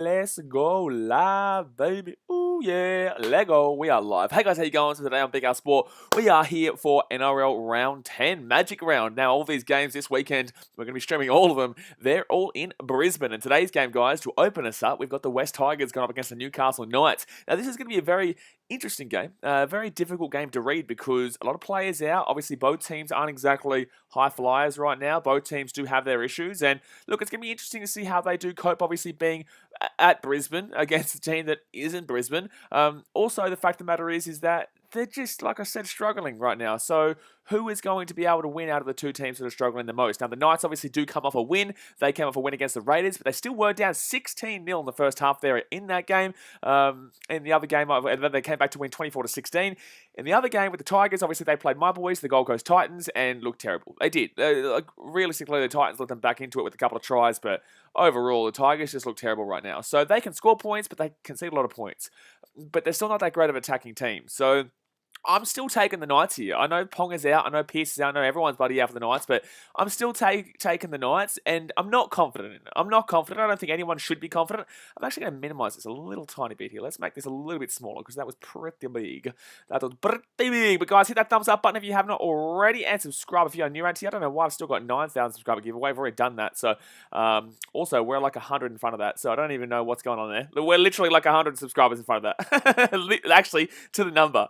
Let's go live, baby. Ooh, yeah. Lego, we are live. Hey guys, how you going? So today on Big R Sport, we are here for NRL Round 10, Magic Round. Now, all these games this weekend, we're going to be streaming all of them. They're all in Brisbane. And today's game, guys, to open us up, we've got the West Tigers going up against the Newcastle Knights. Now, this is going to be a very interesting game, a very difficult game to read because a lot of players out. Obviously, both teams aren't exactly high flyers right now. Both teams do have their issues. And look, it's going to be interesting to see how they do cope, obviously, being at Brisbane against a team that isn't Brisbane. Also, the fact of the matter is that they're just, like I said, struggling right now. So who is going to be able to win out of the two teams that are struggling the most? Now, the Knights obviously do come off a win. They came off a win against the Raiders, but they still were down 16-0 in the first half there in that game. In the other game, and then they came back to win 24-16. In the other game with the Tigers, obviously they played my boys, the Gold Coast Titans, and looked terrible. They did. Realistically, the Titans let them back into it with a couple of tries, but overall, the Tigers just look terrible right now. So they can score points, but they concede a lot of points. But they're still not that great of an attacking team. So I'm still taking the Knights here. I know Ponga's out. I know Pierce is out. I know everyone's bloody out for the Knights, but I'm still taking the Knights, and I'm not confident in it. I'm not confident. I don't think anyone should be confident. I'm actually going to minimize this a little tiny bit here. Let's make this a little bit smaller because that was pretty big. That was pretty big. But guys, hit that thumbs up button if you have not already, and subscribe if you're new around here. I don't know why I've still got 9,000 subscriber giveaway. I've already done that. So also, we're like 100 in front of that, so I don't even know what's going on there. We're literally like 100 subscribers in front of that. Actually, to the number.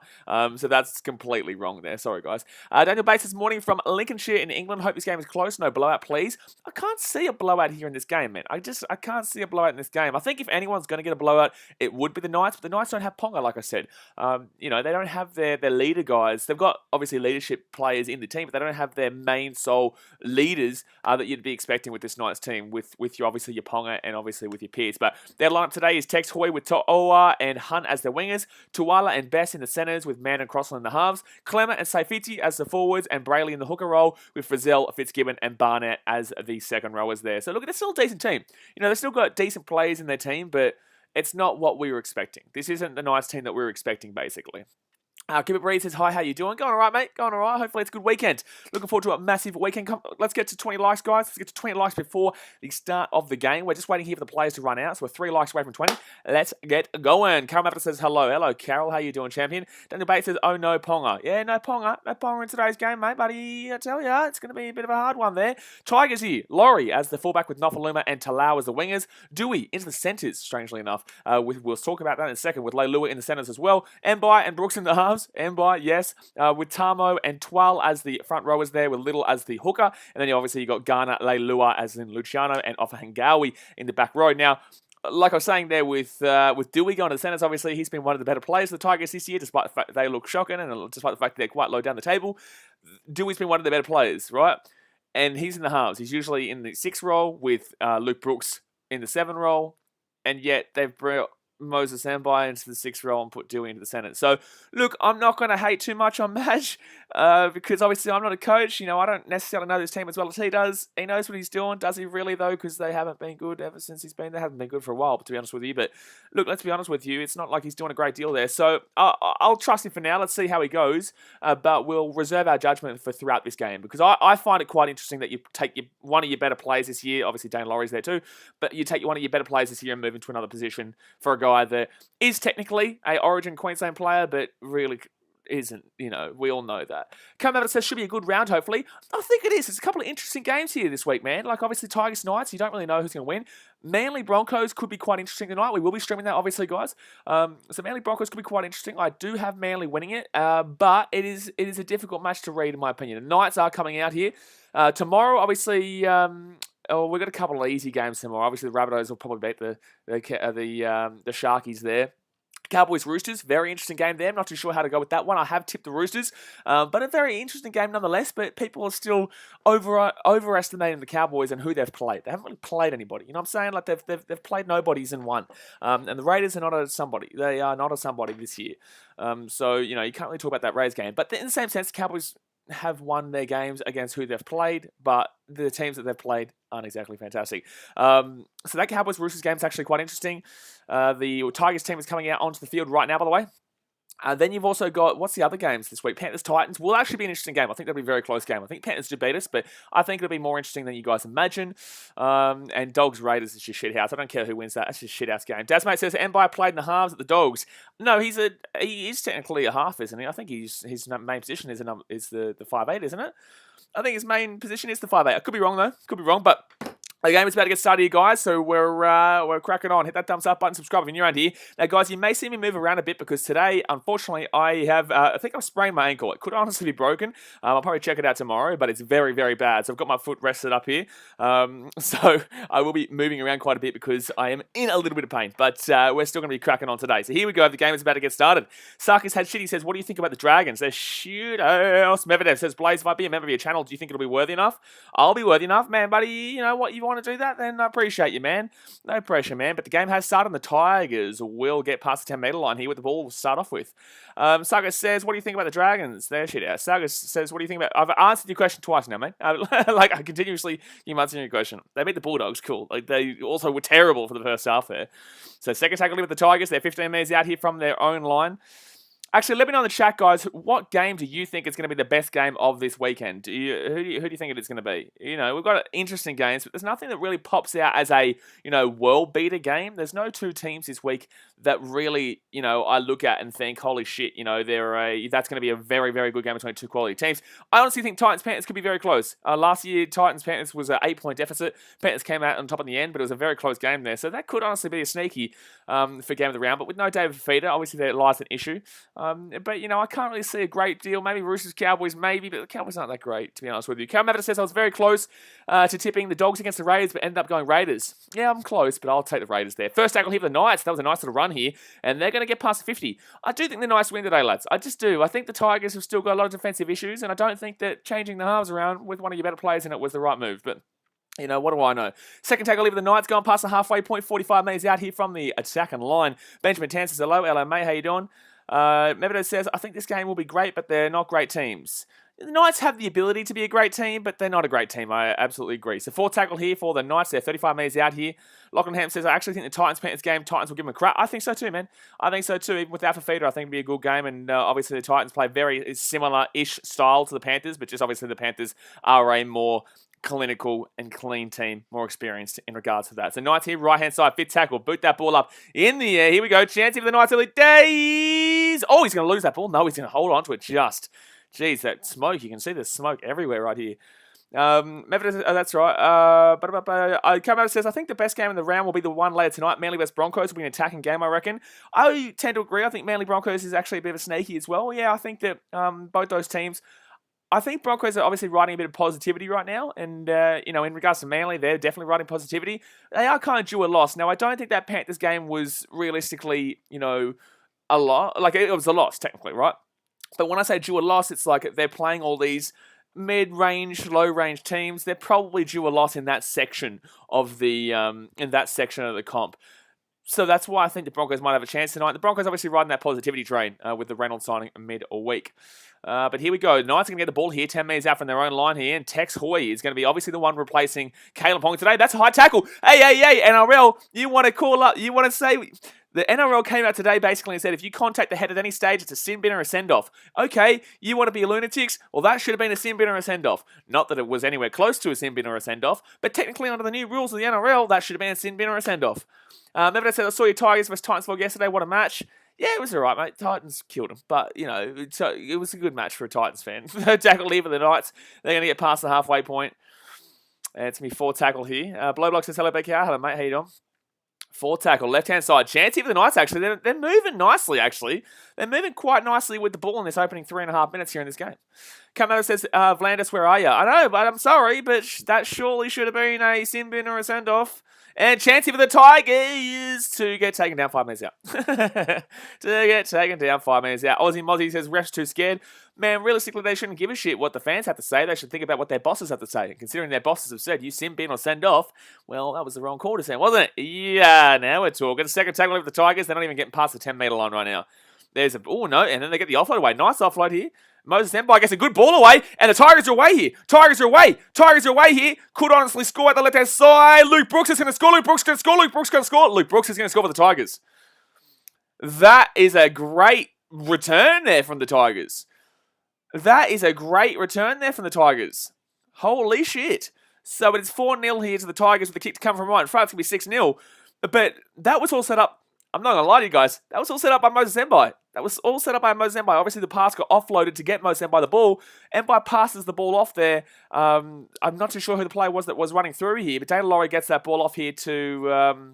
So that's completely wrong there. Sorry, guys. Daniel Bates this morning from Lincolnshire in England. Hope this game is close. No blowout, please. I can't see a blowout here in this game, man. I can't see a blowout in this game. I think if anyone's going to get a blowout, it would be the Knights, but the Knights don't have Ponga, like I said. They don't have their leader guys. They've got, obviously, leadership players in the team, but they don't have their main sole leaders that you'd be expecting with this Knights team, with your, obviously, your Ponga and obviously with your Pierce. But their lineup today is Tex Hoy with To'oa and Hunt as the wingers, Tuala and Bess in the centres with Mann and Crossland in the halves, Clemmer and Saifiti as the forwards, and Brayley in the hooker role with Frizzell, Fitzgibbon and Barnett as the second rowers there. So look, it's still a decent team. They've still got decent players in their team, but it's not what we were expecting. This isn't the nice team that we were expecting, basically. Keep It Breed says, hi, how you doing? Going all right, mate? Going all right. Hopefully it's a good weekend. Looking forward to a massive weekend. Let's get to 20 likes, guys. Let's get to 20 likes before the start of the game. We're just waiting here for the players to run out, so we're 3 likes away from 20. Let's get going. Carol Mapper says, hello. Hello, Carol. How you doing, champion? Daniel Bates says, oh, no Ponga. Yeah, no Ponga. No Ponga in today's game, mate, buddy. I tell ya, it's going to be a bit of a hard one there. Tigers here. Laurie as the fullback with Nofaluma and Talau as the wingers. Dewey into the centres, strangely enough. We'll talk about that in a second with Leilua in the centres as well. Mbai and Brooks in the halves. Mbai, yes. With Tamo and Twal as the front rowers there, with Little as the hooker. And then obviously you got Garner, Leilua as in Luciano, and Ofahangawi in the back row. Now, like I was saying there with Dewey going to the centres, obviously he's been one of the better players of the Tigers this year, despite the fact they look shocking and despite the fact that they're quite low down the table. Dewey's been one of the better players, right? And he's in the halves. He's usually in the 6 role with Luke Brooks in the 7 role, and yet they've brought Moses Mbai into the 6th role and put Dewey into the centre. So, look, I'm not going to hate too much on Madge because obviously I'm not a coach. I don't necessarily know this team as well as he does. He knows what he's doing. Does he really, though? Because they haven't been good ever since he's been there. They haven't been good for a while, to be honest with you. But, look, let's be honest with you. It's not like he's doing a great deal there. So, I'll trust him for now. Let's see how he goes. But we'll reserve our judgment for throughout this game because I find it quite interesting that you take one of your better players this year. Obviously, Dane Laurie's there too. But you take one of your better players this year and move into another position for a guy that is technically a Origin Queensland player, but really isn't. We all know that. Come out, it says should be a good round, hopefully. I think it is. There's a couple of interesting games here this week, man. Like, obviously, Tigers Knights, you don't really know who's going to win. Manly Broncos could be quite interesting tonight. We will be streaming that, obviously, guys. So Manly Broncos could be quite interesting. I do have Manly winning it, but it is a difficult match to read, in my opinion. The Knights are coming out here. Tomorrow, obviously, we've got a couple of easy games tomorrow. Obviously, the Rabbitohs will probably beat the Sharkies there. Cowboys Roosters, very interesting game there. I'm not too sure how to go with that one. I have tipped the Roosters, but a very interesting game nonetheless. But people are still overestimating the Cowboys and who they've played. They haven't really played anybody. You know what I'm saying? Like they've played nobodies and won. And the Raiders are not a somebody. They are not a somebody this year. So you can't really talk about that Raiders game. But in the same sense, the Cowboys have won their games against who they've played, but the teams that they've played aren't exactly fantastic. So that Cowboys-Roosters game is actually quite interesting. The Tigers team is coming out onto the field right now, by the way. Then you've also got, what's the other games this week? Panthers-Titans will actually be an interesting game. I think that'll be a very close game. I think Panthers do beat us, but I think it'll be more interesting than you guys imagine. And Dogs-Raiders is just shithouse. I don't care who wins that. That's just a shithouse game. Dasmate says, Empire played in the halves at the Dogs. No, he is technically a half, isn't he? I think his main position is the 5'8", isn't it? I think his main position is the 5'8". I could be wrong, though. Could be wrong, but... The game is about to get started here, guys, so we're cracking on. Hit that thumbs up button, subscribe if you're new around here. Now, guys, you may see me move around a bit because today, unfortunately, I think I've sprained my ankle. It could honestly be broken. I'll probably check it out tomorrow, but it's very, very bad. So I've got my foot rested up here. So I will be moving around quite a bit because I am in a little bit of pain, but we're still going to be cracking on today. So here we go. The game is about to get started. Sarkis had shit. He says, what do you think about the Dragons? They're shoot. Medvedev says, Blaze, if I be a member of your channel, do you think it'll be worthy enough? I'll be worthy enough, man, buddy. You know what? You want to do that, then I appreciate you, man. No pressure, man. But the game has started, and the Tigers will get past the 10-meter line here with the ball to start off with. Sarkis says, what do you think about the Dragons? There shit out. Sarkis says, what do you think about... I've answered your question twice now, mate. Like, I continuously keep answering your question. They beat the Bulldogs, cool. Like, they also were terrible for the first half there. So second tackle with the Tigers. They're 15 metres out here from their own line. Actually, let me know in the chat, guys, what game do you think is going to be the best game of this weekend? Who do you think it is going to be? You know, we've got interesting games, but there's nothing that really pops out as a, world beater game. There's no two teams this week that really, I look at and think, holy shit, that's going to be a very, very good game between two quality teams. I honestly think Titans-Panthers could be very close. Last year, Titans-Panthers was an 8-point deficit. Panthers came out on top in the end, but it was a very close game there. So that could honestly be a sneaky for game of the round. But with no David Fifita, obviously there lies an issue. But, I can't really see a great deal. Maybe Roosters, Cowboys, maybe, but the Cowboys aren't that great, to be honest with you. Cal Maverick says I was very close to tipping the Dogs against the Raiders, but ended up going Raiders. Yeah, I'm close, but I'll take the Raiders there. First tackle here for the Knights. That was a nice little run here, and they're going to get past 50. I do think the Knights win today, lads. I just do. I think the Tigers have still got a lot of defensive issues, and I don't think that changing the halves around with one of your better players in it was the right move, but... what do I know? Second tackle leave the Knights going past the halfway point, 45 metres out here from the attacking line. Benjamin Tan says, hello, mate, how you doing? Mevedo says, I think this game will be great, but they're not great teams. The Knights have the ability to be a great team, but they're not a great team. I absolutely agree. So fourth tackle here for the Knights. They're 35 metres out here. Lockenham says, I actually think the Titans-Panthers game, Titans will give them a crack. I think so too, man. I think so too. Even without Fifita, I think it'll be a good game. And obviously the Titans play very similar-ish style to the Panthers, but just obviously the Panthers are a more clinical and clean team, more experienced in regards to that. So Knights here, right-hand side, fifth tackle, boot that ball up in the air. Here we go, chance for the Knights early days. Oh, he's going to lose that ball. No, he's going to hold on to it just. Jeez, that smoke. You can see the smoke everywhere right here. That's right. Come out says, I think the best game in the round will be the one later tonight. Manly vs Broncos will be an attacking game, I reckon. I tend to agree. I think Manly Broncos is actually a bit of a sneaky as well. Yeah, I think that both those teams... I think Broncos are obviously riding a bit of positivity right now. And, in regards to Manly, they're definitely riding positivity. They are kind of due a loss. Now, I don't think that Panthers game was realistically, a lot. Like, it was a loss, technically, right? But when I say due a loss, it's like they're playing all these mid-range, low-range teams. They're probably due a loss in that section of the comp. So that's why I think the Broncos might have a chance tonight. The Broncos obviously riding that positivity train with the Reynolds signing mid-week. But here we go. Knights are going to get the ball here. 10 metres out from their own line here. And Tex Hoy is going to be obviously the one replacing Caleb Pong today. That's a high tackle. Hey, NRL, you want to call up, you want to say... The NRL came out today basically and said, if you contact the head at any stage, it's a sin bin or a send-off. Okay, you want to be lunatics? Well, that should have been a sin bin or a send-off. Not that it was anywhere close to a sin bin or a send-off, but technically under the new rules of the NRL, that should have been a sin bin or a send-off. Mevedo said, I saw your Tigers vs Titans vlog yesterday. What a match. Yeah, it was alright, mate. Titans killed them. But, it was a good match for a Titans fan. Tackle leave of the Knights. They're going to get past the halfway point. And it's going to be 4 tackle here. Blowblock says, hello, BKR. Hello, mate. How you doing? 4 tackle, left-hand side. Chance here for the Knights, actually. They're moving nicely, actually. They're moving quite nicely with the ball in this opening 3.5 minutes here in this game. Kamado says, Vlandis, where are you? I know, but I'm sorry, but that surely should have been a sin bin or a send-off. And chance here for the Tigers to get taken down 5 minutes out. To get taken down 5 minutes out. Aussie Mozzie says, refs too scared. Man, realistically, they shouldn't give a shit what the fans have to say. They should think about what their bosses have to say. And considering their bosses have said, you sin bin or send off, well, that was the wrong call to say, wasn't it? Yeah, now we're talking. Second tackle over the Tigers. They're not even getting past the 10-metre line right now. There's a... Oh, no. And then they get the offload away. Nice offload here. Moses Empire gets a good ball away, and the Tigers are away here. Tigers are away here. Could honestly score at the left-hand side. Luke Brooks is going to score. Luke Brooks is going to score for the Tigers. That is a great return there from the Tigers. That is a great return there from the Tigers. Holy shit. So it's 4-0 here to the Tigers with the kick to come from right in front. It's going to be 6-0. But that was all set up. I'm not going to lie to you guys. That was all set up by Moses Mbai. Obviously, the pass got offloaded to get Moses Mbai the ball. Mbai passes the ball off there. I'm not too sure who the player was that was running through here. But Dana Laurie gets that ball off here to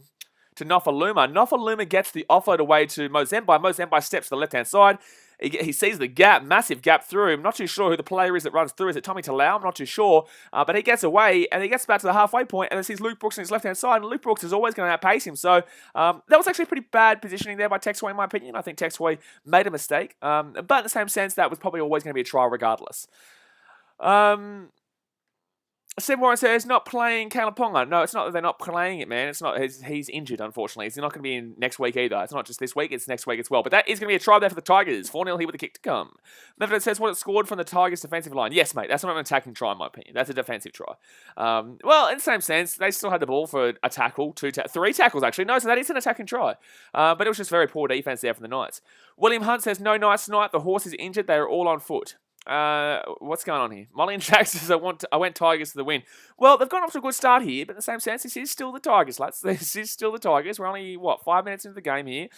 Nofaluma. Nofaluma gets the offload away to Moses Mbai. Moses Mbai steps to the left-hand side. He sees the gap, massive gap through him. Not too sure who the player is that runs through. Is it Tommy Talau? I'm not too sure. But he gets away, and he gets back to the halfway point, and then sees Luke Brooks on his left-hand side, and Luke Brooks is always going to outpace him. So that was actually pretty bad positioning there by Texway, in my opinion. I think Texway made a mistake. But in the same sense, that was probably always going to be a try regardless. Sim Warren says, not playing Kalaponga. No, it's not that they're not playing it, man. It's not. He's injured, unfortunately. He's not going to be in next week either. It's not just this week, it's next week as well. But that is going to be a try there for the Tigers. 4-0 here with the kick to come. Medvedev says, what it scored from the Tigers' defensive line. Yes, mate, that's not an attacking try, in my opinion. That's a defensive try. Well, in the same sense, they still had the ball for a tackle, three tackles, actually. No, so that is an attacking try. But it was just very poor defense there from the Knights. William Hunt says, no Knights tonight. The horse is injured. They are all on foot. What's going on here? Molly and Jack says, I went Tigers to the win. Well, they've gone off to a good start here, but in the same sense, this is still the Tigers, lads. This is still the Tigers. We're only, 5 minutes into the game here.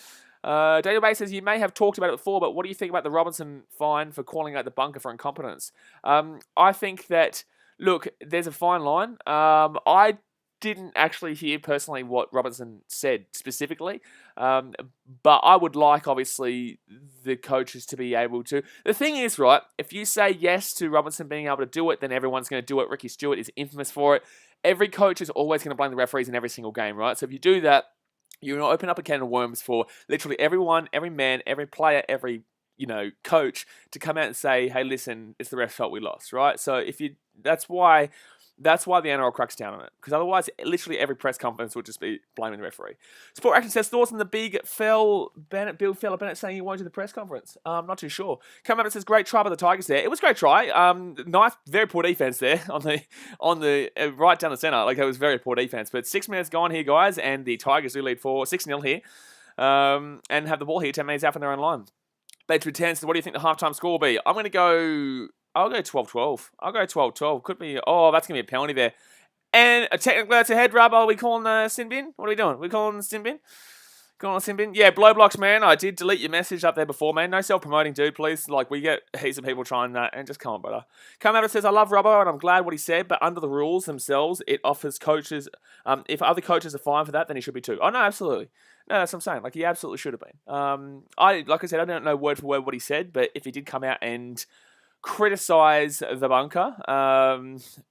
Daniel Bay says, you may have talked about it before, but what do you think about the Robinson fine for calling out the bunker for incompetence? I think that, look, there's a fine line. I didn't actually hear personally what Robinson said specifically, but I would like, obviously, the coaches to be able to. The thing is, right, if you say yes to Robinson being able to do it, then everyone's going to do it. Ricky Stewart is infamous for it. Every coach is always going to blame the referees in every single game, right? So if you do that, you're going to open up a can of worms for literally everyone, every man, every player, every coach to come out and say, hey, listen, it's the ref's fault we lost, right? So that's why the NRL cracks down on it. Because otherwise, literally every press conference would just be blaming the referee. Sport Action says, thoughts on the big Bill Fella Bennett saying he won't do the press conference. I'm not too sure. Come up and says, great try by the Tigers there. It was a great try. Nice, very poor defense there on the right down the centre. Like, it was very poor defense. But 6 minutes gone here, guys, and the Tigers do lead 6-0 here. And have the ball here 10 minutes out from their own line. Bates returns. What do you think the halftime score will be? I'll go 12-12. I'll go 12-12. Could be... Oh, that's going to be a penalty there. And a technical that's a head rub. Are we calling sin bin? What are we doing? We calling sin bin? Calling sin bin? Yeah, blow blocks, man. I did delete your message up there before, man. No self-promoting, dude, please. Like, we get heaps of people trying that. And just come on, brother. Come out and says, I love Robbo, and I'm glad what he said, but under the rules themselves, it offers coaches... if other coaches are fine for that, then he should be too. Oh, no, absolutely. No, that's what I'm saying. Like, he absolutely should have been. Like I said, I don't know word for word what he said, but if he did come out and criticize the bunker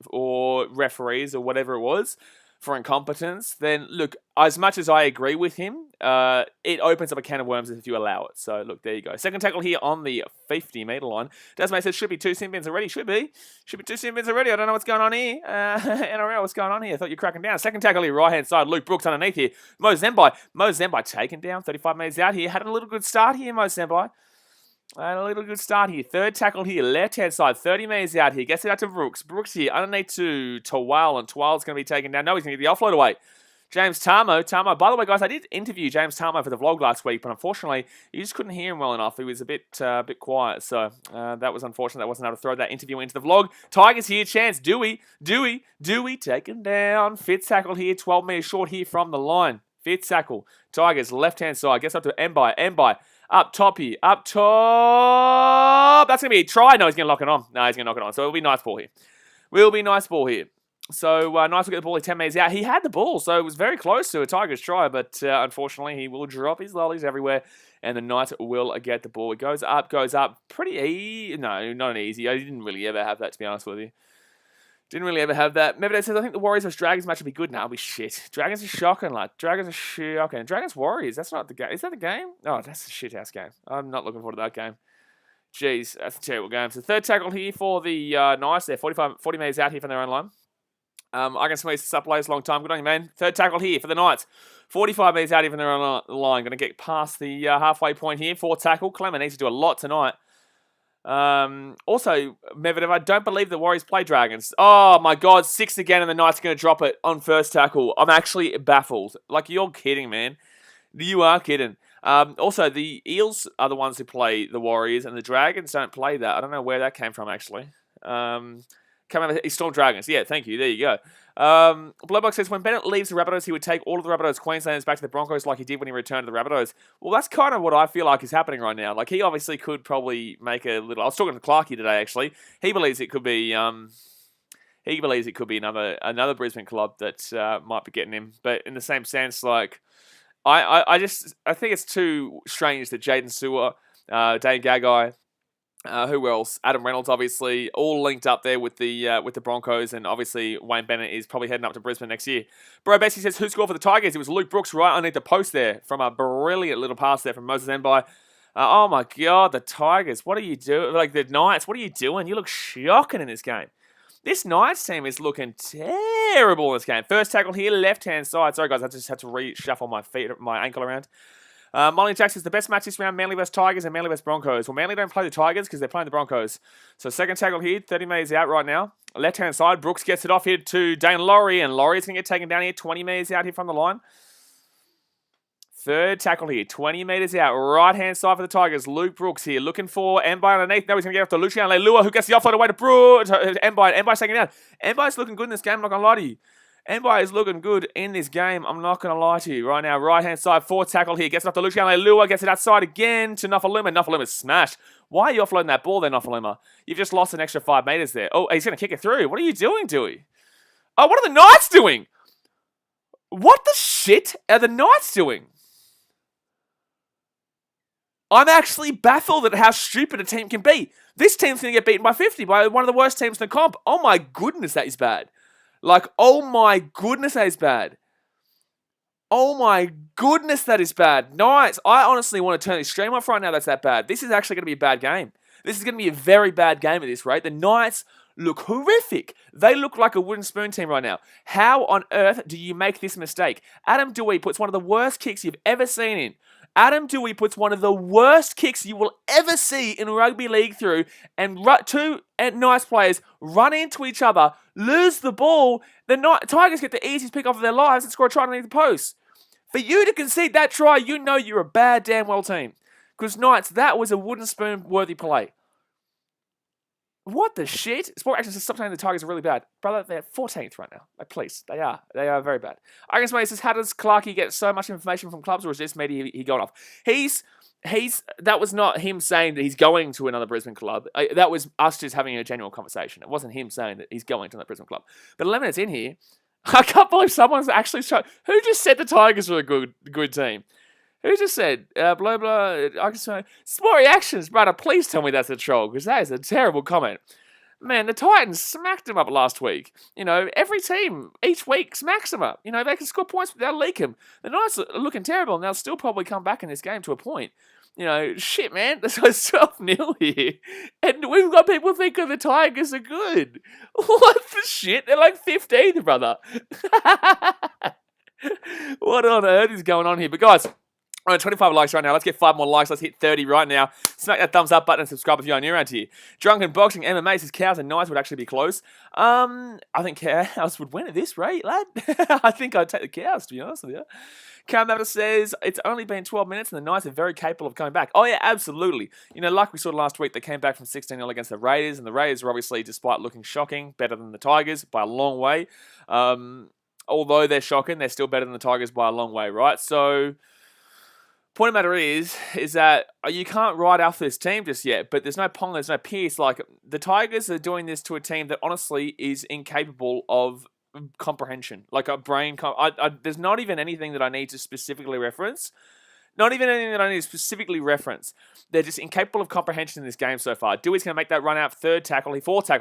or referees or whatever it was for incompetence, then look, as much as I agree with him, it opens up a can of worms if you allow it. So look, there you go. Second tackle here on the 50-metre line. Desmond says, should be 2 sin bins already. Should be 2 sin bins already. I don't know what's going on here. NRL, what's going on here? I thought you were cracking down. Second tackle here, right-hand side. Luke Brooks underneath here. Mo Zembai taken down. 35 metres out here. Had a little good start here, Mo Zembai. And a little good start here. Third tackle here, left-hand side, 30 metres out here. Gets it out to Brooks. Brooks here, underneath to Tawal, and Tawal's going to be taken down. No, he's going to get the offload away. James Tarmo. By the way, guys, I did interview James Tarmo for the vlog last week, but unfortunately, you just couldn't hear him well enough. He was a bit quiet, so that was unfortunate. I wasn't able to throw that interview into the vlog. Tigers here, chance. Dewey, taken down. Fifth tackle here, 12 metres short here from the line. Fifth tackle. Tigers, left-hand side. Gets up to Mbai. Up top here. Up top. That's going to be a try. No, he's going to lock it on. No, he's going to knock it on. So it'll be nice ball here. So Nice will get the ball 10 metres out. He had the ball, so it was very close to a Tigers try, but unfortunately he will drop his lollies everywhere, and the Knights will get the ball. It goes up. Pretty easy. No, not an easy. I didn't really ever have that, to be honest with you. Didn't really ever have that. Medvedev says, I think the Warriors vs Dragons match will be good. Now it'll be shit. Dragons are shocking, like. Dragons Warriors. That's not the game. Is that the game? Oh, that's a shit-house game. I'm not looking forward to that game. Jeez, that's a terrible game. So third tackle here for the Knights. They're 40 metres out here from their own line. I can squeeze this up later a long time. Good on you, man. Third tackle here for the Knights. 45 metres out here from their own line. Going to get past the halfway point here. Fourth tackle. Clement needs to do a lot tonight. Also, Medvedev, I don't believe the Warriors play Dragons. Oh my God, 6 again, and the Knights are going to drop it on first tackle. I'm actually baffled. Like, you're kidding, man. You are kidding. Also, the Eels are the ones who play the Warriors, and the Dragons don't play that. I don't know where that came from, actually. Storm Dragons. Yeah, thank you. There you go. Blowbox says, when Bennett leaves the Rabbitohs, he would take all of the Rabbitohs Queenslanders back to the Broncos like he did when he returned to the Rabbitohs. Well, that's kind of what I feel like is happening right now. Like, he obviously could probably make a little... I was talking to Clarkey today, actually. He believes it could be... He believes it could be another Brisbane club that might be getting him. But in the same sense, like... I think it's too strange that Jaden Sewer, Dane Gagai, who else? Adam Reynolds, obviously, all linked up there with the Broncos, and obviously Wayne Bennett is probably heading up to Brisbane next year. Bro Bessie says, who scored for the Tigers? It was Luke Brooks right underneath the post there from a brilliant little pass there from Moses Mbai. Oh my God, the Tigers! What are you doing? Like the Knights, what are you doing? You look shocking in this game. This Knights team is looking terrible in this game. First tackle here, left-hand side. Sorry, guys, I just had to reshuffle my ankle around. Molly Jack says, the best match this round, Manly vs Tigers and Manly vs Broncos. Well, Manly don't play the Tigers because they're playing the Broncos. So second tackle here, 30 metres out right now. Left-hand side, Brooks gets it off here to Dane Laurie, and Laurie's going to get taken down here, 20 metres out here from the line. Third tackle here, 20 metres out, right-hand side for the Tigers. Luke Brooks here, looking for Mbai underneath. Now he's going to get off to Luciano Leilua, who gets the offload away to Mbai. Mbai's taking it down. Mbai's looking good in this game, I'm not going to lie to you. Mbai is looking good in this game, I'm not going to lie to you. Right now, right-hand side, fourth tackle here, gets it off to Luciano Leilua, gets it outside again to Nofaluma. Nofaluma's smashed. Why are you offloading that ball there, Nofaluma? You've just lost an extra 5 metres there. Oh, he's going to kick it through. What are you doing, Dewey? Oh, what are the Knights doing? What the shit are the Knights doing? I'm actually baffled at how stupid a team can be. This team's going to get beaten by 50 by one of the worst teams in the comp. Oh my goodness, that is bad. Like, oh my goodness, that is bad. Oh my goodness, that is bad. Knights, I honestly want to turn the stream off right now. That's that bad. This is actually going to be a bad game. This is going to be a very bad game at this rate. The Knights look horrific. They look like a wooden spoon team right now. How on earth do you make this mistake? Adam Dewey puts one of the worst kicks you've ever seen in. Adam Dewey puts one of the worst kicks you will ever see in rugby league through, and two Knights players run into each other, lose the ball. The Tigers get the easiest pick off of their lives and score a try underneath the post. For you to concede that try, you know you're a bad damn well team. Because Knights, that was a wooden spoon worthy play. What the shit? Sport Action says, stop saying the Tigers are really bad. Brother, they're 14th right now. Like, please, they are. They are very bad. I guess says, how does Clarkey get so much information from clubs, or is this maybe he got off? That was not him saying that he's going to another Brisbane club. That was us just having a genuine conversation. It wasn't him saying that he's going to another Brisbane club. But 11 minutes in here, I can't believe someone's actually shown. Who just said the Tigers were a good team? Who just said, blah, blah, I just say, Sport Reactions, brother, please tell me that's a troll, because that is a terrible comment. Man, the Titans smacked them up last week. You know, every team, each week, smacks them up. You know, they can score points, but they'll leak them. The Knights are looking terrible, and they'll still probably come back in this game to a point. You know, shit, man, it's 12-0 here. And we've got people thinking the Tigers are good. What the shit? They're like 15th, brother. What on earth is going on here? But guys, we're at 25 likes right now. Let's get 5 more likes. Let's hit 30 right now. Smack that thumbs up button and subscribe if you're new around here. Drunken Boxing MMA says Cows and Knights would actually be close. I think Cows would win at this rate, lad. I think I'd take the Cows, to be honest with you. Cam Matter says, it's only been 12 minutes and the Knights are very capable of coming back. Oh, yeah, absolutely. You know, like we saw last week, they came back from 16-0 against the Raiders, and the Raiders are obviously, despite looking shocking, better than the Tigers by a long way. Although they're shocking, they're still better than the Tigers by a long way, right? So, point of the matter is that you can't write off this team just yet, but there's no Pong, there's no Pierce. Like, the Tigers are doing this to a team that honestly is incapable of comprehension. Like a brain, there's not even anything that I need to specifically reference. Not even anything that I need to specifically reference. They're just incapable of comprehension in this game so far. Dewey's going to make that run out, fourth tackle,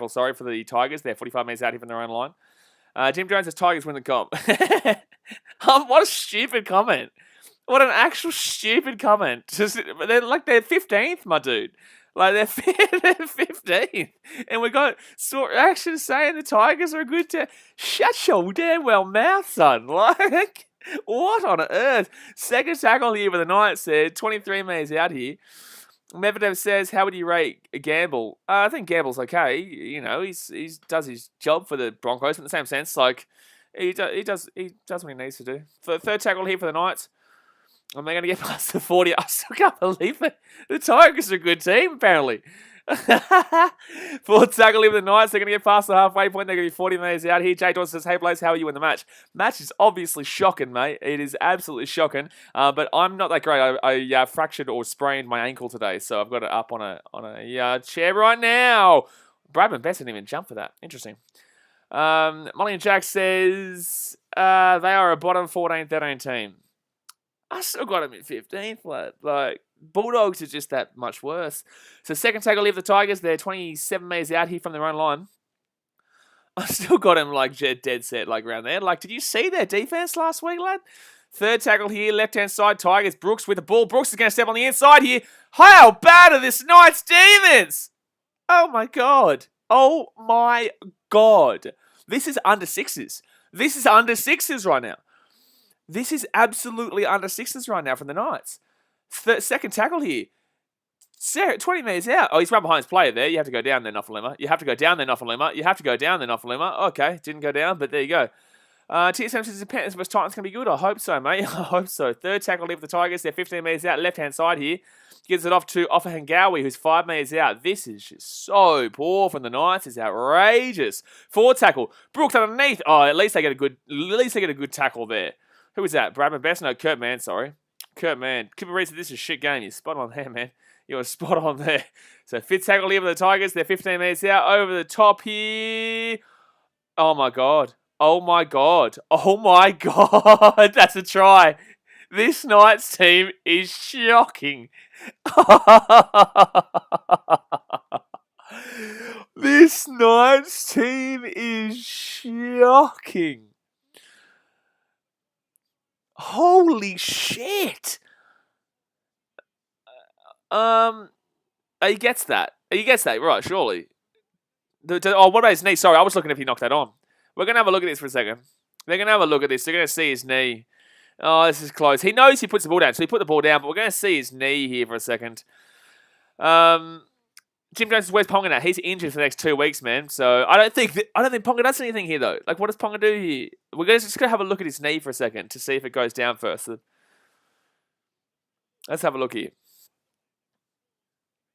for the Tigers. They're 45 metres out here from their own line. Jim Jones says Tigers win the comp. What a stupid comment. What an actual stupid comment. They're 15th, my dude. Like, they're 15th. And we got Sport Action saying the Tigers are a good team. Shut your damn well mouth, son. Like, what on earth? Second tackle here with the Knights there. 23 metres out here. Medvedev says, how would you rate Gamble? I think Gamble's okay. You know, he does his job for the Broncos, but in the same sense, like, he does what he needs to do. For third tackle here for the Knights. Am I going to get past the 40? I still can't believe it. The Tigers are a good team, apparently. Fourth tackle in the Knights. They're going to get past the halfway point. They're going to be 40 metres out here. Jay Dawson says, hey, Blaze, how are you in the match? Match is obviously shocking, mate. It is absolutely shocking. But I'm not that great. I fractured or sprained my ankle today, so I've got it up on a chair right now. Bradman Best didn't even jump for that. Interesting. Molly and Jack says, they are a bottom 14-13 team. I still got him in 15th, lad. Like, Bulldogs are just that much worse. So second tackle leave the Tigers. They're 27 metres out here from their own line. I still got him like dead set like around there. Like, did you see their defense last week, lad? Third tackle here, left-hand side, Tigers. Brooks with the ball. Brooks is going to step on the inside here. How bad are this Knights defense? Oh, my God. Oh, my God. This is under sixes. This is under sixes right now. This is absolutely under sixes right now from the Knights. Second tackle here. 20 metres out. Oh, he's right behind his player there. You have to go down there, Nofaluma. You have to go down there, Nofaluma. You have to go down there, Nofaluma. Okay, didn't go down, but there you go. TSM says the Panthers vs Titans can be good. I hope so, mate. I hope so. Third tackle leave the Tigers. They're 15 metres out, left-hand side here. Gives it off to Offa Hangawi, who's 5 metres out. This is just so poor from the Knights. It's outrageous. Fourth tackle. Brooks underneath. Oh, at least they get a good tackle there. Who was that? Bradman Best? No, Kurt Mann, sorry. Kurt Mann. Kipper Reed said this is a shit game. You're spot on there, man. You're spot on there. So fifth tackle here for the Tigers. They're 15 metres out. Over the top here. Oh, my God. Oh, my God. Oh, my God. That's a try. This Knights team is shocking. This Knights team is shocking. Holy shit. He gets that. He gets that, right, surely. What about his knee? Sorry, I was looking if he knocked that on. We're going to have a look at this for a second. They're going to have a look at this. They're going to see his knee. Oh, this is close. He knows he puts the ball down, so he put the ball down, but we're going to see his knee here for a second. Jim Jones says, where's Ponga now? He's injured for the next 2 weeks, man. So I don't think Ponga does anything here, though. Like, what does Ponga do here? We're just going to have a look at his knee for a second to see if it goes down first. Let's have a look here.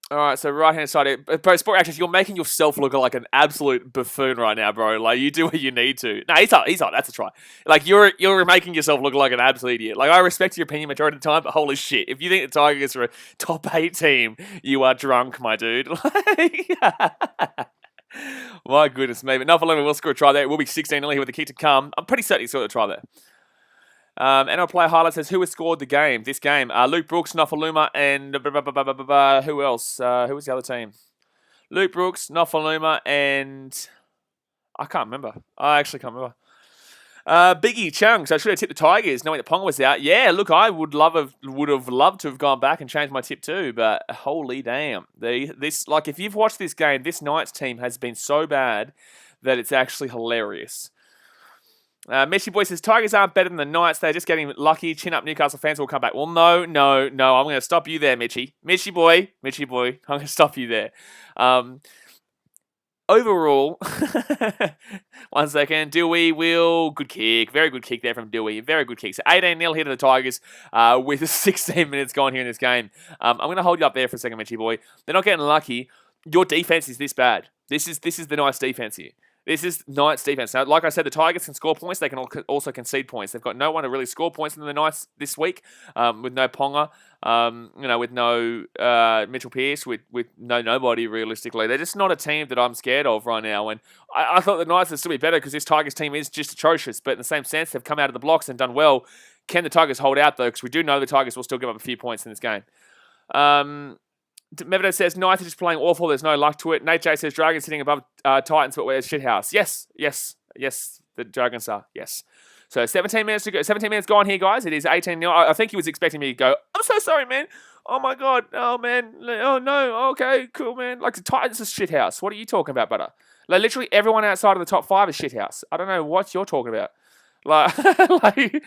All right, so right-hand side. Bro, Sport Actions, you're making yourself look like an absolute buffoon right now, bro. Like, you do what you need to. No, he's up. That's a try. Like, you're making yourself look like an absolute idiot. Like, I respect your opinion majority of the time, but holy shit. If you think the Tigers are a top 8 team, you are drunk, my dude. My goodness me. But Nofaluma will score a try there. It will be 16-0 here with the kick to come. I'm pretty certain he scored a try there. NRL player highlight says, who has scored the game? This game. Luke Brooks, Nofaluma, and who else? Who was the other team? Luke Brooks, Nofaluma, and I can't remember. I actually can't remember. Biggie Chung. So I should have tipped the Tigers, knowing that Ponga was out. Yeah, look, I would have loved to have gone back and changed my tip too, but holy damn. If you've watched this game, this Knights team has been so bad that it's actually hilarious. Mitchy Boy says, Tigers aren't better than the Knights. They're just getting lucky. Chin up, Newcastle fans will come back. Well, no. I'm going to stop you there, Mitchy. Mitchy boy. I'm going to stop you there. Overall, 1 second. Dewey will. Good kick. Very good kick there from Dewey. Very good kick. So 18-0 here to the Tigers with 16 minutes gone here in this game. I'm going to hold you up there for a second, Mitchy boy. They're not getting lucky. Your defense is this bad. This is the Knights defense here. This is Knights defense. Now, like I said, the Tigers can score points. They can also concede points. They've got no one to really score points in the Knights this week, with no Ponga, with no Mitchell Pearce, with no nobody realistically. They're just not a team that I'm scared of right now. And I thought the Knights would still be better because this Tigers team is just atrocious. But in the same sense, they've come out of the blocks and done well. Can the Tigers hold out though? Because we do know the Tigers will still give up a few points in this game. Mevedo says, Knights are just playing awful. There's no luck to it. Nate J says, Dragons sitting above Titans, but we're a shithouse. Yes. The Dragons are. Yes. So 17 minutes to go. 17 minutes gone here, guys. It is 18-0. I think he was expecting me to go, I'm so sorry, man. Oh, my God. Oh, man. Oh, no. Okay, cool, man. Like, the Titans is shithouse. What are you talking about, brother? Like, literally everyone outside of the top 5 is shithouse. I don't know what you're talking about. Like,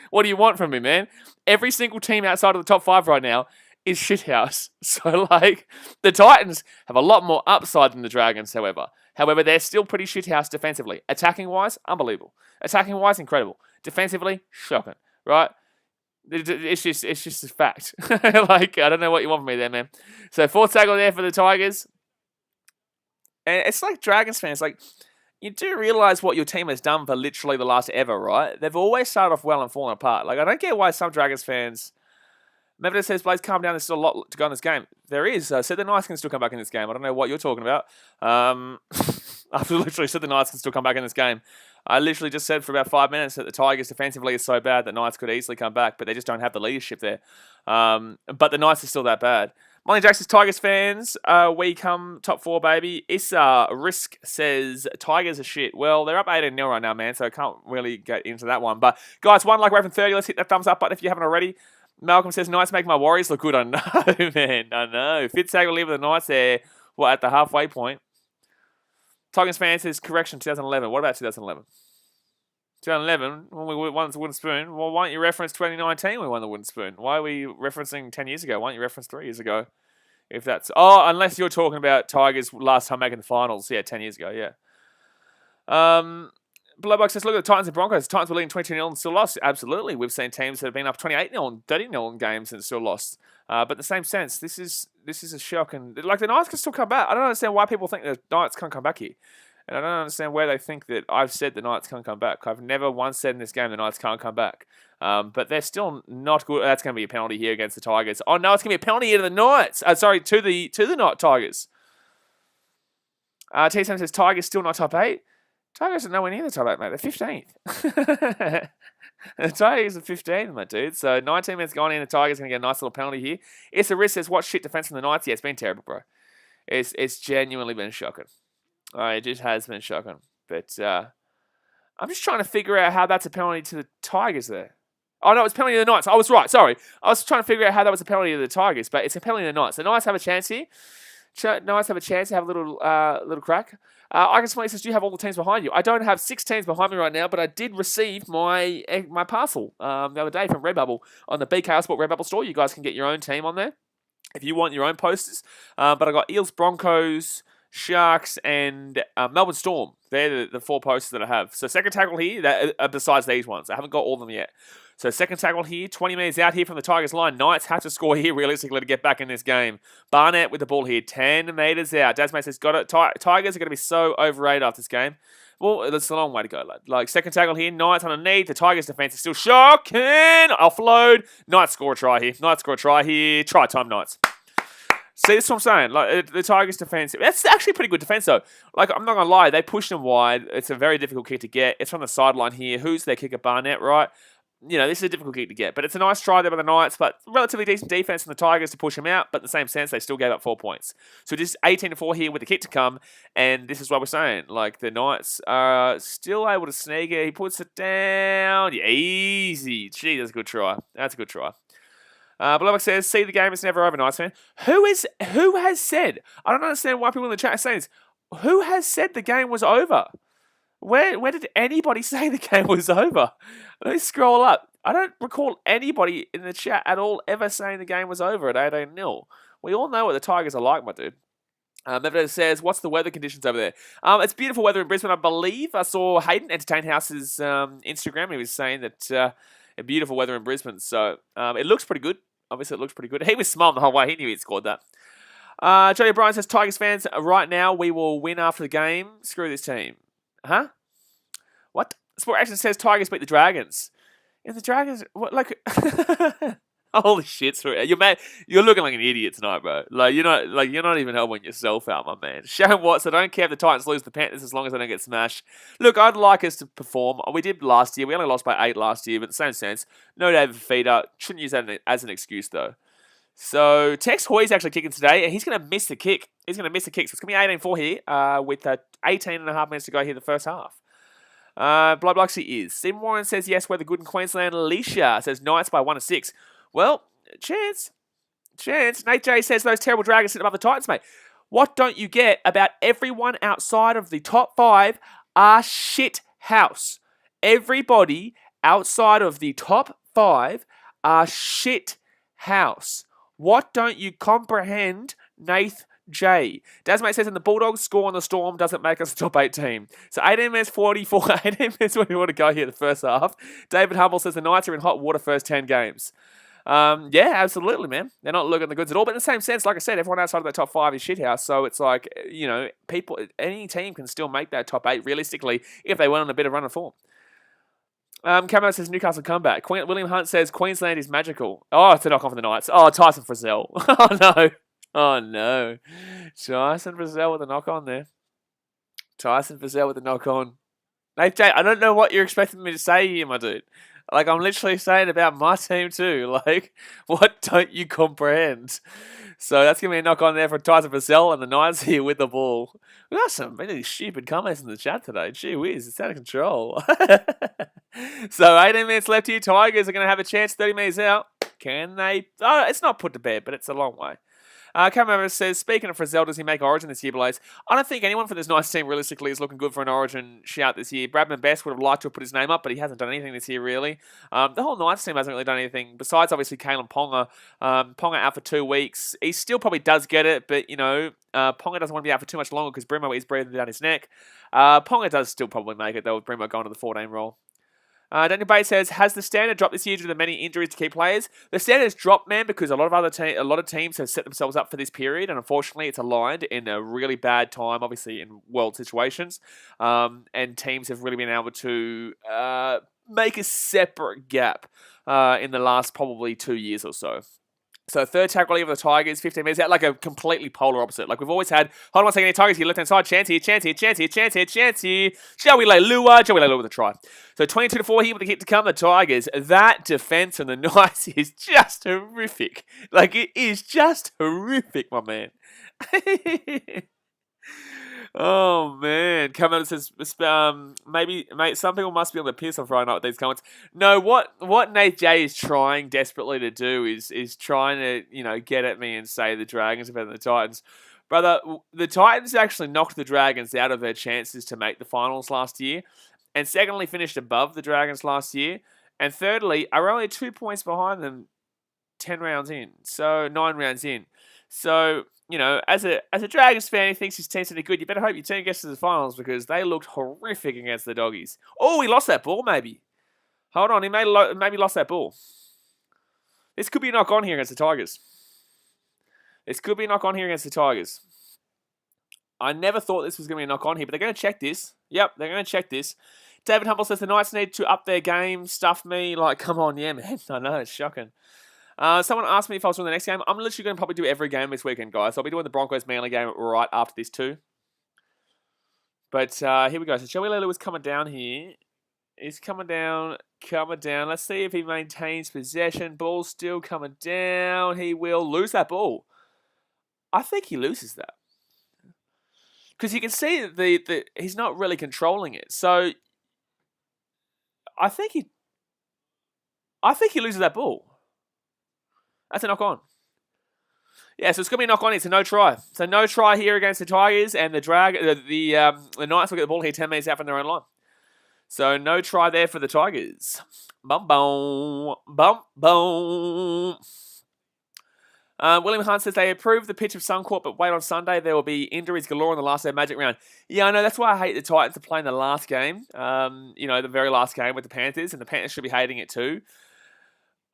what do you want from me, man? Every single team outside of the top 5 right now is shithouse. So, the Titans have a lot more upside than the Dragons, however. However, they're still pretty shithouse defensively. Attacking-wise, unbelievable. Attacking-wise, incredible. Defensively, shocking, right? It's just a fact. Like, I don't know what you want from me there, man. So, 4th tackle there for the Tigers. And it's like Dragons fans, like, you do realise what your team has done for literally the last ever, right? They've always started off well and fallen apart. Like, I don't get why some Dragons fans... Maybe it says, Blaze, calm down, there's still a lot to go in this game. There is. So the Knights can still come back in this game. I don't know what you're talking about. I've literally said the Knights can still come back in this game. I literally just said for about 5 minutes that the Tigers defensively is so bad that Knights could easily come back, but they just don't have the leadership there. But the Knights are still that bad. Molly Jackson's Tigers fans, we come top 4, baby. Issa Risk says, Tigers are shit. Well, they're up 18-0 right now, man, so I can't really get into that one. But, guys, one like Raven 30. Let's hit that thumbs up button if you haven't already. Malcolm says, Knights make my Warriors look good. I know, man. I know. Fitzag will leave the Knights there, at the halfway point. Tigers fan says, correction, 2011. What about 2011? 2011, when we won the wooden spoon. Well, why don't you reference 2019 we won the wooden spoon? Why are we referencing 10 years ago? Why don't you reference 3 years ago? If that's... Oh, unless you're talking about Tigers last time making the finals. Yeah, 10 years ago, yeah. Blowbox says, look at the Titans and Broncos. The Titans were leading 22-0 and still lost. Absolutely. We've seen teams that have been up 28-0 and 30-0 in games and still lost. But in the same sense, this is a shock. And like, the Knights can still come back. I don't understand why people think the Knights can't come back here. And I don't understand where they think that I've said the Knights can't come back. I've never once said in this game the Knights can't come back. But they're still not good. That's going to be a penalty here against the Tigers. Oh, no, it's going to be a penalty here to the Knights. Sorry, to the Tigers. T-Sam says, Tigers still not top 8. Tigers are nowhere near the top 8, mate. They're 15th. The Tigers are 15th, my dude. So 19 minutes gone in. The Tigers are going to get a nice little penalty here. It's a risk. Says, what shit defense from the Knights? Yeah, it's been terrible, bro. It's genuinely been shocking. It just has been shocking. But I'm just trying to figure out how that's a penalty to the Tigers there. Oh, no, it's a penalty to the Knights. I was right. Sorry. I was trying to figure out how that was a penalty to the Tigers, but it's a penalty to the Knights. The Knights have a chance here. Knights have a chance to have a little crack. Icon Smiley says, do you have all the teams behind you? I don't have 6 teams behind me right now, but I did receive my parcel the other day from Redbubble on the BKR Sport Redbubble store. You guys can get your own team on there if you want your own posters. But I got Eels, Broncos, Sharks, and Melbourne Storm. They're the 4 posters that I have. So second tackle here, besides these ones. I haven't got all of them yet. So second tackle here, 20 metres out here from the Tigers line. Knights have to score here realistically to get back in this game. Barnett with the ball here, 10 metres out. Dasmate says, got it. Tigers are going to be so overrated after this game. Well, that's a long way to go, lad. Like, second tackle here, Knights underneath. The Tigers defence is still shocking. Offload. Knights score a try here. Try time, Knights. See, that's what I'm saying. Like, the Tigers' defence, that's actually pretty good defence, though. Like, I'm not going to lie. They pushed them wide. It's a very difficult kick to get. It's from the sideline here. Who's their kicker? Barnett, right? You know, this is a difficult kick to get. But it's a nice try there by the Knights, but relatively decent defence from the Tigers to push them out. But in the same sense, they still gave up 4 points. So just 18-4 here with the kick to come. And this is what we're saying. Like, the Knights are still able to sneak it. He puts it down. Yeah, easy. Gee, that's a good try. That's a good try. Beloved says, see the game, it's never over, Knights fan. Who has said, I don't understand why people in the chat are saying this. Who has said the game was over? Where did anybody say the game was over? Let me scroll up. I don't recall anybody in the chat at all ever saying the game was over at 18-0. We all know what the Tigers are like, my dude. Mevedo says, what's the weather conditions over there? It's beautiful weather in Brisbane, I believe. I saw Hayden, Entertain House's Instagram. He was saying that beautiful weather in Brisbane. So it looks pretty good. Obviously, it looks pretty good. He was smiling the whole way. He knew he'd scored that. Jody O'Brien says, Tigers fans, right now we will win after the game. Screw this team. Huh? What? Sport Action says Tigers beat the Dragons. And the Dragons, what? Like, holy shit! You're looking like an idiot tonight, bro. Like you're not even helping yourself out, my man. Sharon Watts, I don't care if the Titans lose the Panthers as long as they don't get smashed. Look, I'd like us to perform. We did last year. We only lost by 8 last year, but in the same sense, no David Feeder. Shouldn't use that as an excuse though. So Tex Hoy's actually kicking today, and he's going to miss the kick. So it's going to be 18-4 here with 18 and a half minutes to go here the first half. Bloodbloxy is. Stephen Warren says yes, weather good in Queensland. Alicia says Knights by 1-6. Well, chance. Nate J says those terrible Dragons sit above the Titans, mate. What don't you get about everyone outside of the top 5 are shit house? Everybody outside of the top 5 are shit house. What don't you comprehend, Nath J. Dasmate says, and the Bulldogs score on the Storm doesn't make us a top 8 team. So 18 minutes 44, 18 minutes when we want to go here the first half. David Humble says the Knights are in hot water first 10 games. Yeah, absolutely, man. They're not looking the goods at all. But in the same sense, like I said, everyone outside of that top 5 is shithouse. So it's like, you know, any team can still make that top 8 realistically if they went on a bit of run of form. Camo says Newcastle comeback. William Hunt says Queensland is magical. Oh, it's a knock on for the Knights. Oh, Tyson Frizzell. Oh, no. Oh, no. Tyson Frizzell with a knock on there. Tyson Frizzell with a knock on. Nate J, I don't know what you're expecting me to say here, my dude. Like, I'm literally saying about my team too. Like, what don't you comprehend? So that's going to be a knock on there for Tyson Frizzell and the Knights here with the ball. We got some really stupid comments in the chat today. Gee whiz, it's out of control. So 18 minutes left here. Tigers are going to have a chance 30 minutes out. Can they? Oh, it's not put to bed, but it's a long way. Cameron says, speaking of Frizzell, does he make Origin this year, Blaze? I don't think anyone for this Knights team realistically is looking good for an Origin shout this year. Bradman Best would have liked to have put his name up, but he hasn't done anything this year, really. The whole Knights team hasn't really done anything, besides obviously Kalen Ponga. Ponga out for 2 weeks. He still probably does get it, but, you know, Ponga doesn't want to be out for too much longer because Brimo is breathing down his neck. Ponga does still probably make it, though, with Brimo going to the 14 role. Daniel Bay says, has the standard dropped this year due to the many injuries to key players? The standard has dropped, man, because a lot of teams have set themselves up for this period, and unfortunately, it's aligned in a really bad time, obviously in world situations, and teams have really been able to make a separate gap in the last probably 2 years or so. So third tackle here for the Tigers, 15 minutes out, like a completely polar opposite. Like we've always had, hold on one second here, Tigers here, left-hand side, chance here. Shall we lay Lua with a try. So 22-4 here with the hit to come, the Tigers. That defense from the Knights is just horrific. Like it is just horrific, my man. Oh, man. Come and says, maybe, mate, some people must be on the piss on Friday night with these comments. No, what Nate J is trying desperately to do is trying to, you know, get at me and say the Dragons are better than the Titans. Brother, the Titans actually knocked the Dragons out of their chances to make the finals last year. And secondly, finished above the Dragons last year. And thirdly, are only 2 points behind them 10 rounds in. So 9 rounds in. So, you know, as a Dragons fan who thinks his team's any good, you better hope your team gets to the finals because they looked horrific against the Doggies. Oh, he lost that ball, maybe. Hold on, he maybe lost that ball. This could be a knock-on here against the Tigers. I never thought this was going to be a knock-on here, but they're going to check this. Yep, they're going to check this. David Humble says the Knights need to up their game. Stuff me. Like, come on, yeah, man. I know, it's shocking. Someone asked me if I was doing the next game. I'm literally going to probably do every game this weekend, guys. I'll be doing the Broncos-Manly game right after this too. But here we go. So Joey Lelu is coming down here. He's coming down. Let's see if he maintains possession. Ball's still coming down. He will lose that ball. I think he loses that. Because you can see that he's not really controlling it. So I think he loses that ball. That's a knock-on. Yeah, so it's going to be a knock-on. It's a no try. So no try here against the Tigers, and the Knights will get the ball here 10 minutes out from their own line. So no try there for the Tigers. Bum, boom. Bum, boom. William Hunt says they approved the pitch of Suncorp, but wait on Sunday. There will be injuries galore in the last day of Magic Round. Yeah, I know. That's why I hate the Titans to play in the last game. You know, the very last game with the Panthers, and the Panthers should be hating it too.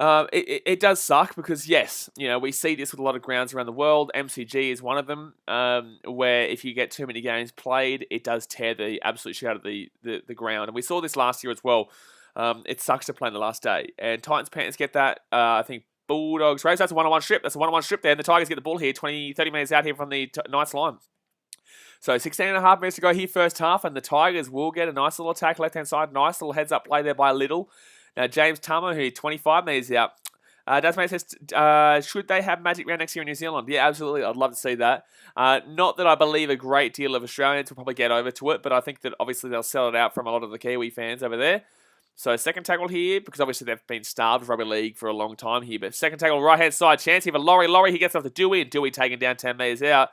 It does suck because, yes, you know, we see this with a lot of grounds around the world. MCG is one of them, where if you get too many games played, it does tear the absolute shit out of the ground. And we saw this last year as well. It sucks to play on the last day. And Titans, Panthers get that. I think Bulldogs, Rays, that's a one-on-one strip. That's a one-on-one strip there. And the Tigers get the ball here, 30 minutes out here from the Knights line. So 16.5 minutes to go here first half, and the Tigers will get a nice little attack left-hand side. Nice little heads-up play there by Little. Now, James Tamo, who 25 minutes out. Dasmate says, should they have Magic Round next year in New Zealand? Yeah, absolutely. I'd love to see that. Not that I believe a great deal of Australians will probably get over to it, but I think that obviously they'll sell it out from a lot of the Kiwi fans over there. So second tackle here, because obviously they've been starved of rugby league for a long time here. But second tackle, right-hand side, chance here for Laurie. Laurie, he gets off to Dewey, and Dewey taken down 10 metres out.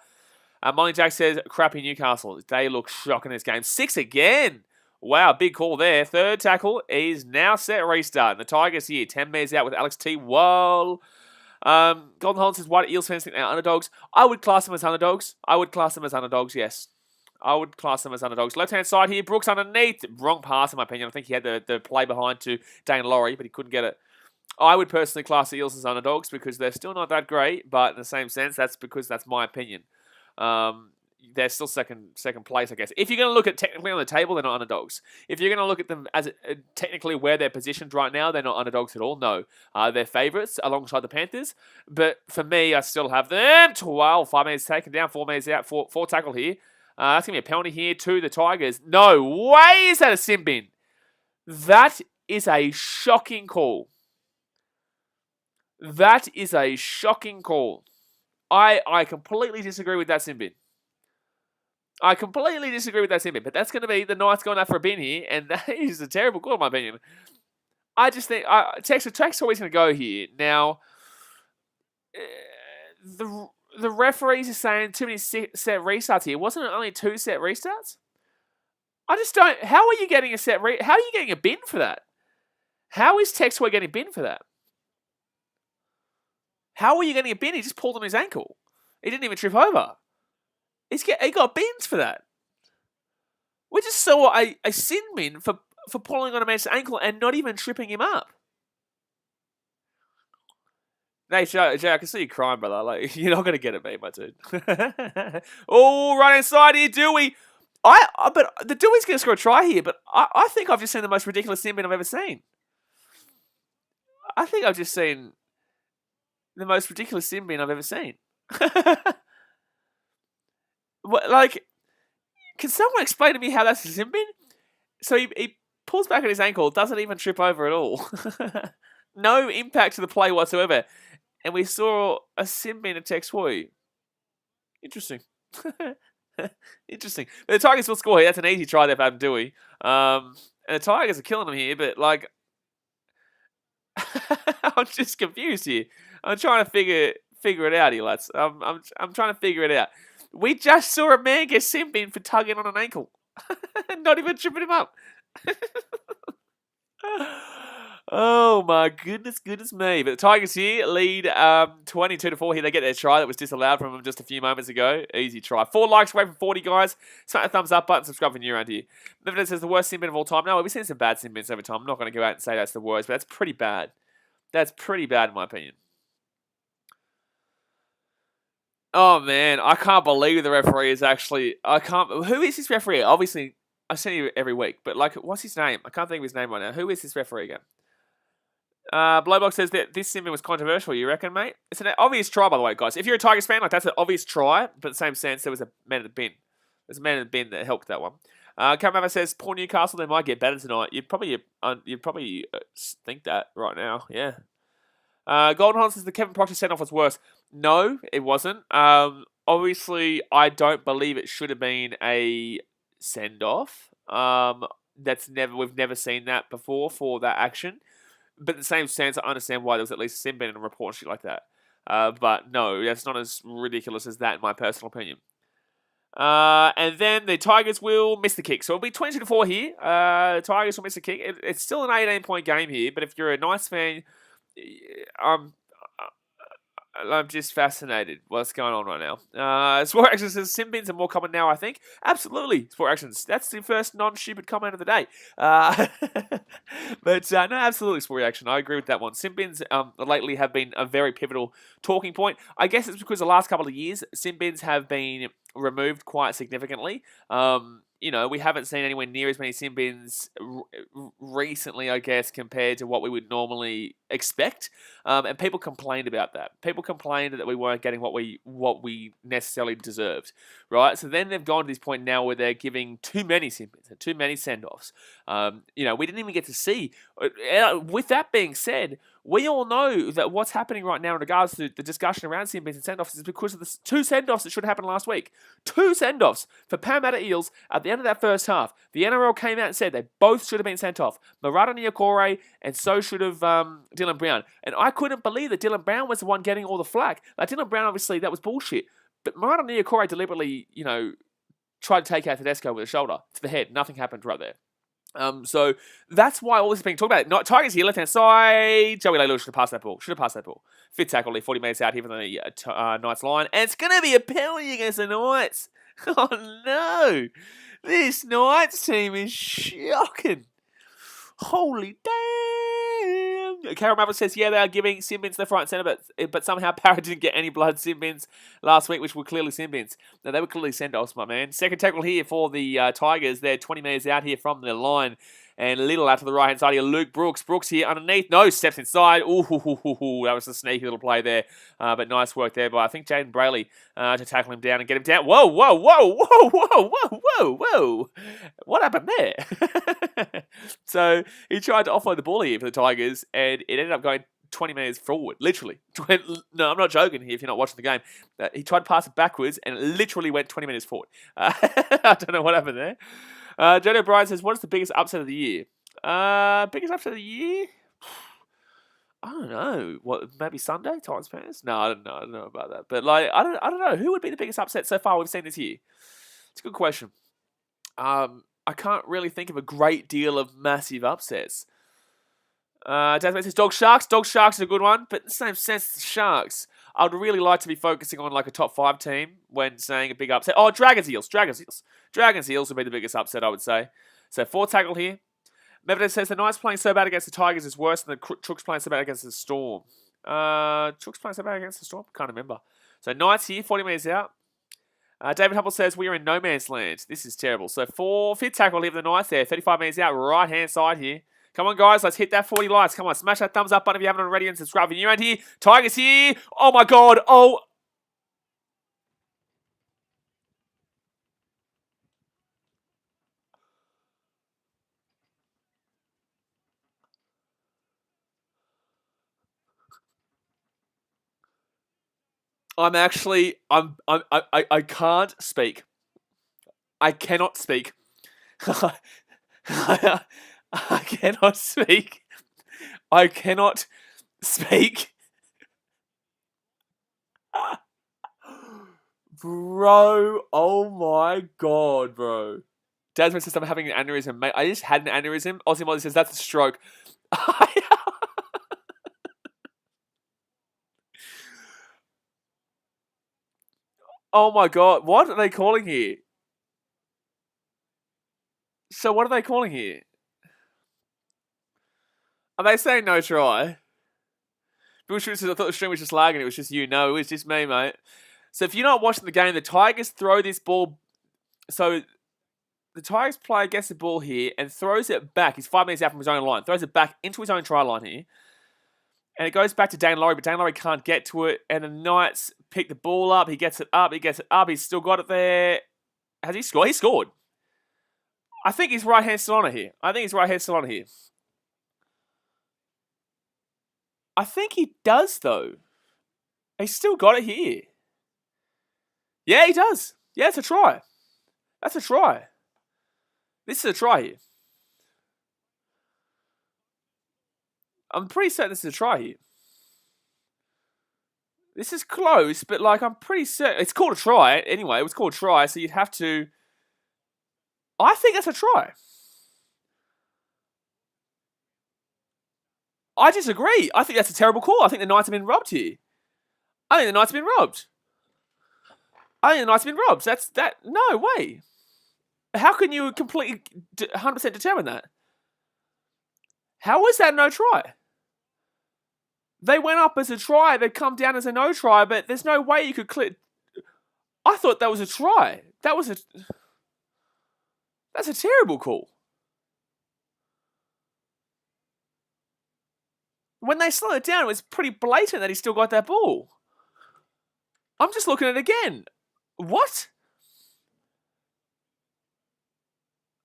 Molly Jack says, crappy Newcastle. They look shocking in this game. 6 again. Wow, big call there. Third tackle is now set restart. And the Tigers here, 10 metres out with Alex T. Wall. Golden Holland says, why do Eels fans think they're underdogs? I would class them as underdogs. Yes. I would class them as underdogs. Left-hand side here, Brooks underneath. Wrong pass, in my opinion. I think he had the play behind to Dane Laurie, but he couldn't get it. I would personally class the Eels as underdogs because they're still not that great, but in the same sense, that's because that's my opinion. They're still second place, I guess. If you're going to look at technically on the table, they're not underdogs. If you're going to look at them as technically where they're positioned right now, they're not underdogs at all. No. They're favourites alongside the Panthers. But for me, I still have them. 12. 5 minutes taken down, 4 minutes out, four tackle here. That's going to be a penalty here to the Tigers. No way is that a sin bin. That is a shocking call. That is a shocking call. I completely disagree with that sin bin. But that's going to be the Knights going out for a bin here, and that is a terrible call in my opinion. I just think Tech's always going to go here. Now, the referees are saying too many set restarts here. Wasn't it only 2 set restarts? I just don't. How are you getting a how are you getting a bin for that? How is Texway getting a bin for that? How are you getting a bin? He just pulled on his ankle. He didn't even trip over. He got bins for that. We just saw a sin bin for pulling on a man's ankle and not even tripping him up. Hey, Jay, I can see you crying, brother. Like, you're not going to get it, mate, my dude. Oh, right inside here, Dewey. But the Dewey's going to score a try here, but I think I've just seen the most ridiculous sin bin I've ever seen. I think I've just seen the most ridiculous sin bin I've ever seen. Like, can someone explain to me how that's a sin bin? So he pulls back on his ankle, doesn't even trip over at all. No impact to the play whatsoever. And we saw a sin bin attack Swoi. Interesting. Interesting. But the Tigers will score here. That's an easy try there for Adam Dewey. And the Tigers are killing them here, but like, I'm just confused here. I'm trying to figure it out here, lads. I'm trying to figure it out. We just saw a man get sin bin for tugging on an ankle. Not even tripping him up. Oh my goodness me. But the Tigers here lead 22-4 here. They get their try that was disallowed from them just a few moments ago. Easy try. 4 likes away from 40, guys. Smack the thumbs up button. Subscribe if you're new around here. Livingston says the worst sin bin of all time. No, we've seen some bad sin bins over time. I'm not going to go out and say that's the worst, but that's pretty bad. That's pretty bad in my opinion. Oh man, I can't believe the referee is actually... Who is this referee? Obviously, I see you every week, but like, what's his name? I can't think of his name right now. Who is this referee again? Blowbox says that this sin bin was controversial, you reckon, mate? It's an obvious try, by the way, guys. If you're a Tigers fan, like, that's an obvious try, but in the same sense, there was a man in the bin. There's a man in the bin that helped that one. Kamava says, poor Newcastle, they might get better tonight. You'd probably think that right now, yeah. Golden Holland says the Kevin Proctor send-off was worse. No, it wasn't. Obviously, I don't believe it should have been a send-off. We've never seen that before for that action. But in the same sense, I understand why there was at least a sin bin in a report and shit like that. But no, that's not as ridiculous as that, in my personal opinion. And then the Tigers will miss the kick. So it'll be 22-4 here. The Tigers will miss the kick. It's still an 18-point game here, but if you're a Knights fan, I'm just fascinated what's going on right now. Sport Action says sin bins are more common now, I think. Absolutely, Sport Actions. That's the first non-stupid comment of the day. But no, absolutely, Sport Action. I agree with that one. Sin bins lately have been a very pivotal talking point. I guess it's because the last couple of years, sin bins have been removed quite significantly. You know, we haven't seen anywhere near as many sin bins recently, I guess, compared to what we would normally expect. And people complained about that. People complained that we weren't getting what we necessarily deserved, right? So then they've gone to this point now where they're giving too many sin bins and too many send-offs. You know, we didn't even get to see. With that being said, we all know that what's happening right now in regards to the discussion around sin bins and send-offs is because of the 2 send-offs that should have happened last week. 2 send-offs for Parramatta Eels at the end of that first half. The NRL came out and said they both should have been sent off. Marata Niokore, and so should have Dylan Brown. And I couldn't believe that Dylan Brown was the one getting all the flack. Like, Dylan Brown, obviously, that was bullshit. But Marata Niokore deliberately, you know, tried to take out Tedesco with a shoulder to the head. Nothing happened right there. So that's why all this is being talked about. Not Tigers here, left-hand side. Joey Leilua should have passed that ball. Fifth tackle, 40 metres out here from the Knights line. And it's going to be a penalty against the Knights. Oh, no. This Knights team is shocking. Holy damn. Carol Maverick says, yeah, they are giving Simbins the front centre, but somehow Parra didn't get any blood Simbins last week, which were clearly Simbins. No, they were clearly send-offs, my man. Second tackle here for the Tigers. They're 20 metres out here from the line. And a little out to the right-hand side here, Luke Brooks. Brooks here underneath. No, steps inside. Ooh, that was a sneaky little play there. But nice work there by, I think, Jaden Brayley to tackle him down and get him down. Whoa. What happened there? So he tried to offload the ball here for the Tigers, and it ended up going 20 metres forward, literally. No, I'm not joking here if you're not watching the game. He tried to pass it backwards, and it literally went 20 metres forward. I don't know what happened there. Jody O'Brien says, what is the biggest upset of the year? Biggest upset of the year? I don't know. What, maybe Sunday, Titans fans? No, I don't know about that. But like, I don't know. Who would be the biggest upset so far we've seen this year? It's a good question. I can't really think of a great deal of massive upsets. Jasmine says, Dog Sharks. Dog Sharks is a good one, but in the same sense, the Sharks. I would really like to be focusing on like a top 5 team when saying a big upset. Oh, Dragons Eels would be the biggest upset, I would say. So 4 tackle here. Medvedev says the Knights playing so bad against the Tigers is worse than the Chooks playing so bad against the Storm. Chooks playing so bad against the Storm? Can't remember. So Knights here, 40 metres out. David Hubble says we are in no man's land. This is terrible. So 5th tackle here for the Knights there, 35 metres out, right-hand side here. Come on, guys. Let's hit that 40 likes. Come on. Smash that thumbs up button if you haven't already and subscribe. If you're around here, Tigers here. Oh, my God. Oh. I can't speak. I cannot speak. I cannot speak. I cannot speak. Bro, oh my God, bro. Desmond says I'm having an aneurysm. Mate, I just had an aneurysm. Aussie Molly says that's a stroke. Oh my God, what are they calling here? So what are they calling here? Are they saying no try? Bill Shooter says, I thought the stream was just lagging. It was just you. No, it was just me, mate. So if you're not watching the game, the Tigers throw this ball. So the Tigers player gets the ball here and throws it back. He's 5 metres out from his own line. Throws it back into his own try line here. And it goes back to Dane Laurie, but Dane Laurie can't get to it. And the Knights pick the ball up. He gets it up. He's still got it there. Has he scored? He scored. I think he's right-hand still on it here. I think he does, though. He's still got it here. Yeah, he does. Yeah, it's a try. That's a try. This is a try here. I'm pretty certain this is a try here. This is close, but like I'm pretty certain. It's called a try. Anyway, it was called a try, so you'd have to... I think that's a try. I disagree. I think that's a terrible call. I think the Knights have been robbed here. That's that. No way. How can you completely 100% determine that? How is that no try? They went up as a try. They come down as a no try, but there's no way you could clear. I thought that was a try. That's a terrible call. When they slowed it down, it was pretty blatant that he still got that ball. I'm just looking at it again. What?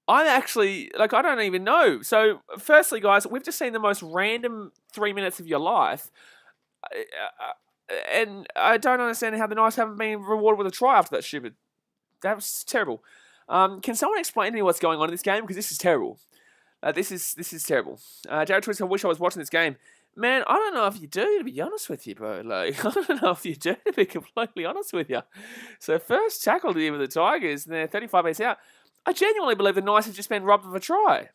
I'm actually, like, I don't even know. So, firstly, guys, we've just seen the most random 3 minutes of your life. And I don't understand how the Knights haven't been rewarded with a try after that stupid. That was terrible. Can someone explain to me what's going on in this game? Because this is terrible. This is terrible. Jared Twist, I wish I was watching this game. Man, I don't know if you do, to be honest with you, bro. Like, I don't know if you do, to be completely honest with you. So, first tackle here with the Tigers, and they're 35 metres out. I genuinely believe the Knights have just been robbed of a try.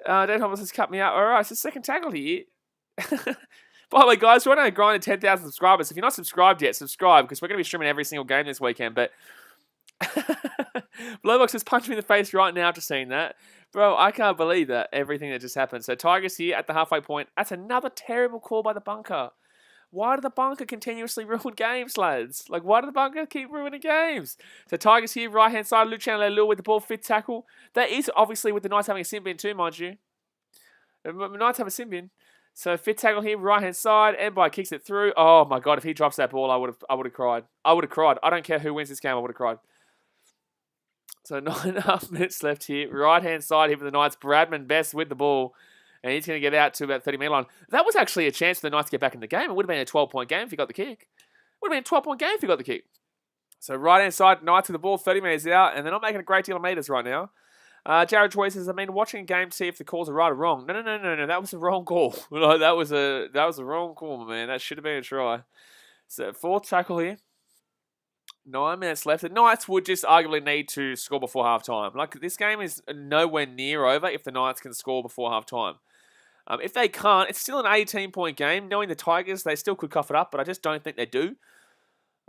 Dan Thomas has cut me out. All right, it's the second tackle here. By the way, guys, we're on a grind of 10,000 subscribers. If you're not subscribed yet, subscribe because we're going to be streaming every single game this weekend. But Blowbox just punched me in the face right now after seeing that. Bro, I can't believe that, everything that just happened. So Tigers here at the halfway point. That's another terrible call by the bunker. Why do the bunker continuously ruin games, lads? Like, why do the bunker keep ruining games? So Tigers here, right-hand side, Luciano Leilua with the ball, fifth tackle. That is obviously with the Knights having a sin bin too, mind you. The Knights have a sin bin. So fifth tackle here, right-hand side. Embai kicks it through. Oh, my God, if he drops that ball, I would have cried. I would have cried. I don't care who wins this game, I would have cried. So 9.5 minutes left here. Right-hand side here for the Knights. Bradman best with the ball. And he's going to get out to about 30-metre line. That was actually a chance for the Knights to get back in the game. It would have been a 12-point game if he got the kick. It would have been a 12-point game if he got the kick. So right-hand side, Knights with the ball, 30 metres out. And they're not making a great deal of metres right now. Jared Troy says, I've been watching a game to see if the calls are right or wrong. No. That was the wrong call. that was a wrong call, man. That should have been a try. So fourth tackle here. 9 minutes left. The Knights would just arguably need to score before half-time. Like, this game is nowhere near over if the Knights can score before half-time. If they can't, it's still an 18-point game. Knowing the Tigers, they still could cough it up, but I just don't think they do.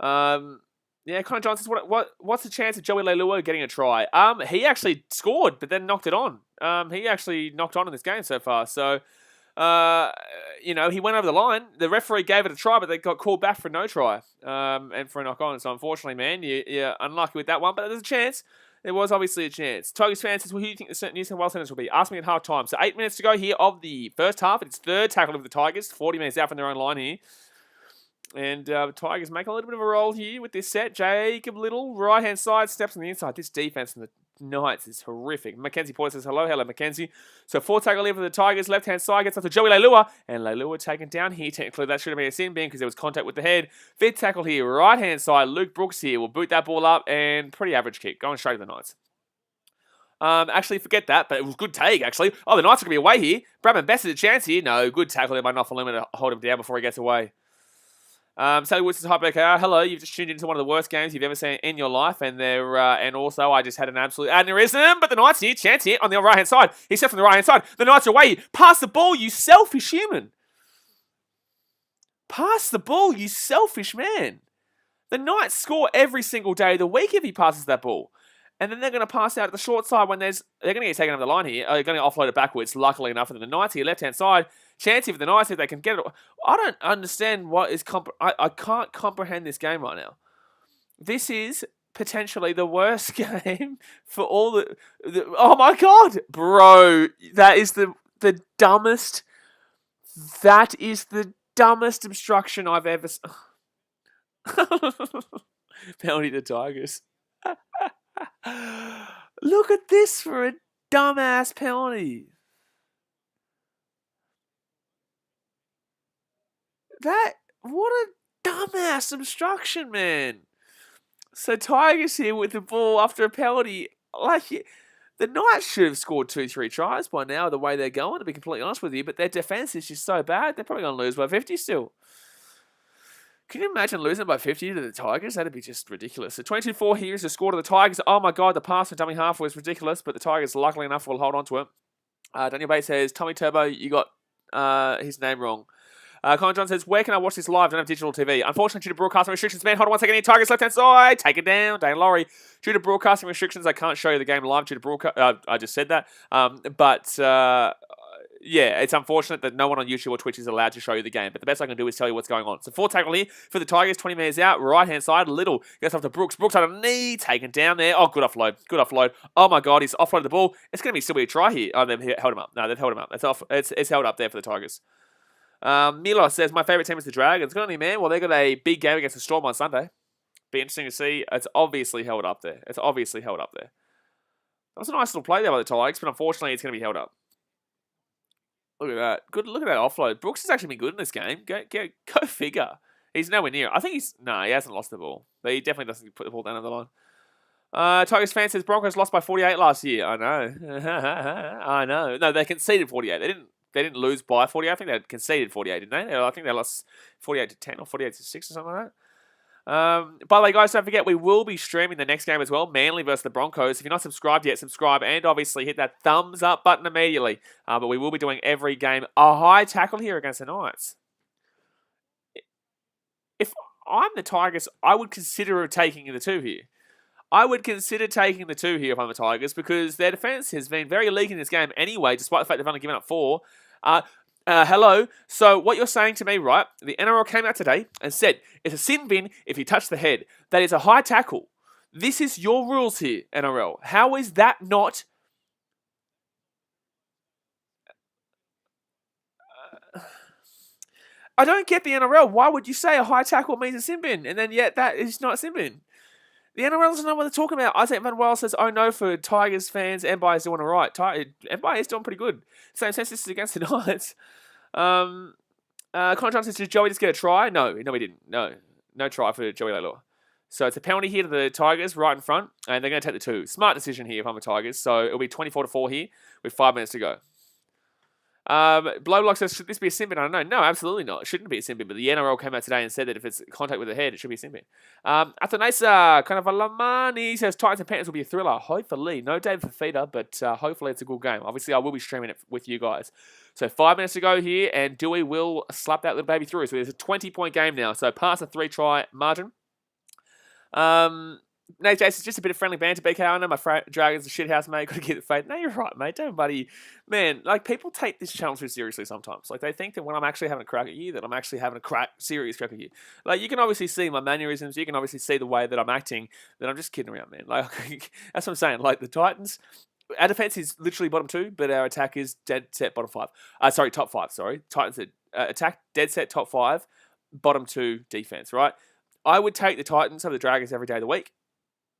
Yeah, Connor Johnson says, what's the chance of Joey Leilua getting a try? He actually scored, but then knocked it on. He actually knocked on in this game so far. So, he went over the line. The referee gave it a try, but they got called back for no try and for a knock on. So, unfortunately, man, you're unlucky with that one. But there's a chance. There was obviously a chance. Tigers fans says, who do you think the New South Wales sentence will be? Ask me at half time. So 8 minutes to go here of the first half. It's third tackle of the Tigers. 40 minutes out from their own line here. And Tigers make a little bit of a roll here with this set. Jacob Little, right-hand side, steps on the inside. This defense from the Knights is horrific. Mackenzie Porter says, hello, Mackenzie. So fourth tackle here for the Tigers. Left-hand side gets off to Joey Leilua. And Leilua taken down here. Technically, that should have been a sin bin because there was contact with the head. Fifth tackle here, right-hand side. Luke Brooks here will boot that ball up. And pretty average kick. Going straight to the Knights. Actually, forget that, but it was good take, actually. Oh, the Knights are going to be away here. Bradman Best has a chance here. No, good tackle there by Nofaluma to hold him down before he gets away. Sally Woods says, hi, BKR. Hello, you've just tuned into one of the worst games you've ever seen in your life, and and also I just had an absolute aneurysm, but the Knights here, chance here on the right-hand side. He's set from the right-hand side. The Knights are away. Pass the ball, you selfish human. Pass the ball, you selfish man. The Knights score every single day of the week if he passes that ball. And then they're going to pass out at the short side when they're going to get taken over the line here. They're going to offload it backwards, luckily enough. And then the Knights here, left-hand side. Chance here for the Knights if they can get it. I don't understand what is... I can't comprehend this game right now. This is potentially the worst game for all the... Oh, my God! Bro, that is the dumbest... That is the dumbest obstruction I've ever... Penalty to Tigers. Look at this for a dumbass penalty. What a dumbass obstruction, man. So Tigers here with the ball after a penalty. Like, the Knights should have scored 2-3 tries by now, the way they're going, to be completely honest with you. But their defense is just so bad, they're probably going to lose by 50 still. Can you imagine losing by 50 to the Tigers? That'd be just ridiculous. So 22-4 here is the score to the Tigers. Oh my God, the pass from dummy half was ridiculous, but the Tigers, luckily enough, will hold on to it. Daniel Bates says, Tommy Turbo, you got his name wrong. Colin John says, where can I watch this live? I don't have digital TV. Unfortunately, due to broadcasting restrictions, man, hold on 1 second here. Tigers left-hand side. Take it down. Dane Laurie. Due to broadcasting restrictions, I can't show you the game live due to broadcast. I just said that. Yeah, it's unfortunate that no one on YouTube or Twitch is allowed to show you the game. But the best I can do is tell you what's going on. So fourth tackle here for the Tigers. 20 metres out. Right-hand side. Little gets off to Brooks. Brooks on a knee. Taken down there. Oh, good offload. Good offload. Oh, my God. He's offloaded the ball. It's going to still be a try here. Oh, they've held him up. No, they've held him up. It's held up there for the Tigers. Milos says, my favourite team is the Dragons. Good on you, man. Well, they got a big game against the Storm on Sunday. Be interesting to see. It's obviously held up there. That was a nice little play there by the Tigers, but unfortunately it's going to be held up. Look at that. Good. Look at that offload. Brooks has actually been good in this game. Go figure. He's nowhere near. I think he hasn't lost the ball. But he definitely doesn't put the ball down on the line. Tigers fan says Broncos lost by 48 last year. I know. I know. No, they conceded 48. They didn't lose by 48. I think they conceded 48, didn't they? I think they lost 48 to 10 or 48 to 6 or something like that. By the way, guys, don't forget we will be streaming the next game as well, Manly versus the Broncos. If you're not subscribed yet, subscribe and obviously hit that thumbs up button immediately. But we will be doing every game a high tackle here against the Knights. If I'm the Tigers, I would consider taking the 2 here. I would consider taking the 2 here if I'm the Tigers because their defense has been very leaky in this game anyway, despite the fact they've only given up 4. Hello. So what you're saying to me, right? The NRL came out today and said it's a sin bin if you touch the head. That is a high tackle. This is your rules here, NRL. How is that not? I don't get the NRL. Why would you say a high tackle means a sin bin, and then yet that is not a sin bin? The NRL doesn't know what they're talking about. Isaac Van Weil says, "Oh no, for Tigers fans, Empire is doing all right. Empire is doing pretty good. Same sense this is against the Knights." Connor Johnson says, "Did Joey just get a try?" No, he didn't. No try for Joey Leilua. So it's a penalty here to the Tigers right in front, and they're going to take the 2. Smart decision here if I'm the Tigers. So it'll be 24-4 here with 5 minutes to go. Blowlock says, should this be a sin bin? I don't know. No, absolutely not. It shouldn't be a sin bin, but the NRL came out today and said that if it's contact with the head, it should be a sin bin. Athanasa, kind of a Lamani says, Titans and Panthers will be a thriller. Hopefully. No David Fafita, but hopefully it's a good game. Obviously, I will be streaming it with you guys. So 5 minutes to go here, and Dewey will slap that little baby through. So there's a 20-point game now. So past a 3-try margin. Nate Jace is just a bit of friendly banter. BK, I know my Dragons are shithouse, mate. Got to get it fade. No, you're right, mate. Don't, buddy. Man, like, people take this challenge too seriously sometimes. Like, they think that when I'm actually having a crack at you, that I'm actually having a serious crack at you. Like, you can obviously see my mannerisms. You can obviously see the way that I'm acting. That I'm just kidding around, man. Like, that's what I'm saying. Like, the Titans, our defense is literally bottom 2, but our attack is dead set bottom 5. Top 5, sorry. Titans attack dead set top 5, bottom 2 defense, right? I would take the Titans over the Dragons every day of the week.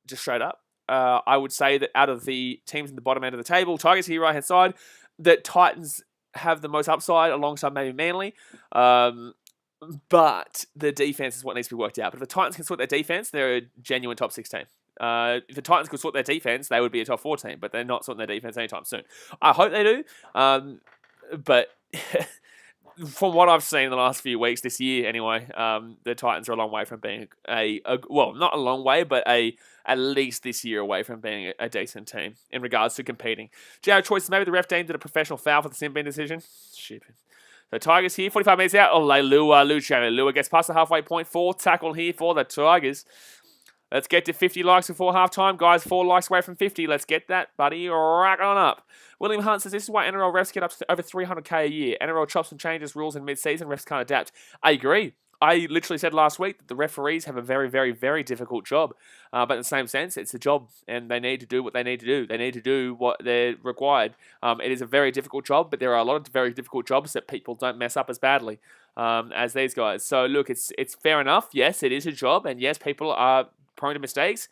Just straight up. I would say that out of the teams in the bottom end of the table, Tigers here, right-hand side, that Titans have the most upside alongside maybe Manly. But the defense is what needs to be worked out. But if the Titans can sort their defense, they're a genuine top 6 team. If the Titans could sort their defense, they would be a top 4 team, but they're not sorting their defense anytime soon. I hope they do. But from what I've seen in the last few weeks, this year anyway, the Titans are a long way from being well, not a long way, but at least this year away from being a decent team in regards to competing. Jared choices, maybe the ref deemed it a professional foul for the sin bin decision. Stupid. So Tigers here, 45 minutes out. Lua gets past the halfway point. 4th tackle here for the Tigers. Let's get to 50 likes before halftime, guys. 4 likes away from 50. Let's get that, buddy. Rack on up. William Hunt says, this is why NRL refs get up to over 300k a year. NRL chops and changes rules in mid-season. Refs can't adapt. I agree. I literally said last week that the referees have a very, very, very difficult job. But in the same sense, it's a job, and they need to do what they need to do. They need to do what they're required. It is a very difficult job, but there are a lot of very difficult jobs that people don't mess up as badly as these guys. So, look, it's fair enough. Yes, it is a job, and yes, people are prone to mistakes.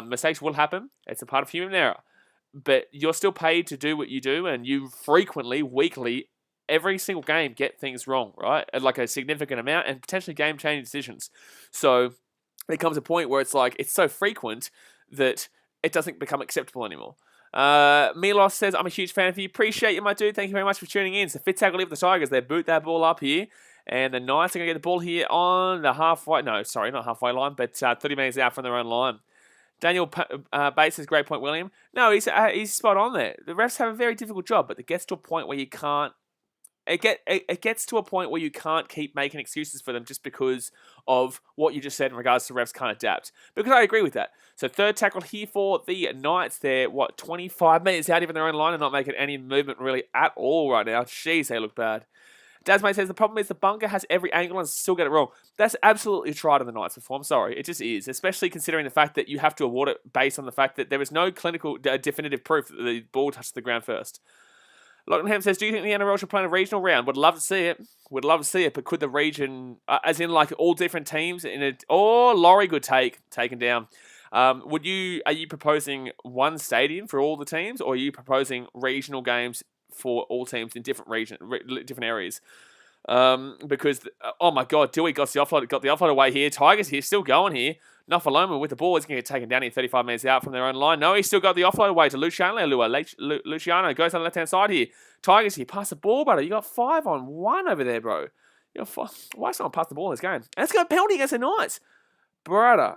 Mistakes will happen. It's a part of human error. But you're still paid to do what you do, and you frequently, weekly, every single game get things wrong, right? At like a significant amount and potentially game-changing decisions. So there comes a point where it's like, it's so frequent that it doesn't become acceptable anymore. Milos says, I'm a huge fan of you. Appreciate you, my dude. Thank you very much for tuning in. So fit tackle of the Tigers. They boot that ball up here. And the Knights are going to get the ball here on the halfway, no, sorry, not halfway line, but 30 metres out from their own line. Daniel Bates says, great point, William. No, he's spot on there. The refs have a very difficult job, but it gets to a point where you can't, it gets to a point where you can't keep making excuses for them just because of what you just said in regards to refs can't adapt. Because I agree with that. So 3rd tackle here for the Knights. They're, 25 metres out even their own line and not making any movement really at all right now. Jeez, they look bad. Dasmate says, the problem is the bunker has every angle and still get it wrong. That's absolutely tried in the Knights before. I'm sorry. It just is. Especially considering the fact that you have to award it based on the fact that there is no clinical definitive proof that the ball touched the ground first. Lockenham says, do you think the NRL should play in a regional round? Would love to see it. Would love to see it, but could the region, as in like all different teams, Laurie, good take, taken down. Are you proposing one stadium for all the teams, or are you proposing regional games for all teams in different different areas? Because, oh my God, Dewey got the offload away here. Tigers here, still going here. Nofaloma with the ball. He's going to get taken down here 35 metres out from their own line. No, he's still got the offload away to Luciano. Luciano goes on the left-hand side here. Tigers here, pass the ball, brother. You got 5-on-1 over there, bro. Why is someone pass the ball in this game? And let's go penalty against the Knights. Brother.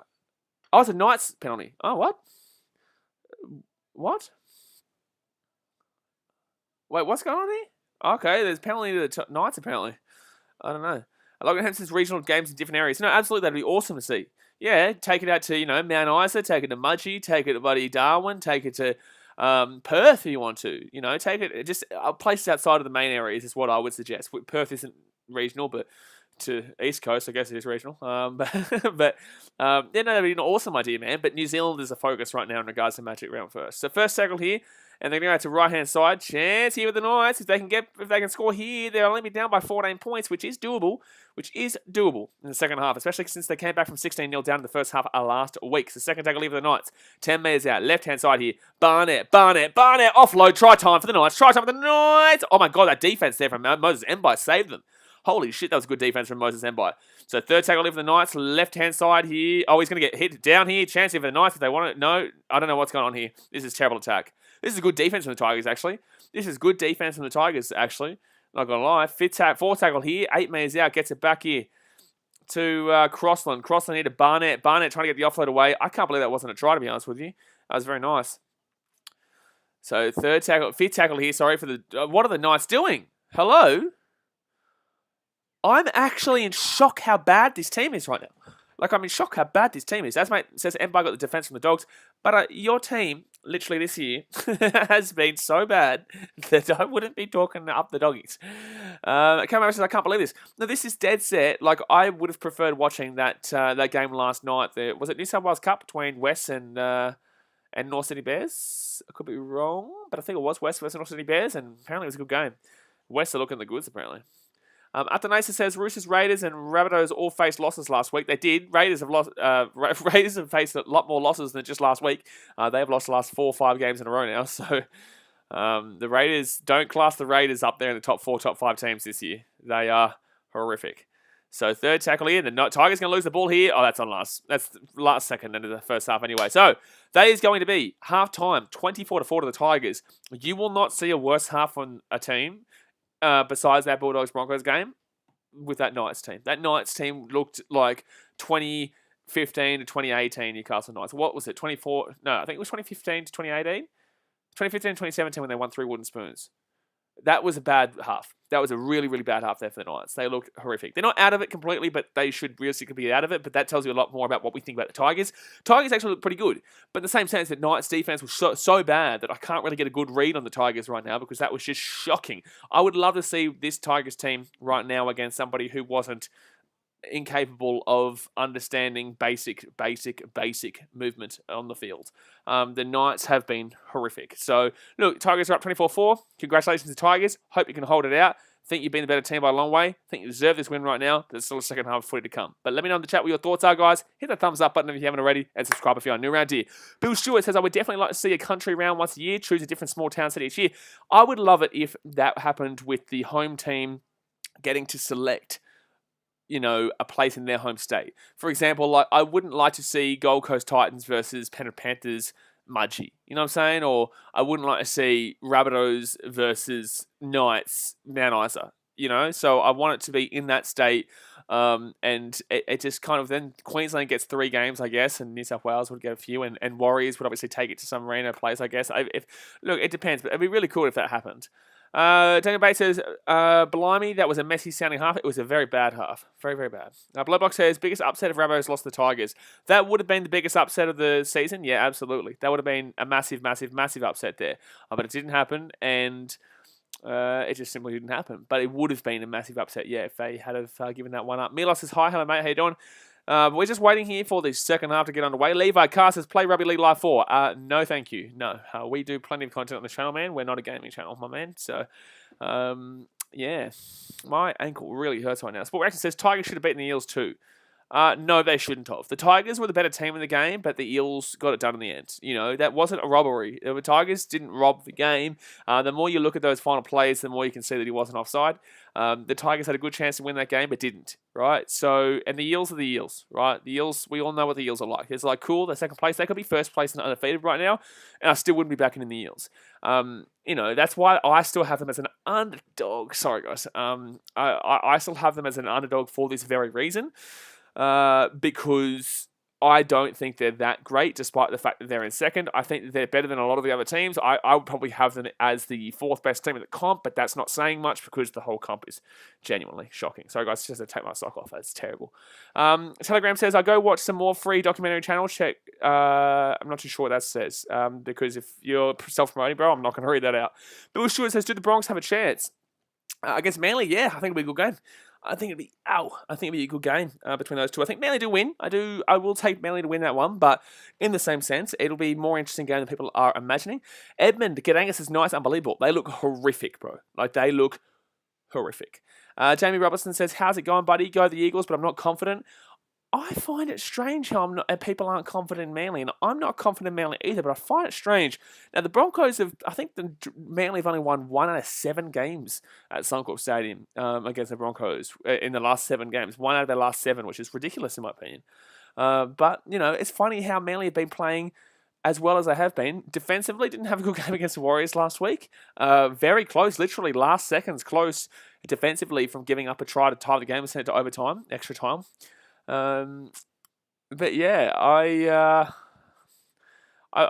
Oh, it's a Knights penalty. Oh, what? What? Wait, what's going on here? Okay, there's penalty to the Knights, apparently. I don't know. Logan Hampton's regional games in different areas. No, absolutely, that'd be awesome to see. Yeah, take it out to, Mount Isa, take it to Mudgee, take it to bloody Darwin, take it to Perth if you want to. Take it, just places outside of the main areas is what I would suggest. Perth isn't regional, but to East Coast, I guess it is regional. That'd be an awesome idea, man. But New Zealand is a focus right now in regards to Magic Round first. So first tackle here, and they're going to go to right hand side. Chance here with the Knights. If they can score here, they'll only be down by 14 points, which is doable. In the second half, especially since they came back from 16-0 down in the first half last week. So second tackle here for the Knights. 10 metres out, left hand side here. Barnett, offload. Try time for the Knights. Oh my god, that defense there from Moses Mbai saved them. Holy shit, that was good defense from Moses Mbai. So third tackle here for the Knights, left-hand side here. Oh, he's going to get hit down here. Chance here for the Knights if they want it. No, I don't know what's going on here. This is terrible attack. This is good defense from the Tigers, actually. Not going to lie. Fourth tackle here. 8 metres out. Gets it back here to Crossland. Crossland here to Barnett. Barnett trying to get the offload away. I can't believe that wasn't a try, to be honest with you. That was very nice. So fifth tackle here. Sorry for the... what are the Knights doing? Hello? I'm actually in shock how bad this team is right now. I'm in shock how bad this team is. As mate says, Mbai got the defense from the Dogs. But your team, literally this year, has been so bad that I wouldn't be talking up the Doggies. Cameron says, I can't believe this. No, this is dead set. I would have preferred watching that game last night. Was it New South Wales Cup between West and North Sydney Bears? I could be wrong, but I think it was West and North Sydney Bears, and apparently it was a good game. West are looking the goods, apparently. Athanasa says Roosters, Raiders, and Rabbitohs all faced losses last week. They did. Raiders have lost. Raiders have faced a lot more losses than just last week. They have lost the last 4 or 5 games in a row now. So the Raiders, don't class the Raiders up there in the top 4, top 5 teams this year. They are horrific. So third tackle here. The Tigers going to lose the ball here. Oh, that's on last. That's last second into the first half anyway. So that is going to be half time, 24-4 to the Tigers. You will not see a worse half on a team. Besides that Bulldogs-Broncos game, with that Knights team. That Knights team looked like 2015 to 2018 Newcastle Knights. What was it? 24? No, I think it was 2015 to 2018. 2015 to 2017 when they won 3 wooden spoons. That was a bad half. That was a really, really bad half there for the Knights. They looked horrific. They're not out of it completely, but they should realistically be out of it. But that tells you a lot more about what we think about the Tigers. Tigers actually look pretty good. But in the same sense that Knights defense was so bad that I can't really get a good read on the Tigers right now because that was just shocking. I would love to see this Tigers team right now against somebody who wasn't incapable of understanding basic movement on the field. The Knights have been horrific. So, look, Tigers are up 24-4. Congratulations to Tigers. Hope you can hold it out. Think you've been the better team by a long way. Think you deserve this win right now. There's still a second half of footy to come. But let me know in the chat what your thoughts are, guys. Hit the thumbs up button if you haven't already, and subscribe if you're new around here. Bill Stewart says, I would definitely like to see a country round once a year. Choose a different small town city each year. I would love it if that happened with the home team getting to select a place in their home state. For example, I wouldn't like to see Gold Coast Titans versus Penrith Panthers Mudgee. You know what I'm saying? Or I wouldn't like to see Rabbitohs versus Knights Mount Isa. So I want it to be in that state. And it just kind of, then Queensland gets 3 games, I guess, and New South Wales would get a few, and Warriors would obviously take it to some random place, I guess. Look, it depends, but it'd be really cool if that happened. Daniel Bates says, blimey, that was a messy sounding half. It was a very bad half. Very, very bad. Bloodbox says, biggest upset if Rabbitohs lost the Tigers. That would have been the biggest upset of the season. Yeah, absolutely. That would have been a massive, massive, massive upset there. But it didn't happen, and it just simply didn't happen. But it would have been a massive upset, yeah, if they had have given that one up. Milos says, hi, hello, mate. How you doing? We're just waiting here for the second half to get underway. Levi Carr says, play Rugby League Live 4. No, thank you. No. We do plenty of content on the channel, man. We're not a gaming channel, my man. So, yeah. My ankle really hurts right now. Sport Reaction says, Tigers should have beaten the Eels too. No, they shouldn't have. The Tigers were the better team in the game, but the Eels got it done in the end. That wasn't a robbery. The Tigers didn't rob the game. The more you look at those final plays, the more you can see that he wasn't offside. The Tigers had a good chance to win that game, but didn't, right? So, and the Eels are the Eels, right? The Eels, we all know what the Eels are like. It's like, cool, they're second place. They could be first place and undefeated right now, and I still wouldn't be backing in the Eels. That's why I still have them as an underdog. Sorry, guys. I still have them as an underdog for this very reason. Because I don't think they're that great, despite the fact that they're in second. I think that they're better than a lot of the other teams. I would probably have them as the fourth best team in the comp, but that's not saying much because the whole comp is genuinely shocking. Sorry, guys, just to take my sock off. That's terrible. Telegram says, I go watch some more free documentary channels. Check. I'm not too sure what that says, because if you're self-promoting, bro, I'm not going to read that out. Bill Stewart says, do the Bronx have a chance? Against Manly, yeah, I think it'll be a good game. I think it'd be a good game between those two. I think Manly do win. I will take Manly to win that one, but in the same sense, it'll be a more interesting game than people are imagining. Edmund Gedangus is nice, unbelievable. They look horrific, bro. Like, they look horrific. Jamie Robertson says, how's it going, buddy? Go the Eagles, but I'm not confident. I find it strange how people aren't confident in Manly, and I'm not confident in Manly either, but I find it strange. Now, the Broncos Manly have only won 1 out of 7 games at Suncorp Stadium against the Broncos in the last 7 games. 1 out of their last 7, which is ridiculous in my opinion. But, it's funny how Manly have been playing as well as they have been. Defensively, didn't have a good game against the Warriors last week. Very close, literally last seconds close defensively from giving up a try to tie the game and send it to overtime, extra time. But yeah, I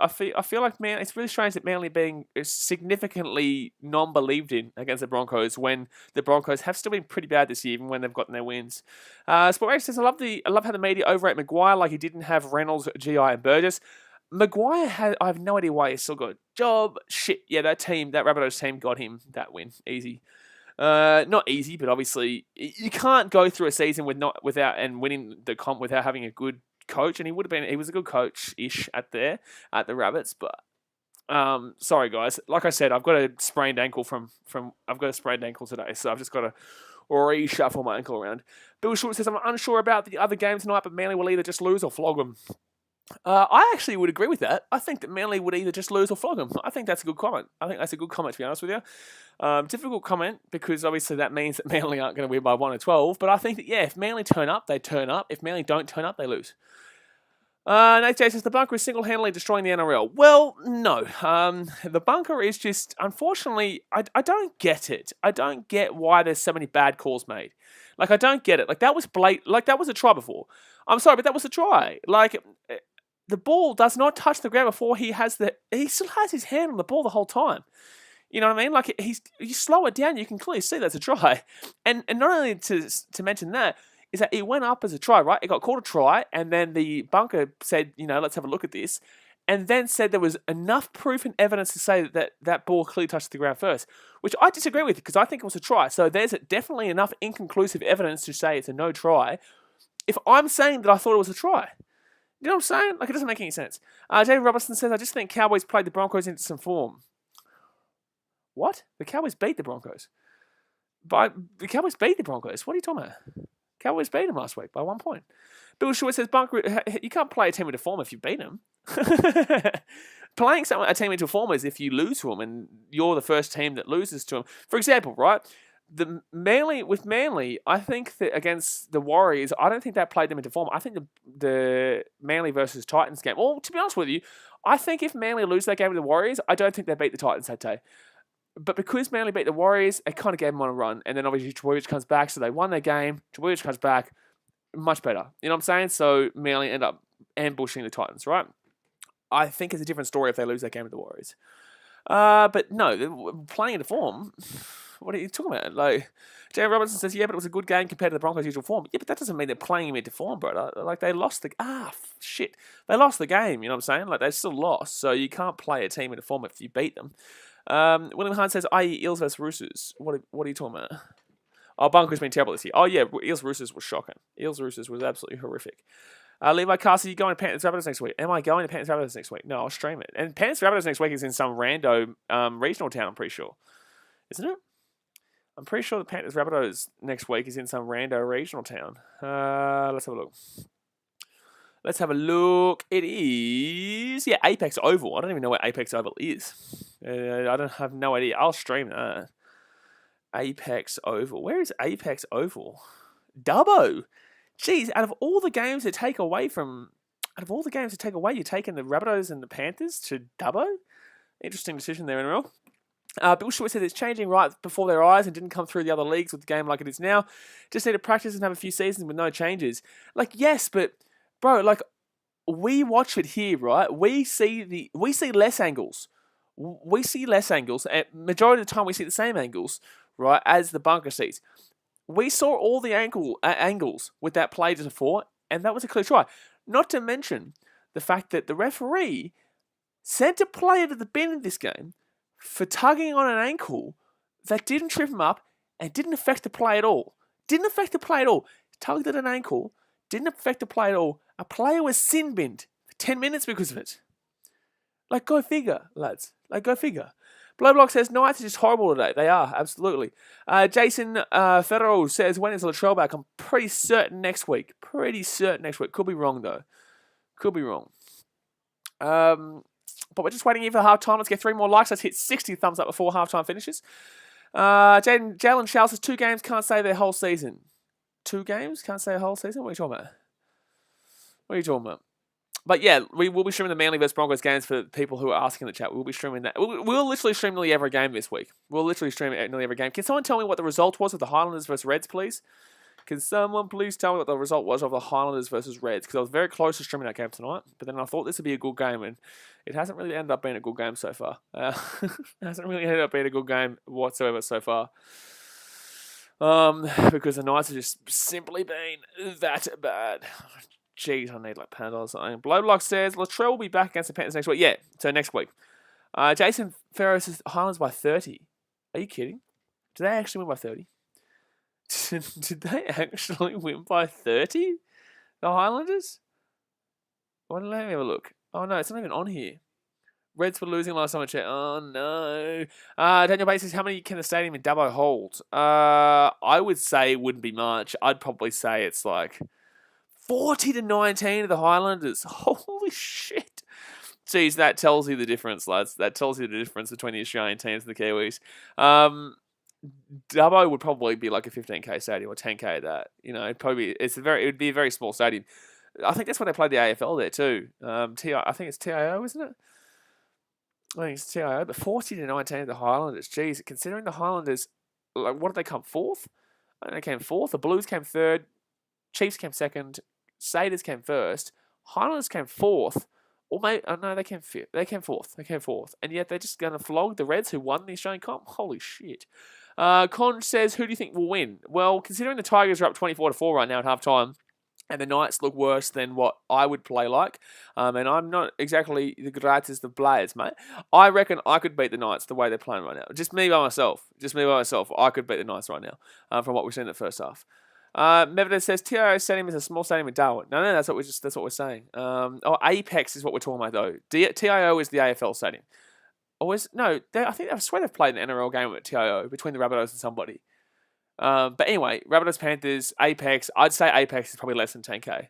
feel like, man, it's really strange that Manly being significantly non-believed in against the Broncos when the Broncos have still been pretty bad this year, even when they've gotten their wins. Sport says, I love how the media overrate Maguire like he didn't have Reynolds, GI, and Burgess. Maguire I have no idea why he's still got a job. Shit, yeah, that Rabbitohs team got him that win easy. Not easy, but obviously you can't go through a season without and winning the comp without having a good coach, and he was a good coach-ish at the Rabbits, but sorry guys, like I said, I've got a sprained ankle today, so I've just got to reshuffle my ankle around. Bill Short says, I'm unsure about the other game tonight, but Manly will either just lose or flog them. I actually would agree with that. I think that Manly would either just lose or flog them. I think that's a good comment. To be honest with you. Difficult comment because obviously that means that Manly aren't going to win by 1 or 12. But I think that, yeah, if Manly turn up, they turn up. If Manly don't turn up, they lose. Nate J says, the bunker is single-handedly destroying the NRL. Well, no. The bunker is just, unfortunately, I don't get it. I don't get why there's so many bad calls made. Like, I don't get it. Like, that was that was a try before. I'm sorry, but that was a try. Like, the ball does not touch the ground before he still has his hand on the ball the whole time. You know what I mean? Like, you slow it down, you can clearly see that's a try. And not only to mention that, is that it went up as a try, right? It got called a try, and then the bunker said, let's have a look at this, and then said there was enough proof and evidence to say that ball clearly touched the ground first, which I disagree with because I think it was a try. So there's definitely enough inconclusive evidence to say it's a no try if I'm saying that I thought it was a try. You know what I'm saying? Like, it doesn't make any sense. David Robertson says, I just think Cowboys played the Broncos into some form. What? The Cowboys beat the Broncos? The Cowboys beat the Broncos? What are you talking about? Cowboys beat them last week by 1 point. Bill Short says, Bunker, you can't play a team into form if you beat them. Playing a team into form is if you lose to them and you're the first team that loses to them. For example, right? With Manly, I think that against the Warriors, I don't think that played them into form. I think the Manly versus Titans game, well, to be honest with you, I think if Manly lose that game to the Warriors, I don't think they beat the Titans that day. But because Manly beat the Warriors, it kind of gave them on a run. And then obviously Trbojevic comes back, so they won their game. Trbojevic comes back, much better. You know what I'm saying? So Manly end up ambushing the Titans, right? I think it's a different story if they lose that game to the Warriors. But no, playing into form, what are you talking about? Like, Jay Robertson says, yeah, but it was a good game compared to the Broncos' usual form. Yeah, but that doesn't mean they're playing him into form, bro. Like, they lost shit. They lost the game, you know what I'm saying? Like, they still lost, so you can't play a team into form if you beat them. William Hunt says, i.e. Eels vs. Roosters. What are you talking about? Oh, Bunker's been terrible this year. Oh, yeah, Eels Roosters was shocking. Eels Roosters was absolutely horrific. Levi Castle, you going to Panthers Rabbitohs next week? Am I going to Panthers Rabbitohs next week? No, I'll stream it. And Panthers Rabbitohs next week is in some rando regional town, I'm pretty sure. Isn't it? I'm pretty sure the Panthers Rabbitohs next week is in some rando regional town. Let's have a look. It is, Apex Oval. I don't even know where Apex Oval is. I have no idea. I'll stream that. Apex Oval. Where is Apex Oval? Dubbo. Jeez, out of all the games to take away, you're taking the Rabbitohs and the Panthers to Dubbo? Interesting decision there, NRL. Bill Short said it's changing right before their eyes and didn't come through the other leagues with the game like it is now. Just need to practice and have a few seasons with no changes. Like, yes, but, bro, like, we watch it here, right? We see less angles. We see less angles, and majority of the time we see the same angles, right, as the bunker seats. We saw all the angles with that play just before, and that was a clear try. Not to mention the fact that the referee sent a player to the bin in this game for tugging on an ankle that didn't trip him up and didn't affect the play at all. Didn't affect the play at all. Tugged at an ankle, didn't affect the play at all. A player was sin-binned for 10 minutes because of it. Like, go figure, lads. Like, go figure. Blowblock says, Knights are just horrible today. They are, absolutely. Jason Federal says, when is Latrell back? I'm pretty certain next week. Could be wrong, though. Could be wrong. But we're just waiting here for halftime. Let's get 3 more likes. Let's hit 60 thumbs up before halftime finishes. Jalen Shell says 2 games can't save their whole season. 2 games can't save a whole season? What are you talking about? But yeah, we will be streaming the Manly vs Broncos games for people who are asking in the chat. We'll be streaming that. We'll literally stream nearly every game this week. We'll literally stream nearly every game. Can someone tell me what the result was of the Highlanders versus Reds, please? Can someone please tell me what the result was of the Highlanders versus Reds? Because I was very close to streaming that game tonight, but then I thought this would be a good game, and it hasn't really ended up being a good game so far. It hasn't really ended up being a good game whatsoever so far. Because the Knights have just simply been that bad. Jeez, I need like Panadol or something. Blowblock says Latrell will be back against the Panthers next week. Yeah, so next week. Jason Farrow says Highlanders by 30. Are you kidding? Did they actually win by 30? Did they actually win by 30? The Highlanders? Let me have a look. Oh no, it's not even on here. Reds were losing last time I checked. Oh no. Daniel Bates says, how many can the stadium in Dubbo hold? I would say it wouldn't be much. I'd probably say it's like 40-19 of the Highlanders. Holy shit. Jeez, that tells you the difference, lads. That tells you the difference between the Australian teams and the Kiwis. Dubbo would probably be like a 15k stadium or 10k at that. You know, it would be a very small stadium. I think that's why they played the AFL there too. I think it's TIO, isn't it? I think it's TIO. But 40-19 of the Highlanders. Jeez, considering the Highlanders, like, what did they come 4th? I think they came 4th. The Blues came 3rd. Chiefs came 2nd. Satyrs came 1st. Highlanders came 4th. Or maybe, oh no, they came 5th. They came 4th. And yet they're just going to flog the Reds who won the Australian Comp. Holy shit. Con says, who do you think will win? Well, considering the Tigers are up 24-4 right now at halftime, and the Knights look worse than what I would play like, and I'm not exactly the greatest of players, mate, I reckon I could beat the Knights the way they're playing right now. Just me by myself. I could beat the Knights right now, from what we've seen in the first half. Mevedith says TIO stadium is a small stadium in Darwin. No, that's what we're saying. Apex is what we're talking about though. TIO is the AFL stadium. I swear they've played an NRL game at TIO between the Rabbitohs and somebody. But anyway, Rabbitohs, Panthers, Apex. I'd say Apex is probably less than 10k.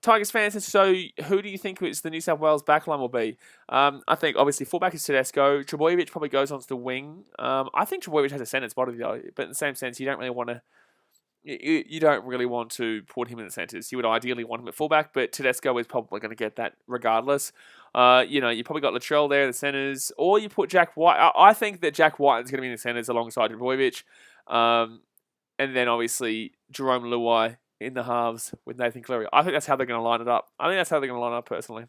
Tigers fans, so who do you think is the New South Wales backline will be? I think obviously fullback is Tedesco. Trebojevic probably goes onto the wing. I think Trebojevic has a centre spot though, but in the same sense, you don't really want to. You don't really want to put him in the centres. You would ideally want him at fullback, but Tedesco is probably going to get that regardless. You probably got Latrell there in the centres, or you put Jack White. I think that Jack White is going to be in the centres alongside Trebojevic. And then obviously Jerome Luai in the halves with Nathan Cleary. I think that's how they're going to line it up. Personally.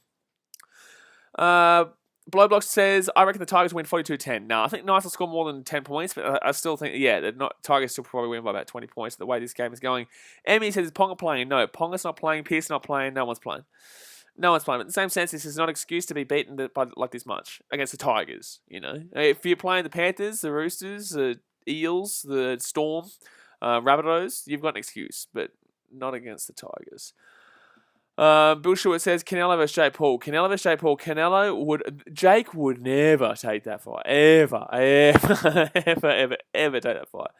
Blowblock says, I reckon the Tigers win 42-10. No, I think Knights will score more than 10 points, but I still think, the Tigers still probably win by about 20 points the way this game is going. Emmy says, is Ponga playing? No, Ponga's not playing, Pearce not playing, no one's playing. But in the same sense, this is not an excuse to be beaten by like this much against the Tigers, If you're playing the Panthers, the Roosters, the Eels, the Storm, Rabbitohs, you've got an excuse, but not against the Tigers. Bill Short says Canelo vs Jake Paul. Jake would never take that fight. Ever take that fight.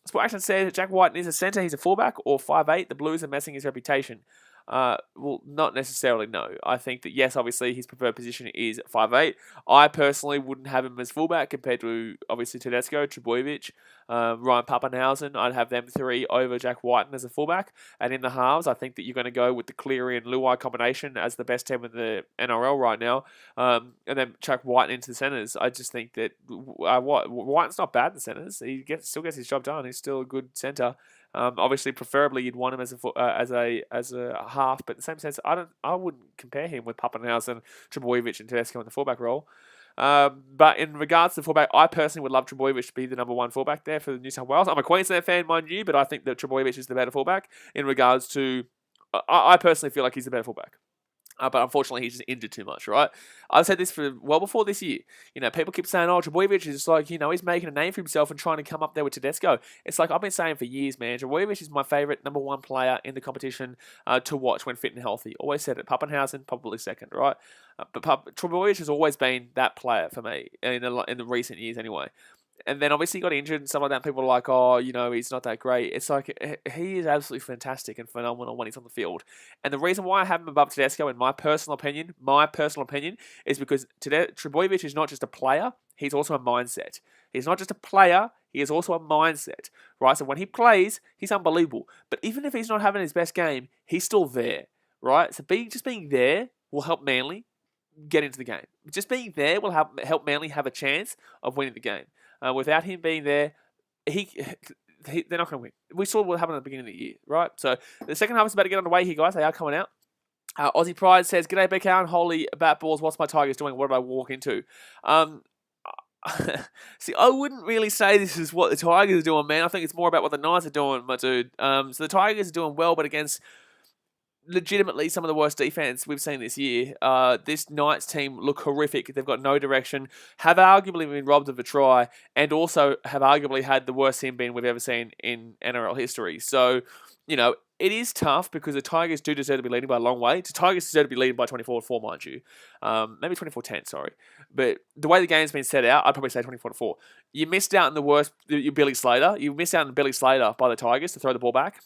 Sport Action says Jack White is a centre, he's a fullback, or 5'8". The Blues are messing his reputation. Well, not necessarily, no. I think that, yes, obviously, his preferred position is 5'8". I personally wouldn't have him as fullback compared to, obviously, Tedesco, Trebojevic, Ryan Pappenhausen. I'd have them 3 over Jack Whiten as a fullback. And in the halves, I think that you're going to go with the Cleary and Luai combination as the best team in the NRL right now. And then chuck Whiten into the centres. I just think that Whiten's not bad in the centres. He still gets his job done. He's still a good centre. Obviously, preferably you'd want him as a half, but in the same sense, I wouldn't compare him with Pappenhausen, Trebojevic, and Tedesco in the fullback role. But in regards to fullback, I personally would love Trebojevic to be the number one fullback there for the New South Wales. I'm a Queensland fan, mind you, but I think that Trebojevic is the better fullback in regards to. I personally feel like he's the better fullback. But unfortunately, he's just injured too much, right? I've said this for well before this year. People keep saying, oh, Trebojevic is like, he's making a name for himself and trying to come up there with Tedesco. It's like I've been saying for years, man. Trebojevic is my favourite number one player in the competition to watch when fit and healthy. Always said it. Pappenhausen, probably second, right? But Trebojevic has always been that player for me in the recent years anyway. And then obviously he got injured and stuff like that. People are like, oh, he's not that great. It's like he is absolutely fantastic and phenomenal when he's on the field. And the reason why I have him above Tedesco, in my personal opinion, is because Trebojevic is not just a player, he's also a mindset. He's not just a player, he is also a mindset, right? So when he plays, he's unbelievable. But even if he's not having his best game, he's still there, right? So just being there will help Manly get into the game. Just being there will help Manly have a chance of winning the game. Without him being there, they're not going to win. We saw what happened at the beginning of the year, right? So the second half is about to get underway here, guys. They are coming out. Aussie Pride says, "G'day, BKR and holy bat balls. What's my Tigers doing? What did I walk into?" See, I wouldn't really say this is what the Tigers are doing, man. I think it's more about what the Knights are doing, my dude. So the Tigers are doing well, but against legitimately some of the worst defense we've seen this year. This Knights team look horrific. They've got no direction, have arguably been robbed of a try, and also have arguably had the worst team we've ever seen in NRL history. So, it is tough because the Tigers do deserve to be leading by a long way. The Tigers deserve to be leading by 24-4, mind you. Maybe 24-10, sorry. But the way the game's been set out, I'd probably say 24-4. You missed out in the worst, your Billy Slater. You missed out on Billy Slater by the Tigers to throw the ball back.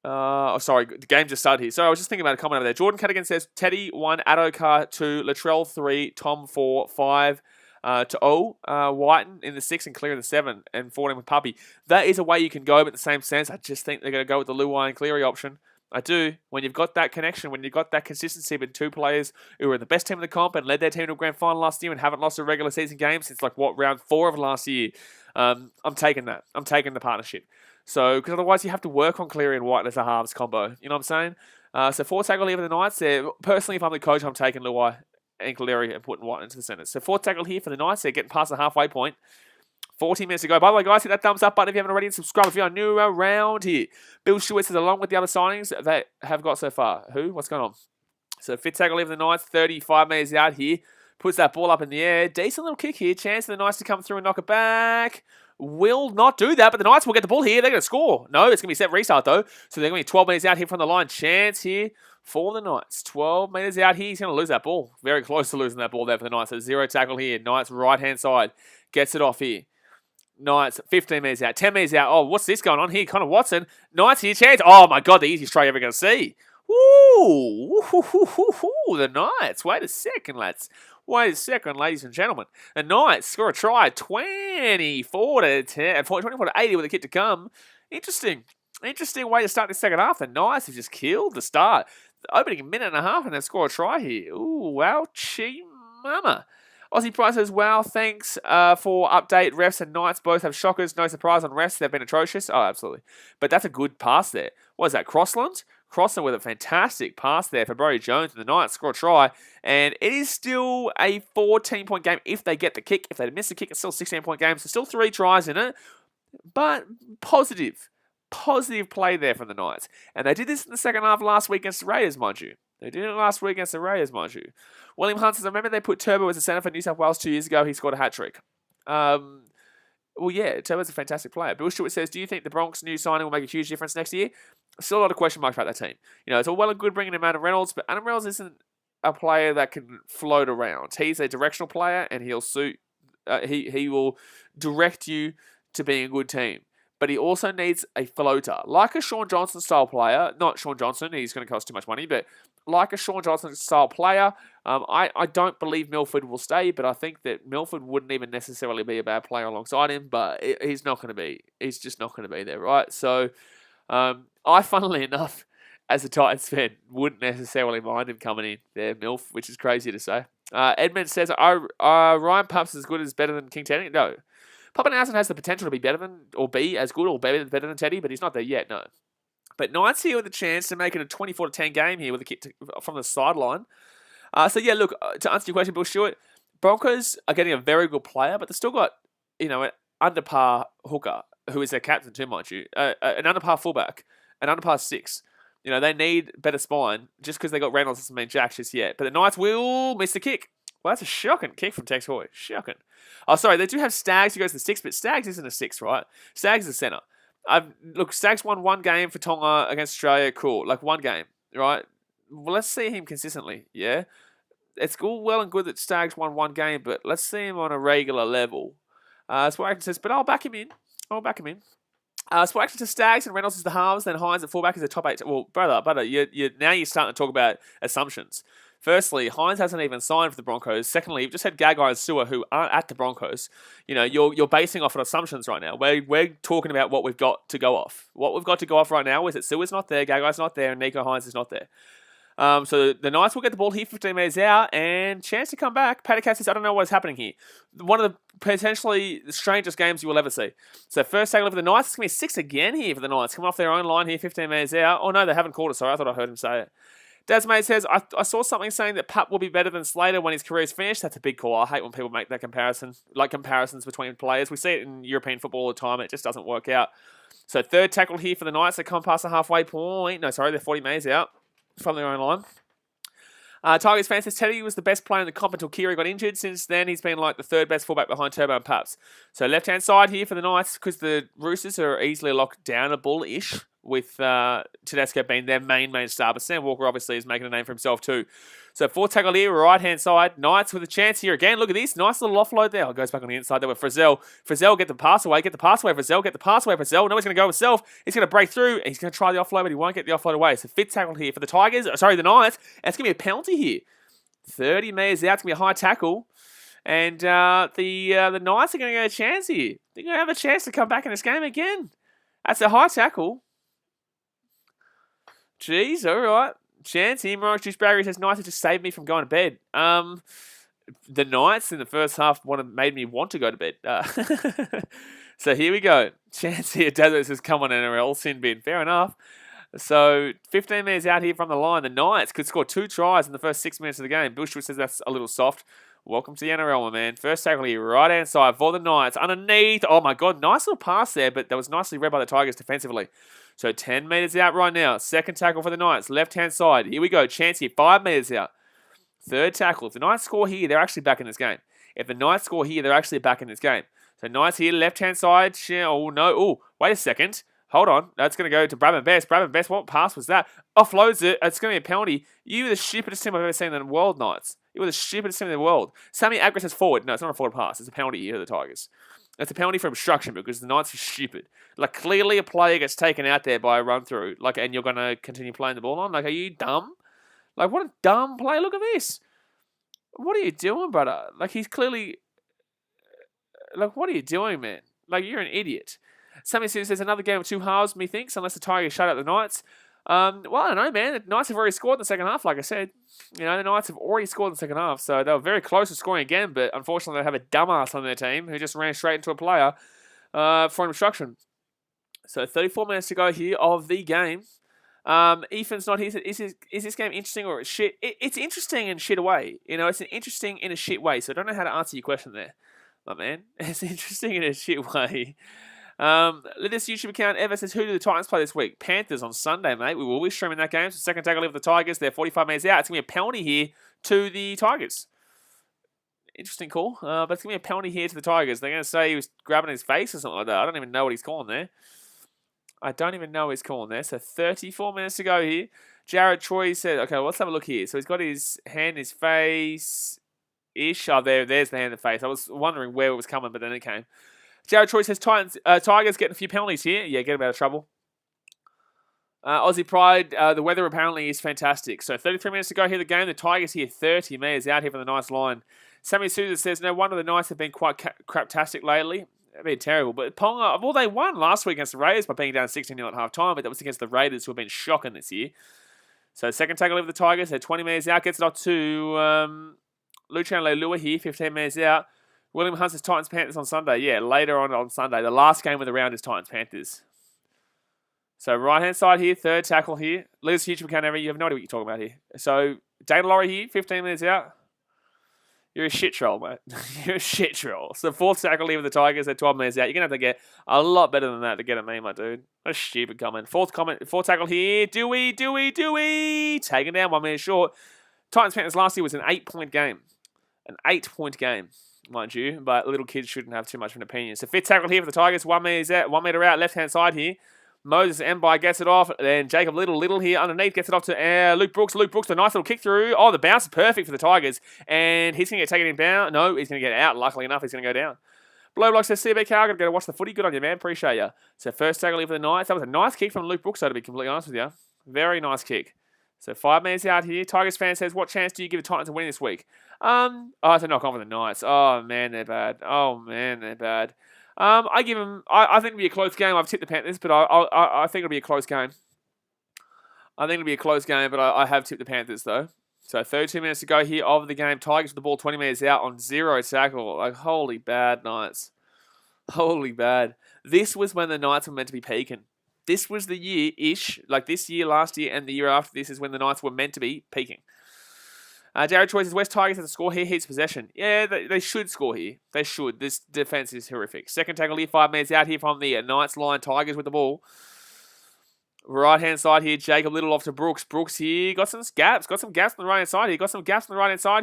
Sorry, the game just started here. So I was just thinking about a comment over there. Jordan Cadigan says, Teddy 1, Adokar 2, Latrell 3, Tom 4, 5 to O, Whiten in the 6 and Cleary in the 7, and 14 with Puppy. That is a way you can go, but in the same sense, I just think they're going to go with the Luai and Cleary option. I do. When you've got that connection, when you've got that consistency between two players who are the best team in the comp and led their team to a grand final last year and haven't lost a regular season game since round 4 of last year, I'm taking that. I'm taking the partnership. So, because otherwise you have to work on Cleary and White as a halves combo. You know what I'm saying? So, 4 tackle here for the Knights. Personally, if I'm the coach, I'm taking Luai and Cleary and putting White into the centre. So, 4 tackle here for the Knights. They're getting past the halfway point. 14 minutes to go. By the way, guys, hit that thumbs up button if you haven't already, and subscribe if you're new around here. Bill Stewart says, along with the other signings they have got so far. Who? What's going on? So, 5th tackle here for the Knights. 35 metres out here. Puts that ball up in the air. Decent little kick here. Chance for the Knights to come through and knock it back. Will not do that, but the Knights will get the ball here. They're going to score. No, it's going to be set restart, though. So they're going to be 12 metres out here from the line. Chance here for the Knights. 12 metres out here. He's going to lose that ball. Very close to losing that ball there for the Knights. So 0 tackle here. Knights right-hand side. Gets it off here. Knights 15 metres out. 10 metres out. Oh, what's this going on here? Connor Watson. Knights here. Chance. Oh, my God. The easiest try you're ever going to see. Woo! The Knights. Wait a second, lads. Wait a second, ladies and gentlemen. The Knights score a try, 24 to 80 with a kick to come. Interesting way to start the second half. The Knights have just killed the start. The opening minute and a half and they score a try here. Ooh, wowchie mama. Aussie Price says, wow, thanks for update. Refs and Knights both have shockers. No surprise on refs. They've been atrocious. Oh, absolutely. But that's a good pass there. What is that, Crossland? Crossland with a fantastic pass there for Brodie Jones and the Knights score a try. And it is still a 14-point game if they get the kick. If they miss the kick, it's still a 16-point game. So still 3 tries in it. But positive play there from the Knights. And they did this in the second half last week against the Raiders, mind you. William Hunt says, I remember they put Turbo as a centre for New South Wales 2 years ago. He scored a hat-trick. Well, yeah, Turbo's a fantastic player. Bill Stewart says, do you think the Bronx new signing will make a huge difference next year? Still a lot of question marks about that team. It's all well and good bringing in Adam Reynolds, but Adam Reynolds isn't a player that can float around. He's a directional player, and he'll he will direct you to being a good team. But he also needs a floater, like a Sean Johnson style player. Not Sean Johnson, he's going to cost too much money, but like a Sean Johnson style player. I don't believe Milford will stay, but I think that Milford wouldn't even necessarily be a bad player alongside him, but he's not going to be. He's just not going to be there, right? So I, funnily enough, as a Titans fan, wouldn't necessarily mind him coming in there, Milf, which is crazy to say. Edmund says, Ryan Pups is as good as better than King Teddy? No. Pappenhausen has the potential to be better than, or be as good or better than Teddy, but he's not there yet, no. But Knights here with a chance to make it a 24-10 game here with a kick from the sideline. So yeah, look, to answer your question, Bill Stewart, Broncos are getting a very good player, but they've still got, an under par hooker, who is their captain too, mind you, an under par fullback, an under par 6. They need better spine just because they got Reynolds hasn't been jacked just yet. But the Knights will miss the kick. Well, that's a shocking kick from Tex Hoy. Shocking. Oh, sorry, they do have Stags who goes to the 6, but Stags isn't a 6, right? Stags is a centre. Look, Stags won one game for Tonga against Australia. Cool. Like, one game, right? Well, let's see him consistently, yeah? It's all well and good that Stags won one game, but let's see him on a regular level. Swarrington says, but I'll back him in. Swarrington to Stags and Reynolds is the halves, then Hines at fullback is the top 8. Well, brother, now you're starting to talk about assumptions. Firstly, Hines hasn't even signed for the Broncos. Secondly, you've just had Gagai and Sewer who aren't at the Broncos. You're basing off on assumptions right now. We're talking about what we've got to go off. What we've got to go off right now is that Sewer's not there, Gagai's not there, and Nico Hines is not there. So the Knights will get the ball here 15 metres out and chance to come back. Paddock says, I don't know what is happening here. One of the potentially strangest games you will ever see. So first tackle for the Knights. It's going to be 6 again here for the Knights. Coming off their own line here 15 metres out. Oh no, they haven't called it. Sorry, I thought I heard him say it. Dasmate says, I saw something saying that Pap will be better than Slater when his career is finished. That's a big call. I hate when people make that comparison, like comparisons between players. We see it in European football all the time. It just doesn't work out. So third tackle here for the Knights. They come past the halfway point. No, sorry, they're 40 metres out from their own line. Tigers fan says Teddy was the best player in the comp until Kiri got injured. Since then, he's been like the third best fullback behind Turbo and Paps. So left-hand side here for the Knights, because the Roosters are easily locked downable-ish, with Tedesco being their main star. But Sam Walker obviously is making a name for himself too. So fourth tackle here, right-hand side. Knights with a chance here again. Look at this. Nice little offload there. Oh, goes back on the inside there with Frizzell. Frizzell get the pass away. Frizzell get the pass away. Frizzell. No, he's going to go himself. He's going to break through. And he's going to try the offload, but he won't get the offload away. So fifth tackle here for the Tigers. The Knights. And it's going to be a penalty here. 30 metres out. It's going to be a high tackle. And the Knights are going to get a chance here. They're going to have a chance to come back in this game again. That's a high tackle. Jeez, all right. Chance here. Morris Juiceberry says, Knights have just saved me from going to bed. The Knights in the first half made me want to go to bed. So here we go. Chance here. Desert says, come on, NRL. Sin bin. Fair enough. So 15 minutes out here from the line. The Knights could score 2 tries in the first 6 minutes of the game. Bushwood says that's a little soft. Welcome to the NRL, my man. First tackle here, right-hand side for the Knights. Underneath. Oh, my God. Nice little pass there, but that was nicely read by the Tigers defensively. So 10 metres out right now. Second tackle for the Knights. Left-hand side. Here we go. Chance here. 5 metres out. Third tackle. If the Knights score here, they're actually back in this game. If the Knights score here, they're actually back in this game. So Knights here. Left-hand side. Oh, no. Oh, wait a second. Hold on. That's going to go to Bradman Best. Bradman Best, what pass was that? Offloads it. It's going to be a penalty. You were the stupidest team I've ever seen in the world, Knights. You were the stupidest team in the world. Sammy Agris is forward. No, it's not a forward pass. It's a penalty here to the Tigers. It's a penalty for obstruction because the Knights are stupid. Like, clearly a player gets taken out there by a run-through, and you're going to continue playing the ball on. Like, are you dumb? Like, what a dumb play. Look at this. What are you doing, brother? Like, he's clearly... Like, what are you doing, man? Like, you're an idiot. Sammy says there's another game of 2 halves, methinks, unless the Tigers shut out the Knights. Well, I don't know, man. The Knights have already scored in the second half, like I said. The Knights have already scored in the second half, so they were very close to scoring again, but unfortunately they have a dumbass on their team who just ran straight into a player for an obstruction. So 34 minutes to go here of the game. Ethan's not here. Is this game interesting or shit? It's interesting in shit away. It's interesting in a shit way, so I don't know how to answer your question there, my man. It's interesting in a shit way. This YouTube account ever says, who do the Titans play this week? Panthers on Sunday, mate. We will be streaming that game. So second tackle of the Tigers. They're 45 minutes out. It's going to be a penalty here to the Tigers. Interesting call. But it's going to be a penalty here to the Tigers. They're going to say he was grabbing his face or something like that. I don't even know what he's calling there. So 34 minutes to go here. Jared Troy said, okay, let's have a look here. So he's got his hand in his face-ish. Oh, there's the hand in the face. I was wondering where it was coming, but then it came. Jared Troy says Tigers getting a few penalties here. Yeah, get him out of trouble. Aussie Pride, the weather apparently is fantastic. So 33 minutes to go here in the game. The Tigers here 30 metres out here for the nice line. Sammy Souza says, no wonder the Knights have been quite craptastic lately. They've been terrible. But Ponga, well, they won last week against the Raiders by being down 16-0 at half-time, but that was against the Raiders who have been shocking this year. So second tackle of the Tigers. They're 20 metres out. Gets it up to Lucian Leilua here, 15 metres out. William Hunt says Titans Panthers on Sunday. Yeah, later on Sunday. The last game of the round is Titans Panthers. So right hand side here, third tackle here. Liz Huge McCann, you have no idea what you're talking about here. So Dane Laurie here, 15 minutes out. You're a shit troll, mate. You're a shit troll. So fourth tackle here with the Tigers at 12 minutes out. You're going to have to get a lot better than that to get at me, my dude. What a stupid comment. Fourth tackle here. Dewey. Taken down 1 minute short. Titans Panthers last year was an 8-point game. An 8-point game, mind you. But little kids shouldn't have too much of an opinion. So fifth tackle here for the Tigers. 1 minute out. 1 meter out. Left-hand side here. Moses Mbai gets it off. Then Jacob Little here underneath gets it off to Luke Brooks. Luke Brooks, a nice little kick through. Oh, the bounce is perfect for the Tigers. And he's going to get taken in down. No, he's going to get out. Luckily enough, he's going to go down. Blow Block says, CBK, I'm going to go watch the footy. Good on you, man. Appreciate you. So first tackle here for the Knights. That was a nice kick from Luke Brooks, though, to be completely honest with you. Very nice kick. So 5 minutes out here. Tigers fan says, what chance do you give the Titans to win this week? It's a knock on for the Knights. Oh, man, they're bad. I give them. I think it'll be a close game. I've tipped the Panthers, but I think it'll be a close game. I have tipped the Panthers though. So 32 minutes to go here of the game. Tigers with the ball 20 minutes out on 0 tackle. Like holy bad Knights. Holy bad. This was when the Knights were meant to be peaking. This was the year-ish, like this year, last year, and the year after this is when the Knights were meant to be peaking. Jared Choi says, West Tigers have to score here, heats possession. Yeah, they should score here. They should. This defense is horrific. Second tackle here, 5 minutes out here from the Knights line. Tigers with the ball. Right-hand side here, Jacob Little off to Brooks. Brooks here, got some gaps. Got some gaps on the right-hand side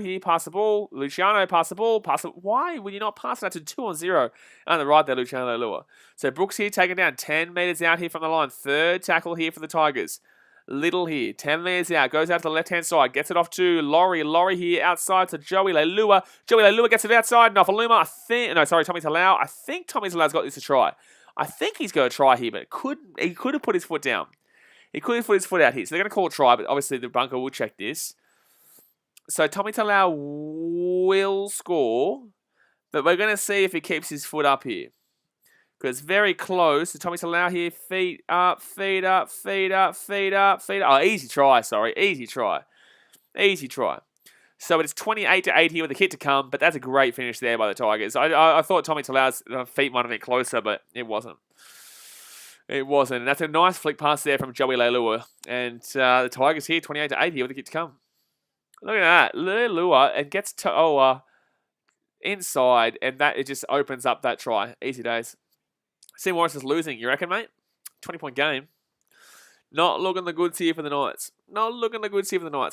here. Pass the ball. Luciano, pass the ball. Why would you not pass it out to 2-0? On the right there, Luciano Lua. So Brooks here, taken down 10 meters out here from the line. Third tackle here for the Tigers. Little here, 10 meters out, goes out to the left-hand side, gets it off to Laurie. Laurie here outside to Joey Leilua. Joey Leilua gets it outside, Nofaluma, Tommy Talau. I think Tommy Talau's got this to try. I think he's going to try here, but he could have put his foot down. He could have put his foot out here. So they're going to call a try, but obviously the bunker will check this. So Tommy Talau will score, but we're going to see if he keeps his foot up here. Because it's very close. So Tommy Talau here. Feet up. Oh, easy try, sorry. Easy try. So it's 28-8 here with a kick to come, but that's a great finish there by the Tigers. I thought Tommy Talau's feet might have been closer, but it wasn't. And that's a nice flick pass there from Joey Leilua. And the Tigers here, 28-8 here with a kick to come. Look at that. Leilua and gets to inside, and that it just opens up that try. Easy days. See Morris is losing, you reckon, mate? 20-point game. Not looking the goods here for the Knights.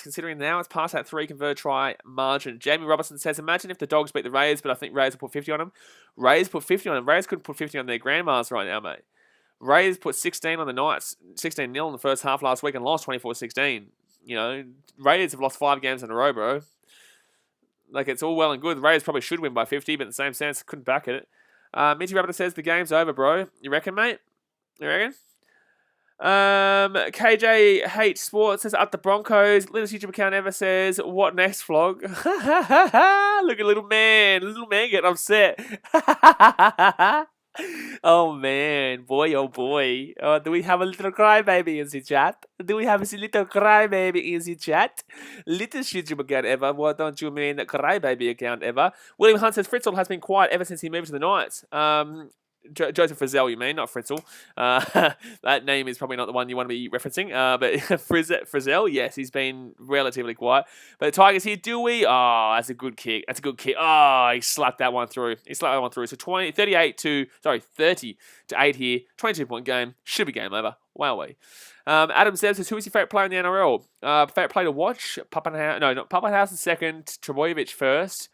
Considering now it's past that 3 convert try margin. Jamie Robertson says, imagine if the Dogs beat the Rays, but I think Rays will put 50 on them. Rays couldn't put 50 on their grandmas right now, mate. Rays put 16 on the Knights, 16-0 in the first half last week and lost 24-16. You know, Raiders have lost 5 games in a row, bro. Like, it's all well and good. The Raiders probably should win by 50, but in the same sense, couldn't back it. Mitchy Rabbit says the game's over, bro. You reckon, mate? You reckon? KJ H Sports says up the Broncos. Little YouTube account ever says what next vlog? Look at little man getting upset. Oh man, boy, oh boy. Do we have a little crybaby in the chat? Little YouTube account ever? What don't you mean crybaby account ever? William Hunt says Fritzl has been quiet ever since he moved to the Knights. Joseph Frizzell, you mean, not Fritzl. That name is probably not the one you want to be referencing. But Frizzell, yes, he's been relatively quiet. But the Tigers here, Dewey. Oh, that's a good kick. Oh, he slapped that one through. So 30 to 8 here. 22-point game. Should be game over. Wowee. Adam Zeb says, who is your favourite player in the NRL? Favourite player to watch? Pappenhausen second. Trebojevic first.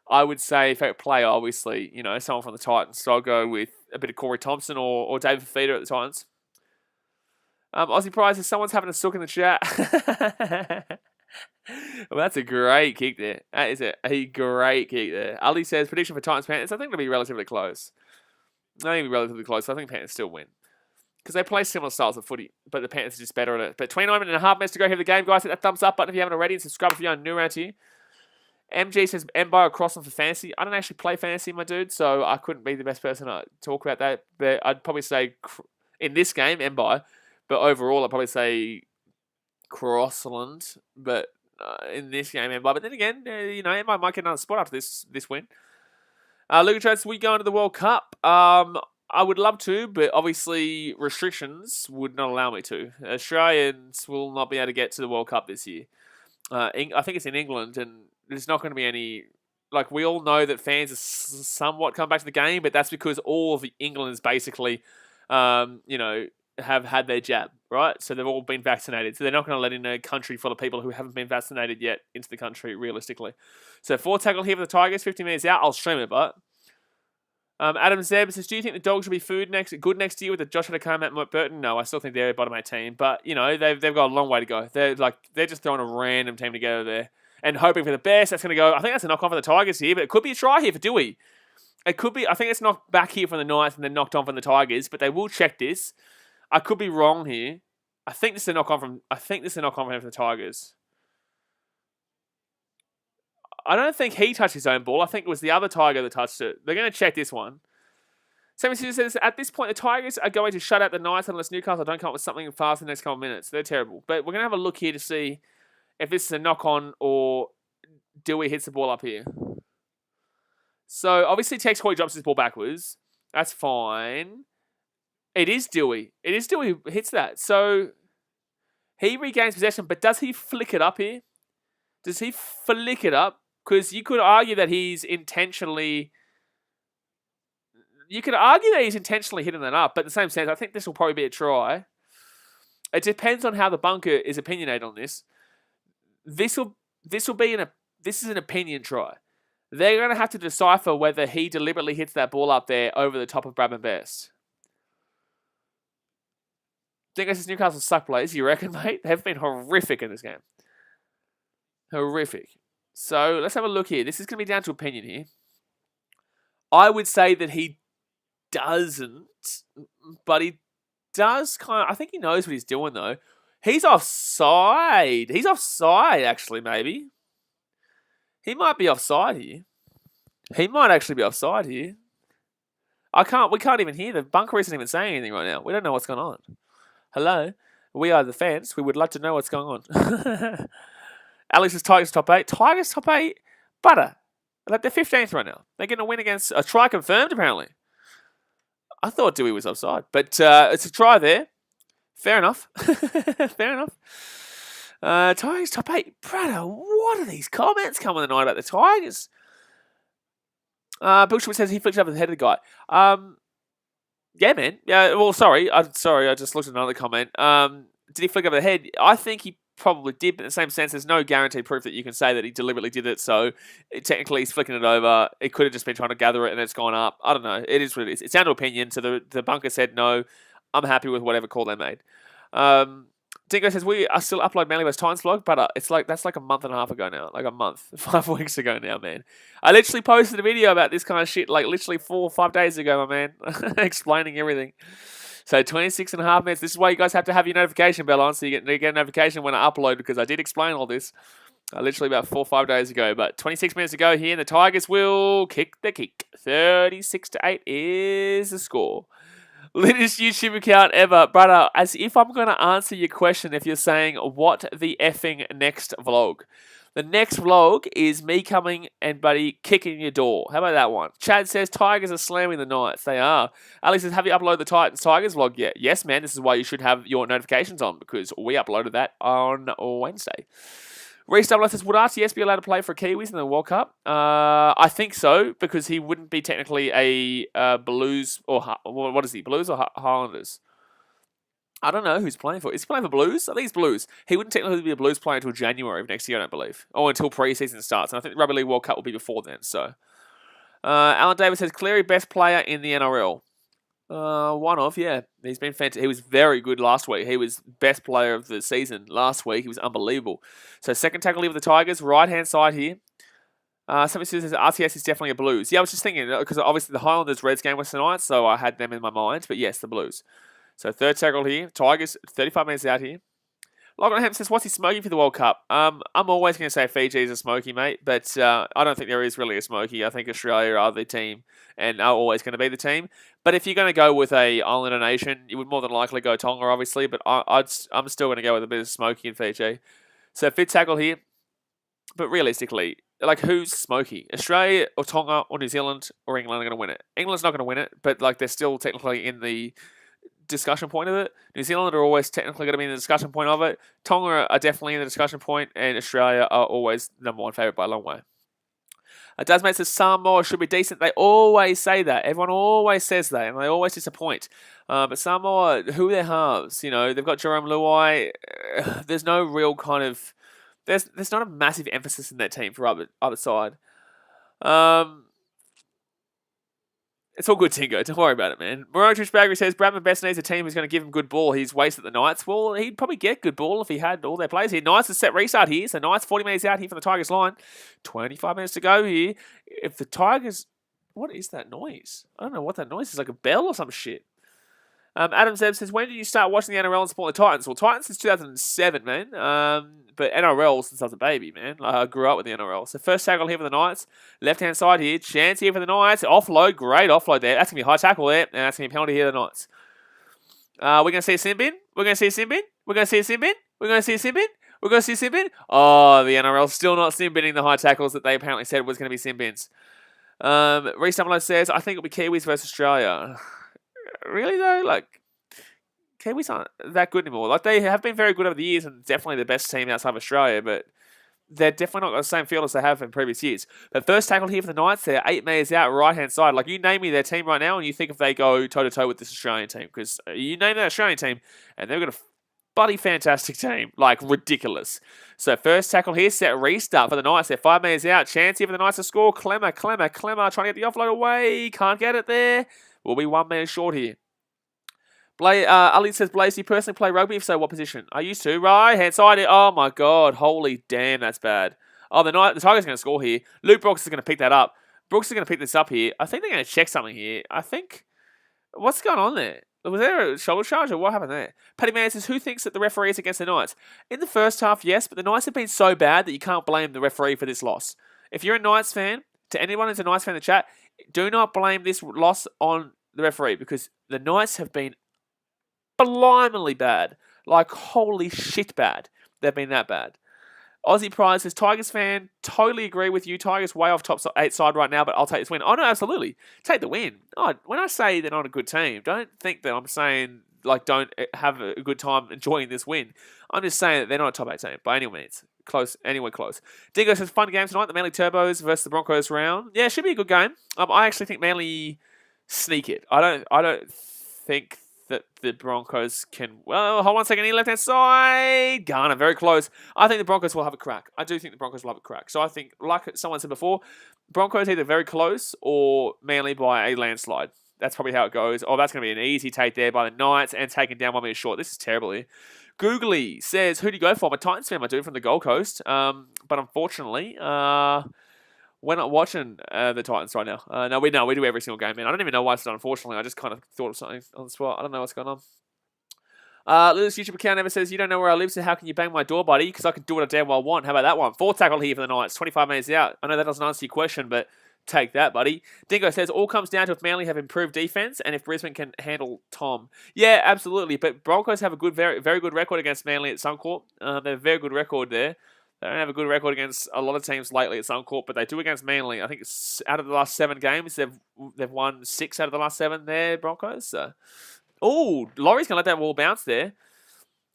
I would say favourite player, obviously, someone from the Titans. So I'll go with a bit of Corey Thompson or David Fafita at the Titans. Aussie Prize says someone's having a sook in the chat. Well, that's a great kick there. That is a great kick there. Ali says prediction for Titans Panthers. I think it'll be relatively close. I think Panthers still win. Because they play similar styles of footy, but the Panthers are just better at it. But 29.5 minutes to go here for the game, guys. Hit that thumbs up button if you haven't already, and subscribe if you're new around here. MG says Mbai across on for fantasy. I don't actually play fantasy, my dude, so I couldn't be the best person to talk about that. But I'd probably say in this game, Mbai. But overall, I'd probably say Crossland. But in this game, Mbai. But then again, Mbai might get another spot after this win. Lucas, we go into the World Cup. I would love to, but obviously restrictions would not allow me to. Australians will not be able to get to the World Cup this year. I think it's in England, and there's not going to be any. Like, we all know that fans are somewhat come back to the game, but that's because all of the Englanders basically, have had their jab, right? So they've all been vaccinated. So they're not going to let in a country full of people who haven't been vaccinated yet into the country, realistically. So 4 tackle here for the Tigers, 50 minutes out. I'll stream it, but... Adam Zeb says, do you think the Dogs will be good next year with the Josh Hadakoma and Matt Burton? No, I still think they're a bottom 8 team. But, they've got a long way to go. They're just throwing a random team together there and hoping for the best. That's going to go... I think that's a knock-on for the Tigers here, but it could be a try here for Dewey. It could be... I think it's knocked back here from the Knights and then knocked on from the Tigers, but they will check this. I could be wrong here. I think this is a knock-on from the Tigers. I don't think he touched his own ball. I think it was the other Tiger that touched it. They're going to check this one. Sammy says, at this point, the Tigers are going to shut out the Knights unless Newcastle don't come up with something fast in the next couple of minutes. They're terrible. But we're going to have a look here to see if this is a knock-on or Dewey hits the ball up here. So, obviously, Tex Hoy drops his ball backwards. That's fine. It is Dewey. It is Dewey who hits that. So, he regains possession, but does he flick it up here? Does he flick it up? Because you could argue that he's intentionally... hitting that up, but in the same sense, I think this will probably be a try. It depends on how the bunker is opinionated on this. This is an opinion try. They're going to have to decipher whether he deliberately hits that ball up there over the top of BRISBANE Best. I think this is Newcastle suck players, you reckon, mate? They've been horrific in this game. Horrific. So, let's have a look here. This is going to be down to opinion here. I would say that he doesn't, but he does I think he knows what he's doing, though. He's offside. He's offside, actually, maybe. He might be offside here. He might actually be offside here. We can't even hear. The bunker isn't even saying anything right now. We don't know what's going on. Hello? We are the fans. We would love to know what's going on. Alex is Tigers top 8. Tigers top 8? Butter. They're 15th right now. They're going to win against a try confirmed, apparently. I thought Dewey was offside, but it's a try there. Fair enough. Fair enough. Tigers top 8. Brother, what are these comments coming tonight about the Tigers? Bill Schmidt says he flicked over the head of the guy. Yeah, man. Yeah. Well, sorry. I just looked at another comment. Did he flick over the head? I think he probably did, but in the same sense, there's no guaranteed proof that you can say that he deliberately did it. So technically, he's flicking it over. It could have just been trying to gather it, and it's gone up. I don't know. It is what it is. It's down to opinion. So the bunker said no. I'm happy with whatever call they made. Dingo says we are still upload mainly as Times vlog, but that's like a month and a half ago now, like a month, 5 weeks ago now, man. I literally posted a video about this kind of shit like literally 4 or 5 days ago, my man, explaining everything. So 26.5 minutes. This is why you guys have to have your notification bell on, so you get a notification when I upload, because I did explain all this literally about 4 or 5 days ago. But 26 minutes ago here, and the Tigers will kick the kick. 36-8 is the score. Latest YouTube account ever, brother. As if I'm going to answer your question if you're saying, what the effing next vlog? The next vlog is me coming and, buddy, kicking your door. How about that one? Chad says, Tigers are slamming the Knights. They are. Alex says, have you uploaded the Titans-Tigers vlog yet? Yes, man. This is why you should have your notifications on, because we uploaded that on Wednesday. Reese Double says, would RTS be allowed to play for Kiwis in the World Cup? I think so, because he wouldn't be technically a Blues, or what is he, Blues or Highlanders? I don't know who's playing for. Is he playing for Blues? I think he's Blues. He wouldn't technically be a Blues player until January of next year, I don't believe. Or until pre-season starts. And I think the Rugby League World Cup will be before then. So, Alan Davis says, Cleary best player in the NRL. One of, yeah. He's been fantastic. He was very good last week. He was best player of the season last week. He was unbelievable. So, second tackle leave of the Tigers. Right-hand side here. Somebody says RTS is definitely a Blues. Yeah, I was just thinking, because obviously the Highlanders-Reds game was tonight, so I had them in my mind. But yes, the Blues. So third tackle here. Tigers, 35 minutes out here. Logan Ham says, what's he smoking for the World Cup? I'm always going to say Fiji is a smoky, mate. But I don't think there is really a smoky. I think Australia are the team and are always going to be the team. But if you're going to go with a Islander nation, you would more than likely go Tonga, obviously. But I'm still going to go with a bit of smoky in Fiji. So fifth tackle here. But realistically, like, who's smoky? Australia or Tonga or New Zealand or England are going to win it. England's not going to win it, but like they're still technically in the discussion point of it. New Zealand are always technically going to be in the discussion point of it. Tonga are definitely in the discussion point, and Australia are always number one favourite by a long way. Dasmate says Samoa should be decent. They always say that. Everyone always says that, and they always disappoint. But Samoa, who are their halves? You know, they've got Jerome Luai. There's no real kind of... There's not a massive emphasis in that team for other side. It's all good, Tingo. Don't worry about it, man. Morotrish Baggery says BRISBANE best needs a team who's going to give him good ball. He's wasted the Knights. Well, he'd probably get good ball if he had all their players here. Knights is set restart here. So Knights 40 minutes out here from the Tigers line. 25 minutes to go here. If the Tigers... What is that noise? I don't know what that noise is. Like a bell or some shit. Adam Zeb says, when did you start watching the NRL and support the Titans? Well, Titans since 2007, man. But NRL since I was a baby, man. I grew up with the NRL. So first tackle here for the Knights. Left-hand side here. Chance here for the Knights. Offload. Great offload there. That's going to be a high tackle there. And that's going to be a penalty here for the Knights. We're going to see a sin bin. We're going to see a sin bin. We're going to see a sin bin. We're going to see a sin bin. We're going to see a sin bin. Oh, the NRL still not sin binning the high tackles that they apparently said was going to be sin bins. Reece Dumbledore says, I think it'll be Kiwis versus Australia. Really, though? Like, Kiwis aren't that good anymore. Like, they have been very good over the years and definitely the best team outside of Australia, but they're definitely not got the same field as they have in previous years. But first tackle here for the Knights, they're 8 metres out, right-hand side. Like, you name me their team right now, and you think if they go toe-to-toe with this Australian team, because you name that Australian team, and they've got a bloody fantastic team. Like, ridiculous. So, first tackle here, set restart for the Knights. They're 5 metres out. Chance here for the Knights to score. Clemmer, trying to get the offload away. Can't get it there. We'll be 1 metre short here. Ali says, Blaze, do you personally play rugby? If so, what position? I used to. Right hand side. Oh my god. Holy damn, that's bad. Oh, the Tigers are going to score here. Luke Brooks is going to pick that up. Brooks is going to pick this up here. I think they're going to check something here. I think... What's going on there? Was there a shoulder charge or what happened there? Paddy Man says, who thinks that the referee is against the Knights? In the first half, yes, but the Knights have been so bad that you can't blame the referee for this loss. If you're a Knights fan, to anyone who's a Knights fan in the chat, do not blame this loss on the referee because the Knights have been blimey bad. Like, holy shit bad. They've been that bad. Aussie Prize says, Tigers fan, totally agree with you. Tigers way off top 8 side right now, but I'll take this win. Oh, no, absolutely. Take the win. Oh, when I say they're not a good team, don't think that I'm saying, like, don't have a good time enjoying this win. I'm just saying that they're not a top 8 team by any means. Close, anywhere close. Dingo says, fun game tonight. The Manly Turbos versus the Broncos round. Yeah, it should be a good game. I actually think Manly sneak it. I don't think that the Broncos can... Well, hold on a second here, left-hand side. Garner, very close. I think the Broncos will have a crack. I do think the Broncos will have a crack. So I think, like someone said before, Broncos either very close or Manly by a landslide. That's probably how it goes. Oh, that's going to be an easy take there by the Knights and taken down 1 metre short. This is terrible here. Googly says, who do you go for? I'm a Titans fan, I do, from the Gold Coast. But unfortunately... we're not watching the Titans right now. No, we do every single game, man. I don't even know why it's done, unfortunately. I just kind of thought of something on the spot. I don't know what's going on. Lily's YouTube account never says, you don't know where I live, so how can you bang my door, buddy? Because I can do what I damn well want. How about that one? 4 tackle here for the Knights. 25 minutes out. I know that doesn't answer your question, but take that, buddy. Dingo says, all comes down to if Manly have improved defense and if Brisbane can handle Tom. Yeah, absolutely. But Broncos have a good, very, very good record against Manly at Suncorp. They have a very good record there. They don't have a good record against a lot of teams lately at Suncorp, but they do against Manly. I think it's out of the last 7 games, they've won 6 out of the last 7 there, Broncos. Oh, Laurie's going to let that ball bounce there.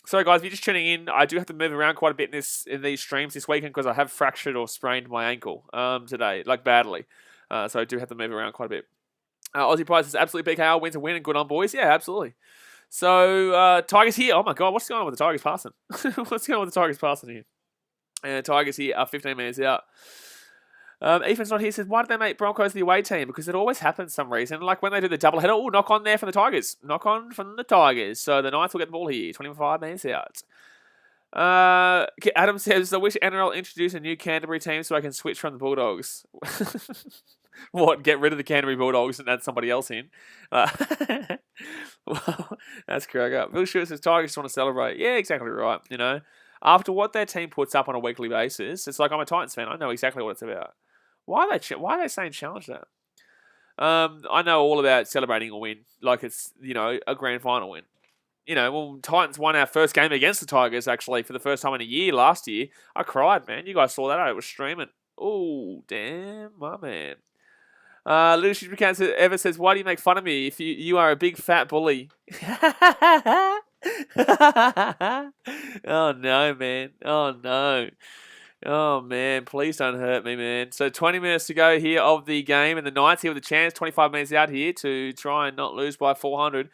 Sorry, guys, if you're just tuning in, I do have to move around quite a bit in these streams this weekend because I have fractured or sprained my ankle today, like badly. So I do have to move around quite a bit. Aussie Prize says, absolutely BKR wins a win and good on, boys. Yeah, absolutely. So, Tigers here. Oh, my God, what's going on with the Tigers passing? What's going on with the Tigers passing here? And Tigers here are 15 minutes out. Ethan's not here. Says, why did they make Broncos the away team? Because it always happens for some reason. Like when they do the doubleheader, oh, knock on there from the Tigers. Knock on from the Tigers. So the Knights will get the ball here. 25 minutes out. Adam says, I wish NRL introduced a new Canterbury team so I can switch from the Bulldogs. What? Get rid of the Canterbury Bulldogs and add somebody else in? Well, that's correct up. Bill Stewart says, Tigers just want to celebrate. Yeah, exactly right. You know. After what their team puts up on a weekly basis, it's like I'm a Titans fan. I know exactly what it's about. Why are they saying challenge that? I know all about celebrating a win, like it's a grand final win. Well, Titans won our first game against the Tigers actually for the first time in a year last year. I cried, man. You guys saw that? I was streaming. Oh, damn, my man. Little Shit Cat ever says, why do you make fun of me if you are a big fat bully? Oh, no, man. Oh, no. Oh, man. Please don't hurt me, man. So 20 minutes to go here of the game, and the Knights here with a chance. 25 minutes out here to try and not lose by 400.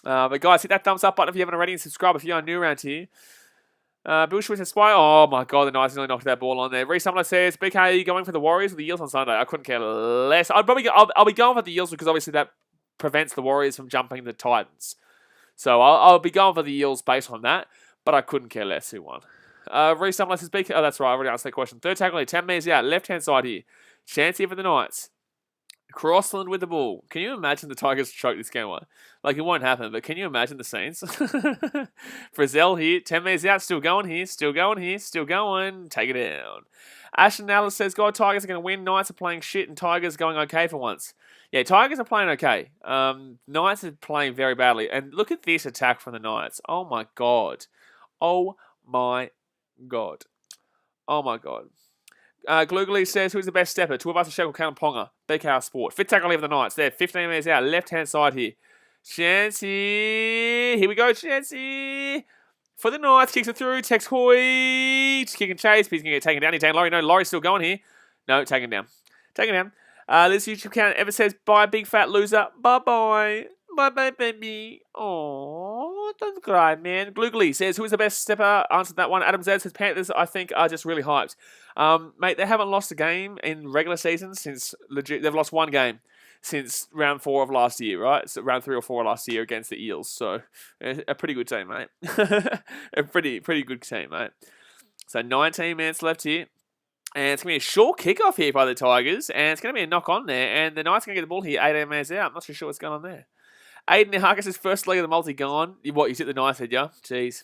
But, guys, hit that thumbs up button if you haven't already, and subscribe if you're new around here. Bill Schwitz Spy. Oh my god, the Knights nearly knocked that ball on there. Reese Sumler says, BK, are you going for the Warriors or the Eels on Sunday? I couldn't care less. I'll be going for the Eels because obviously that prevents the Warriors from jumping the Titans. So I'll be going for the Eels based on that, but I couldn't care less who won. Reese Sumler says, BK. Oh, that's right. I already answered that question. Third tackle here, 10 metres out, left hand side here. Chance here for the Knights. Crossland with the ball. Can you imagine the Tigers choke this game on? Like, it won't happen, but can you imagine the scenes? Frizzell here, 10 metres out, still going here, still going here, still going. Take it down. Ashton Alice says, God, Tigers are going to win. Knights are playing shit, and Tigers going okay for once. Yeah, Tigers are playing okay. Knights are playing very badly. And look at this attack from the Knights. Oh, my God. Oh, my God. Oh, my God. Glugly says, who's the best stepper? Two of us are Shekel, Callum Ponga. BKR Sport. Fit tackle here for the Knights. There, 15 metres out. Left-hand side here. Chancey. Here we go, Chancey. For the Knights. Kicks it through. Tex Hoy. Just kick and chase. He's going to get taken down. He's taking Laurie. No, Laurie's still going here. No, taken down. Taken down. This YouTube account ever says, bye, big fat loser. Bye-bye. Bye-bye, baby. Oh, don't cry, man. Glugly says, who is the best stepper? Answered that one. Adam Z says, Panthers, I think, are just really hyped. Mate, they haven't lost a game in regular season since legit. They've lost one game since round 4 of last year, right? So round 3 or 4 last year against the Eels. So a pretty good team, mate. A pretty good team, mate. So 19 minutes left here. And it's going to be a short kickoff here by the Tigers. And it's going to be a knock on there. And the Knights are going to get the ball here 18 minutes out. I'm not sure what's going on there. Aiden Harkis' first leg of the multi gone. What, you hit the Knights head, yeah? Jeez.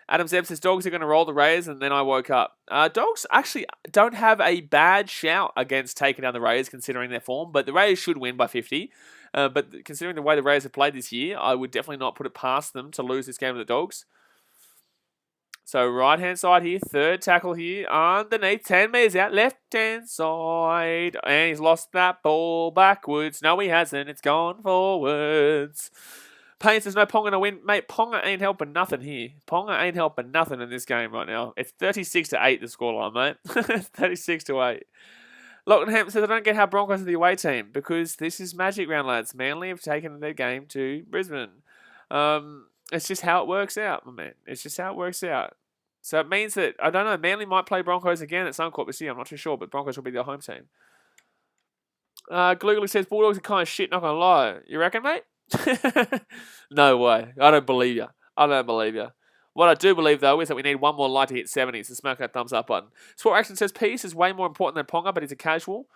Adam Zeb says, Dogs are going to roll the Rays, and then I woke up. Dogs actually don't have a bad shout against taking down the Rays, considering their form, but the Rays should win by 50. But considering the way the Rays have played this year, I would definitely not put it past them to lose this game with the Dogs. So right-hand side here, third tackle here, underneath, 10 metres out, left-hand side, and he's lost that ball backwards. No, he hasn't. It's gone forwards. Payne says, no Ponga to win. Mate, Ponga ain't helping nothing here. Ponga ain't helping nothing in this game right now. It's 36-8 the scoreline, mate. 36-8. Lockenham says, I don't get how Broncos are the away team because this is Magic Round, lads. Manly have taken their game to Brisbane. It's just how it works out, my man. It's just how it works out. So it means that, I don't know, Manly might play Broncos again at Suncorp this year. I'm not too sure, but Broncos will be their home team. Glugly says, Bulldogs are kind of shit, not going to lie. You reckon, mate? No way. I don't believe you. I don't believe you. What I do believe, though, is that we need one more like to hit 70, so smack that thumbs up button. Sport Action says, Peace is way more important than Ponga, but he's a casual.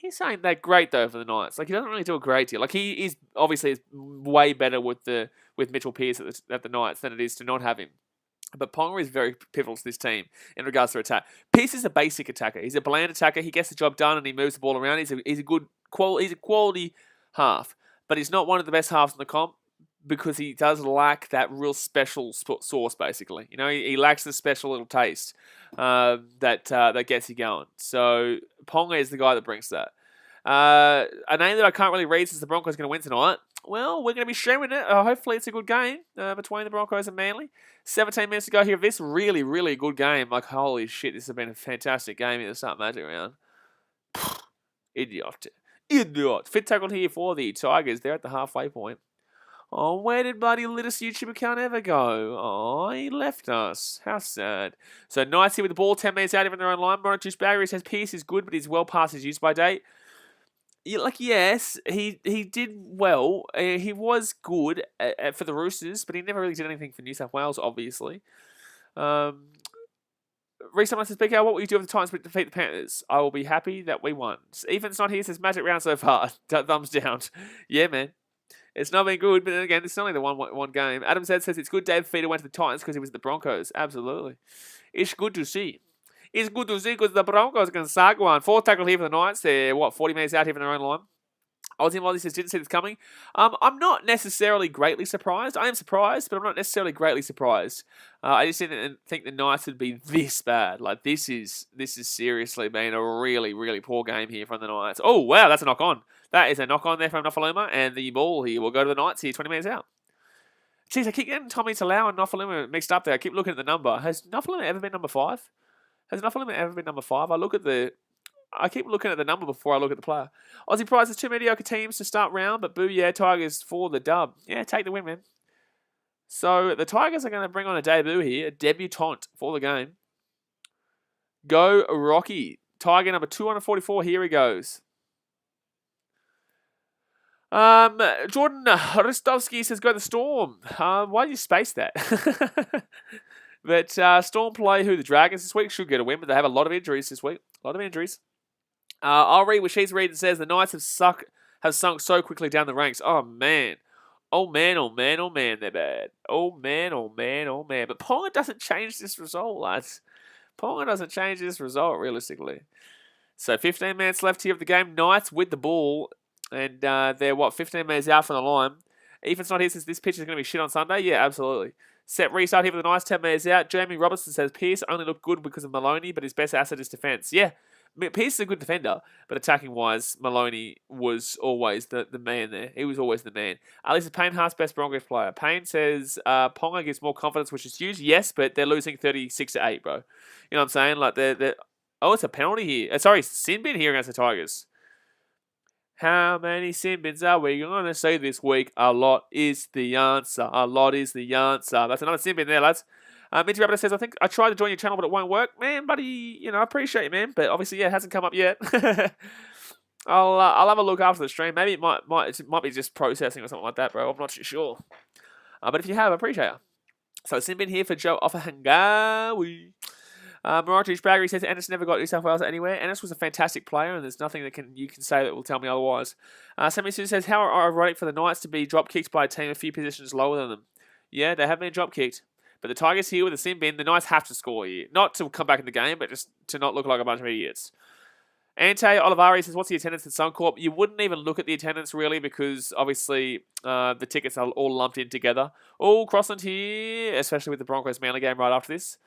Peace ain't that great, though, for the Knights. Like, he doesn't really do a great deal. Like, he is, obviously, is way better with Mitchell Pearce at the Knights than it is to not have him. But Ponga is very pivotal to this team in regards to attack. Pearce is a basic attacker. He's a bland attacker. He gets the job done and he moves the ball around. He's a quality half, but he's not one of the best halves in the comp because he does lack that real special sauce. Basically, you know, he lacks the special little taste that gets you going. So Ponga is the guy that brings that. A name that I can't really read since the Broncos are going to win tonight. Well, we're going to be streaming it. Hopefully it's a good game between the Broncos and Manly. 17 minutes to go here of this really, really good game. Like, holy shit, this has been a fantastic game here to start Magic Round. Idiot. Fit tackled here for the Tigers. They're at the halfway point. Oh, where did bloody Littus YouTube account ever go? Oh, he left us. How sad. So, Knights here with the ball. 10 minutes out, even their own line. Juice Baggery says Pearce is good, but he's well past his use by date. Yes, he did well. He was good for the Roosters, but he never really did anything for New South Wales, obviously. Reese says, BK, what will you do if the Titans defeat the Panthers? I will be happy that we won. Ethan's not here, says Magic Round so far. Thumbs down. Yeah, man. It's not been good, but then again, it's only the one game. Adam Z says it's good Dave Feeder went to the Titans because he was the Broncos. Absolutely. It's good to see. It's good to see because the Broncos can sack one. Fourth tackle here for the Knights. They're, 40 minutes out here from their own line. Aussie Molly says, didn't see this coming. I'm not necessarily greatly surprised. I am surprised, but I'm not necessarily greatly surprised. I just didn't think the Knights would be this bad. Like, this is seriously been a really, really poor game here from the Knights. Oh, wow, that's a knock-on. That is a knock-on there from Nofaluma, and the ball here will go to the Knights here, 20 minutes out. Jeez, I keep getting Tommy Talau and Nofaluma mixed up there. I keep looking at the number. Has Nofaluma ever been number 5? Has Nofaluma ever been number 5? I keep looking at the number before I look at the player. Aussie prizes 2 mediocre teams to start round, but boo, yeah, Tigers for the dub. Yeah, take the win, man. So the Tigers are going to bring on a debut here, a debutante for the game. Go Rocky. Tiger number 244, here he goes. Jordan Ristovsky says, go the Storm. Why did you space that? But Storm play the Dragons this week. Should get a win, but they have a lot of injuries this week. A lot of injuries. I'll read what she's reading. Says the Knights have sunk so quickly down the ranks. Oh man, oh man, oh man, oh man, they're bad. Oh man, oh man, oh man. But Ponga doesn't change this result, lads. Ponga doesn't change this result realistically. So 15 minutes left here of the game. Knights with the ball, and they're 15 minutes out from the line. Ethan's not here since this pitch is going to be shit on Sunday. Yeah, absolutely. Set restart here for the Knights. 10 minutes out. Jamie Robertson says Pearce only looked good because of Maloney, but his best asset is defence. Yeah. Pearce is a good defender, but attacking-wise, Maloney was always the man there. He was always the man. Lisa Payne, Haas best Broncos player. Payne says Ponga gives more confidence, which is huge. Yes, but they're losing 36-8, bro. You know what I'm saying? Like they're oh, it's a penalty here. Sorry, sin bin here against the Tigers. How many sin bins are we going to see this week? A lot is the answer. A lot is the answer. That's another sin bin there, lads. Minty Rabbit says, I think I tried to join your channel, but it won't work. Man, buddy, I appreciate you, man. But obviously, yeah, it hasn't come up yet. I'll have a look after the stream. Maybe it might be just processing or something like that, bro. I'm not too sure. But if you have, I appreciate it. So, Simbin here for Joe Offahangawi. Maratish Baggery says, Ennis never got New South Wales anywhere. Ennis was a fantastic player, and there's nothing you can say that will tell me otherwise. Sammy Sue says, how ironic for the Knights to be drop-kicked by a team a few positions lower than them. Yeah, they have been drop-kicked. But the Tigers here with a sin bin, the Knights have to score here. Not to come back in the game, but just to not look like a bunch of idiots. Ante Olivari says, what's the attendance at Suncorp? You wouldn't even look at the attendance, really, because obviously the tickets are all lumped in together. Oh, Crossland here, especially with the Broncos-Manly game right after this.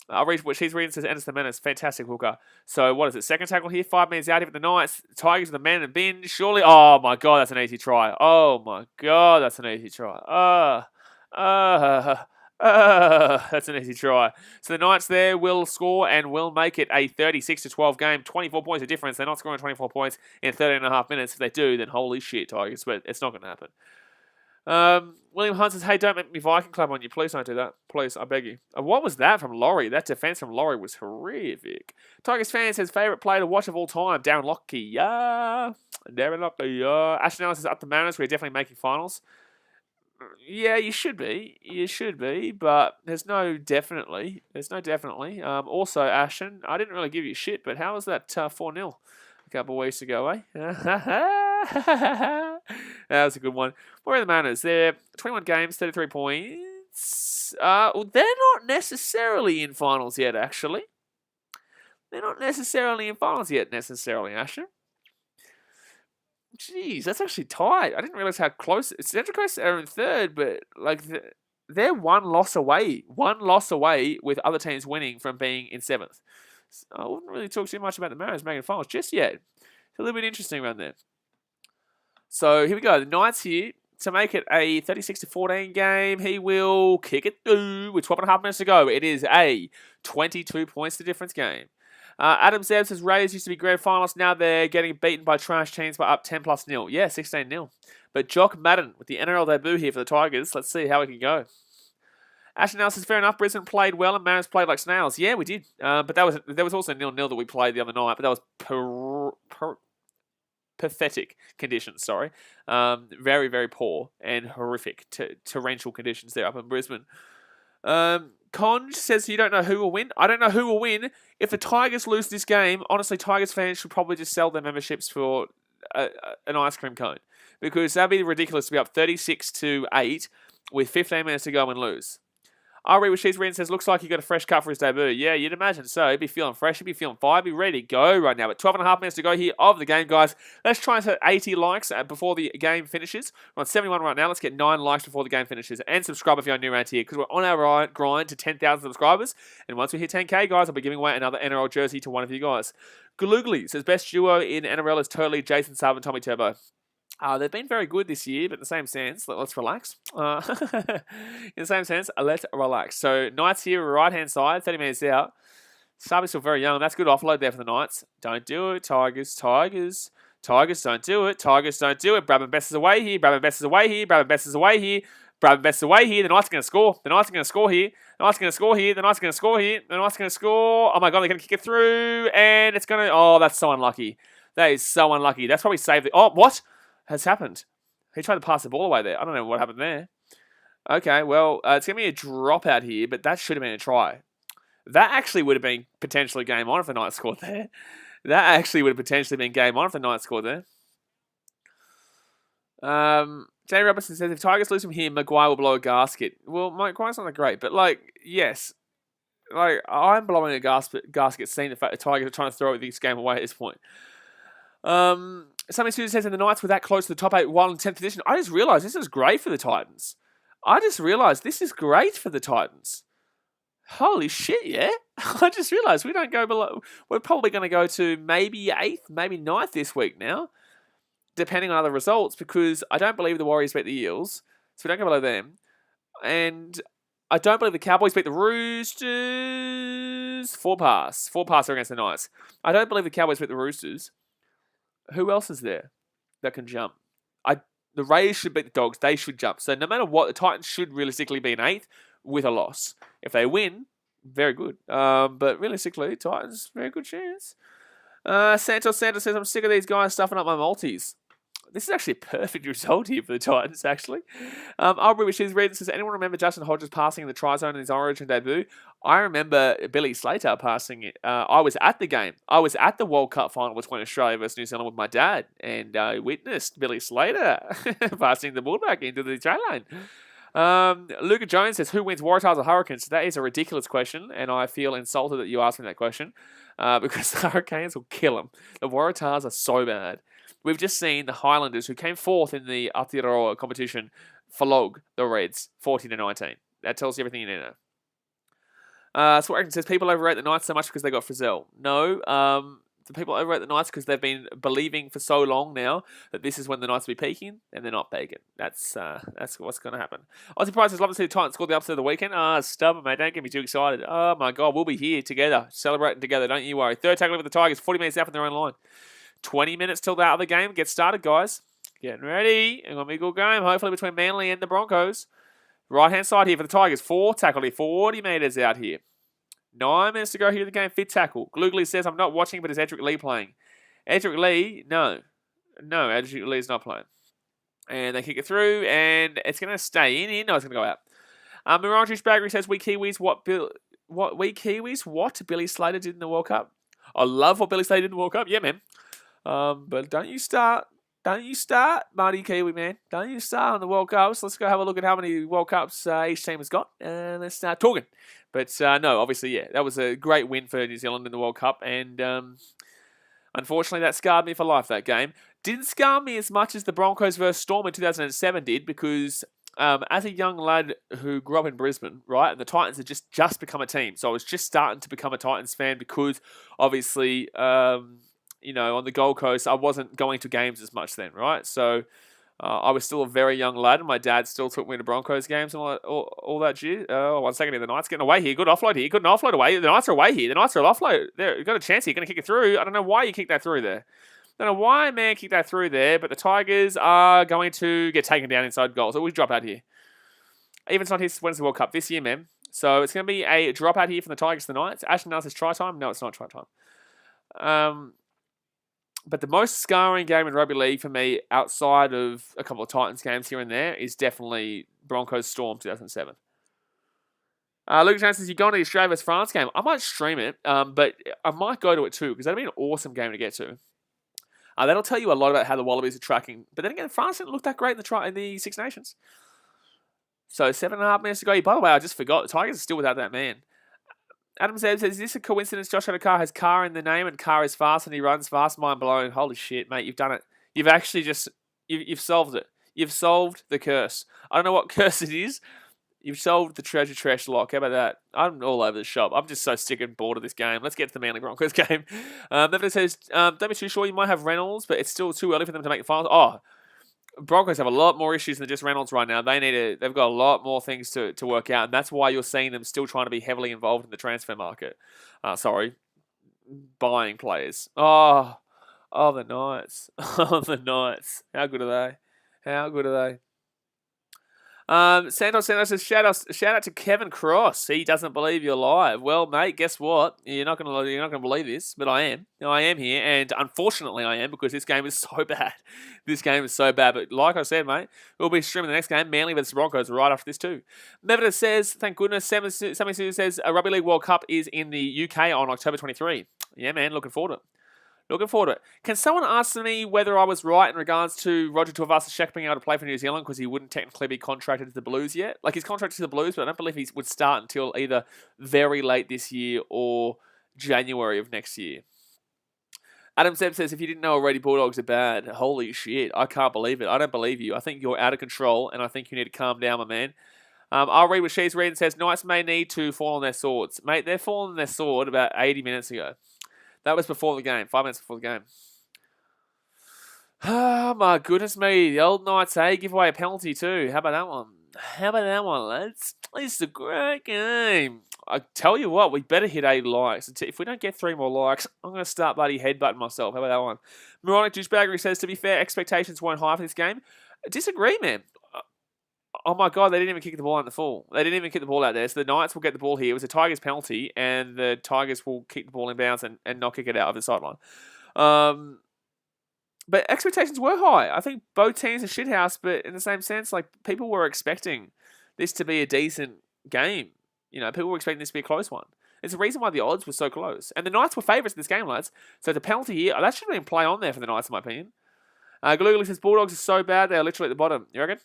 I'll read what she's reading. Says, Ennis the Menace. Fantastic hooker. So, what is it? Second tackle here. 5 minutes out here for the Knights. Tigers are the man in the bin. Surely. Oh, my God, that's an easy try. Oh, my God, that's an easy try. That's an easy try. So the Knights there will score and will make it a 36-12 game. 24 points of difference. They're not scoring 24 points in 13.5 minutes. If they do, then holy shit, Tigers. But it's not going to happen. William Hunt says, hey, don't make me Viking Club on you. Please don't do that. Please, I beg you. What was that from Laurie? That defense from Laurie was horrific. Tigers fan says, favourite player to watch of all time. Darren Lockey. Yeah. Darren Lockey. Yeah. Ashton Ellis says, up the Mariners. We're definitely making finals. Yeah, you should be. You should be, but there's no definitely. There's no definitely. Also, Ashton, I didn't really give you shit, but how was that 4-0 a couple of weeks ago, eh? That was a good one. Where are the Mariners? They're 21 games, 33 points. Well, they're not necessarily in finals yet, actually. They're not necessarily in finals yet, Ashton. Jeez, that's actually tight. I didn't realize how close. Central Coast are in third, but like they're one loss away with other teams winning from being in seventh. So I wouldn't really talk too much about the Mariners making finals just yet. It's a little bit interesting around there. So here we go. The Knights here to make it a 36-14 game. He will kick it through with 12.5 minutes to go. It is a 22 points to difference game. Adam Zeb says Rays used to be grand finalists. Now they're getting beaten by trash teams by up 10+0. Yeah, 16-0. But Jock Madden with the NRL debut here for the Tigers. Let's see how it can go. Ashton Nelson says, fair enough. Brisbane played well and Mariners played like snails. Yeah, we did. But there was also 0-0 that we played the other night. But that was pathetic conditions, sorry. Very, very poor and horrific torrential conditions there up in Brisbane. Conj says you don't know who will win. I don't know who will win. If the Tigers lose this game, honestly, Tigers fans should probably just sell their memberships for an ice cream cone. Because that'd be ridiculous to be up 36-8 with 15 minutes to go and lose. I'll read what she's reading. Says, looks like he got a fresh cut for his debut. Yeah, you'd imagine so. He'd be feeling fresh. He'd be feeling fire. He'd be ready to go right now. But 12.5 minutes to go here of the game, guys. Let's try and hit 80 likes before the game finishes. We're on 71 right now. Let's get 9 likes before the game finishes. And subscribe if you're new around here, because we're on our grind to 10,000 subscribers. And once we hit 10K, guys, I'll be giving away another NRL jersey to one of you guys. Gloogly says, best duo in NRL is totally Jason Saab and Tommy Turbo. They've been very good this year, but in the same sense, let's relax. In the same sense, let's relax. So, Knights here, right-hand side, 30 minutes out. Sabi's still very young. That's good offload there for the Knights. Don't do it, Tigers. Tigers, don't do it. Tigers, don't do it. Brabham Best is away here. Brabham Best is away here. Brabham Best is away here. Brabham Best is away here. The Knights are going to score. The Knights are going to score here. The Knights are going to score here. The Knights are going to score here. The Knights are going to score. Oh, my God, they're going to kick it through. And it's going to... Oh, that's so unlucky. That is so unlucky. That's probably saved it. Oh, what has happened? He tried to pass the ball away there. I don't know what happened there. Okay, well, it's going to be a drop out here, but that should have been a try. That actually would have been potentially game on if the Knights scored there. That actually would have potentially been game on if the Knights scored there. Jamie Robinson says, if Tigers lose from here, Maguire will blow a gasket. Well, Maguire's not that great, but, like, yes. Like, I'm blowing a gasket seeing the fact the Tigers are trying to throw this game away at this point. Something Susan says, and the Knights were that close to the top 8 while in 10th position. I just realised this is great for the Titans. Holy shit, yeah? I just realised we don't go below. We're probably going to go to maybe 8th, maybe 9th this week now, depending on other results, because I don't believe the Warriors beat the Eels, so we don't go below them. And I don't believe the Cowboys beat the Roosters. 4 pass are against the Knights. I don't believe the Cowboys beat the Roosters. Who else is there that can jump? The Raiders should beat the Dogs. They should jump. So no matter what, the Titans should realistically be in 8th with a loss. If they win, very good. But realistically, Titans, very good chance. Santos says, I'm sick of these guys stuffing up my multis. This is actually a perfect result here for the Titans, actually. I'll read what she's reading. Says, anyone remember Justin Hodges passing in the try zone in his Origin debut? I remember Billy Slater passing it. I was at the game. I was at the World Cup final between Australia versus New Zealand with my dad, and I witnessed Billy Slater passing the ball back into the try line. Luca Jones says, who wins, Waratahs or Hurricanes? That is a ridiculous question, and I feel insulted that you asked me that question, because the Hurricanes will kill them. The Waratahs are so bad. We've just seen the Highlanders, who came 4th in the Aotearoa competition, flog the Reds 14-19. That tells you everything you need to know. So Erickson says, people overrate the Knights so much because they got Frizzell. No, the people overrate the Knights because they've been believing for so long now that this is when the Knights will be peaking, and they're not peaking. That's what's going to happen. Aussie Price says, love to see the Titans score the upset of the weekend. Stubborn, mate. Don't get me too excited. Oh, my God. We'll be here together, celebrating together. Don't you worry. Third tackle over the Tigers, 40 minutes out from their own line. 20 minutes till the other game gets started, guys. Getting ready. It's going to be a good game, hopefully, between Manly and the Broncos. Right-hand side here for the Tigers. 4 tackle here. 40 metres out here. 9 minutes to go here in the game. Fit tackle. Gloogly says, I'm not watching, but is Edric Lee playing? Edric Lee, no. No, Edric Lee's not playing. And they kick it through, and it's going to stay in. No, it's going to go out. Mirage Baggery says, we Kiwis, what Billy Slater did in the World Cup? I love what Billy Slater did in the World Cup. Yeah, man. But don't you start, Marty Kiwi, man. Don't you start on the World Cups. Let's go have a look at how many World Cups each team has got, and let's start talking. But no, obviously, yeah, that was a great win for New Zealand in the World Cup, and unfortunately, that scarred me for life, that game. Didn't scar me as much as the Broncos versus Storm in 2007 did, because as a young lad who grew up in Brisbane, right, and the Titans had just become a team, so I was just starting to become a Titans fan because, obviously, you know, on the Gold Coast, I wasn't going to games as much then, right? So I was still a very young lad, and my dad still took me to Broncos games and all that shit. 1 second here, the Knights getting away here. Good offload here. Good offload away. The Knights are away here. The Knights are offload. There, you've got a chance here. You're going to kick it through. I don't know why you kicked that through there. I don't know why man kicked that through there, but the Tigers are going to get taken down inside goal. So we drop out here. Even it's not his Wednesday World Cup this year, man. So it's going to be a drop out here from the Tigers to the Knights. Ashton Nelson is try time. No, it's not try time. But the most scarring game in rugby league for me, outside of a couple of Titans games here and there, is definitely Broncos Storm 2007. Luke Jones says, you're going to the Australia vs France game. I might stream it, but I might go to it too, because that'd be an awesome game to get to. That'll tell you a lot about how the Wallabies are tracking. But then again, France didn't look that great in the Six Nations. So 7.5 minutes to go. By the way, I just forgot. The Tigers are still without that man. Adam says, is this a coincidence? Josh Adokar has car in the name and car is fast and he runs fast. Mind blown. Holy shit, mate. You've done it. You've actually just, you've solved it. You've solved the curse. I don't know what curse it is. You've solved the treasure trash lock. How about that? I'm all over the shop. I'm just so sick and bored of this game. Let's get to the Manly Broncos game. Neville says, don't be too sure. You might have Reynolds, but it's still too early for them to make the finals. Oh, Broncos have a lot more issues than just Reynolds right now. They've got a lot more things to work out, and that's why you're seeing them still trying to be heavily involved in the transfer market. Buying players. Oh, the Knights. Oh, the Knights. How good are they? How good are they? Santos says, shout out to Kevin Cross. He doesn't believe you're live. Well, mate, guess what? You're not gonna believe this, but I am. I am here, and unfortunately, I am because this game is so bad. This game is so bad. But like I said, mate, we'll be streaming the next game, Manly vs Broncos, right after this too. Nevertheless says, thank goodness. Sammy Sue says, a Rugby League World Cup is in the UK on October 23. Yeah, man, looking forward to it. Looking forward to it. Can someone ask me whether I was right in regards to Roger Tuivasa-Sheck being able to play for New Zealand because he wouldn't technically be contracted to the Blues yet? Like, he's contracted to the Blues, but I don't believe he would start until either very late this year or January of next year. Adam Zeb says, if you didn't know already, Bulldogs are bad. Holy shit. I can't believe it. I don't believe you. I think you're out of control, and I think you need to calm down, my man. I'll read what she's reading. Says, Knights may need to fall on their swords. Mate, they're falling on their sword about 80 minutes ago. That was before the game. 5 minutes before the game. Oh, my goodness me. The old Knights, give away a penalty too. How about that one? How about that one, lads? This is a great game. I tell you what, we better hit 80 likes. If we don't get 3 more likes, I'm going to start bloody headbutting myself. How about that one? Moronic Douchebaggery says, to be fair, expectations weren't high for this game. I disagree, man. Oh my God, they didn't even kick the ball out in the full. They didn't even kick the ball out there. So the Knights will get the ball here. It was a Tigers penalty, and the Tigers will kick the ball in bounds and not kick it out of the sideline. But expectations were high. I think both teams are shithouse, but in the same sense, like, people were expecting this to be a decent game. You know, people were expecting this to be a close one. It's the reason why the odds were so close. And the Knights were favourites in this game, lads. So the penalty here, that should have been play on there for the Knights, in my opinion. Galugly says, Bulldogs are so bad, they are literally at the bottom. You reckon?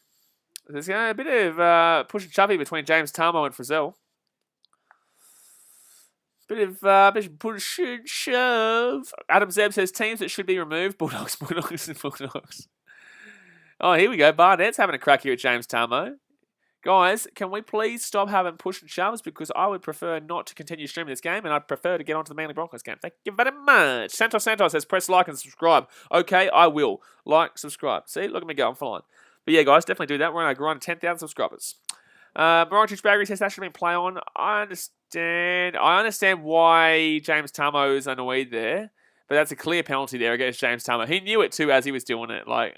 There's a bit of push and shovey between James Tarmo and Frizzell. Bit of push and shove. Adam Zeb says, teams that should be removed, Bulldogs. Oh, here we go. Barnett's having a crack here at James Tarmo. Guys, can we please stop having push and shoves, because I would prefer not to continue streaming this game, and I'd prefer to get onto the Manly Broncos game. Thank you very much. Santos says, press like and subscribe. Okay, I will. Like, subscribe. See, look at me go. I'm fine. But yeah, guys, definitely do that. We're on a grind to 10,000 subscribers. Moronic Baggery says that should have been play on. I understand why James Tarmo is annoyed there, but that's a clear penalty there against James Tarmo. He knew it too as he was doing it. Like,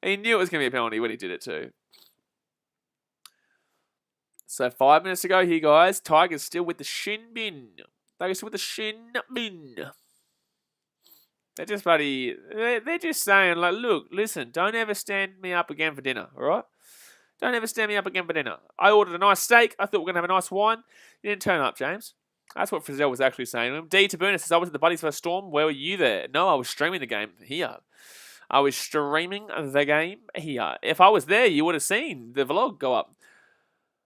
he knew it was going to be a penalty when he did it too. So 5 minutes to go here, guys. Tigers still with the shin bin. Tigers still with the shin bin. They're just they're just saying, like, look, listen, don't ever stand me up again for dinner, all right? Don't ever stand me up again for dinner. I ordered a nice steak. I thought we were going to have a nice wine. You didn't turn up, James. That's what Frizzell was actually saying to him. D. Tabuna says, I was at the Buddies vs Storm. Where were you there? No, I was streaming the game here. I was streaming the game here. If I was there, you would have seen the vlog go up.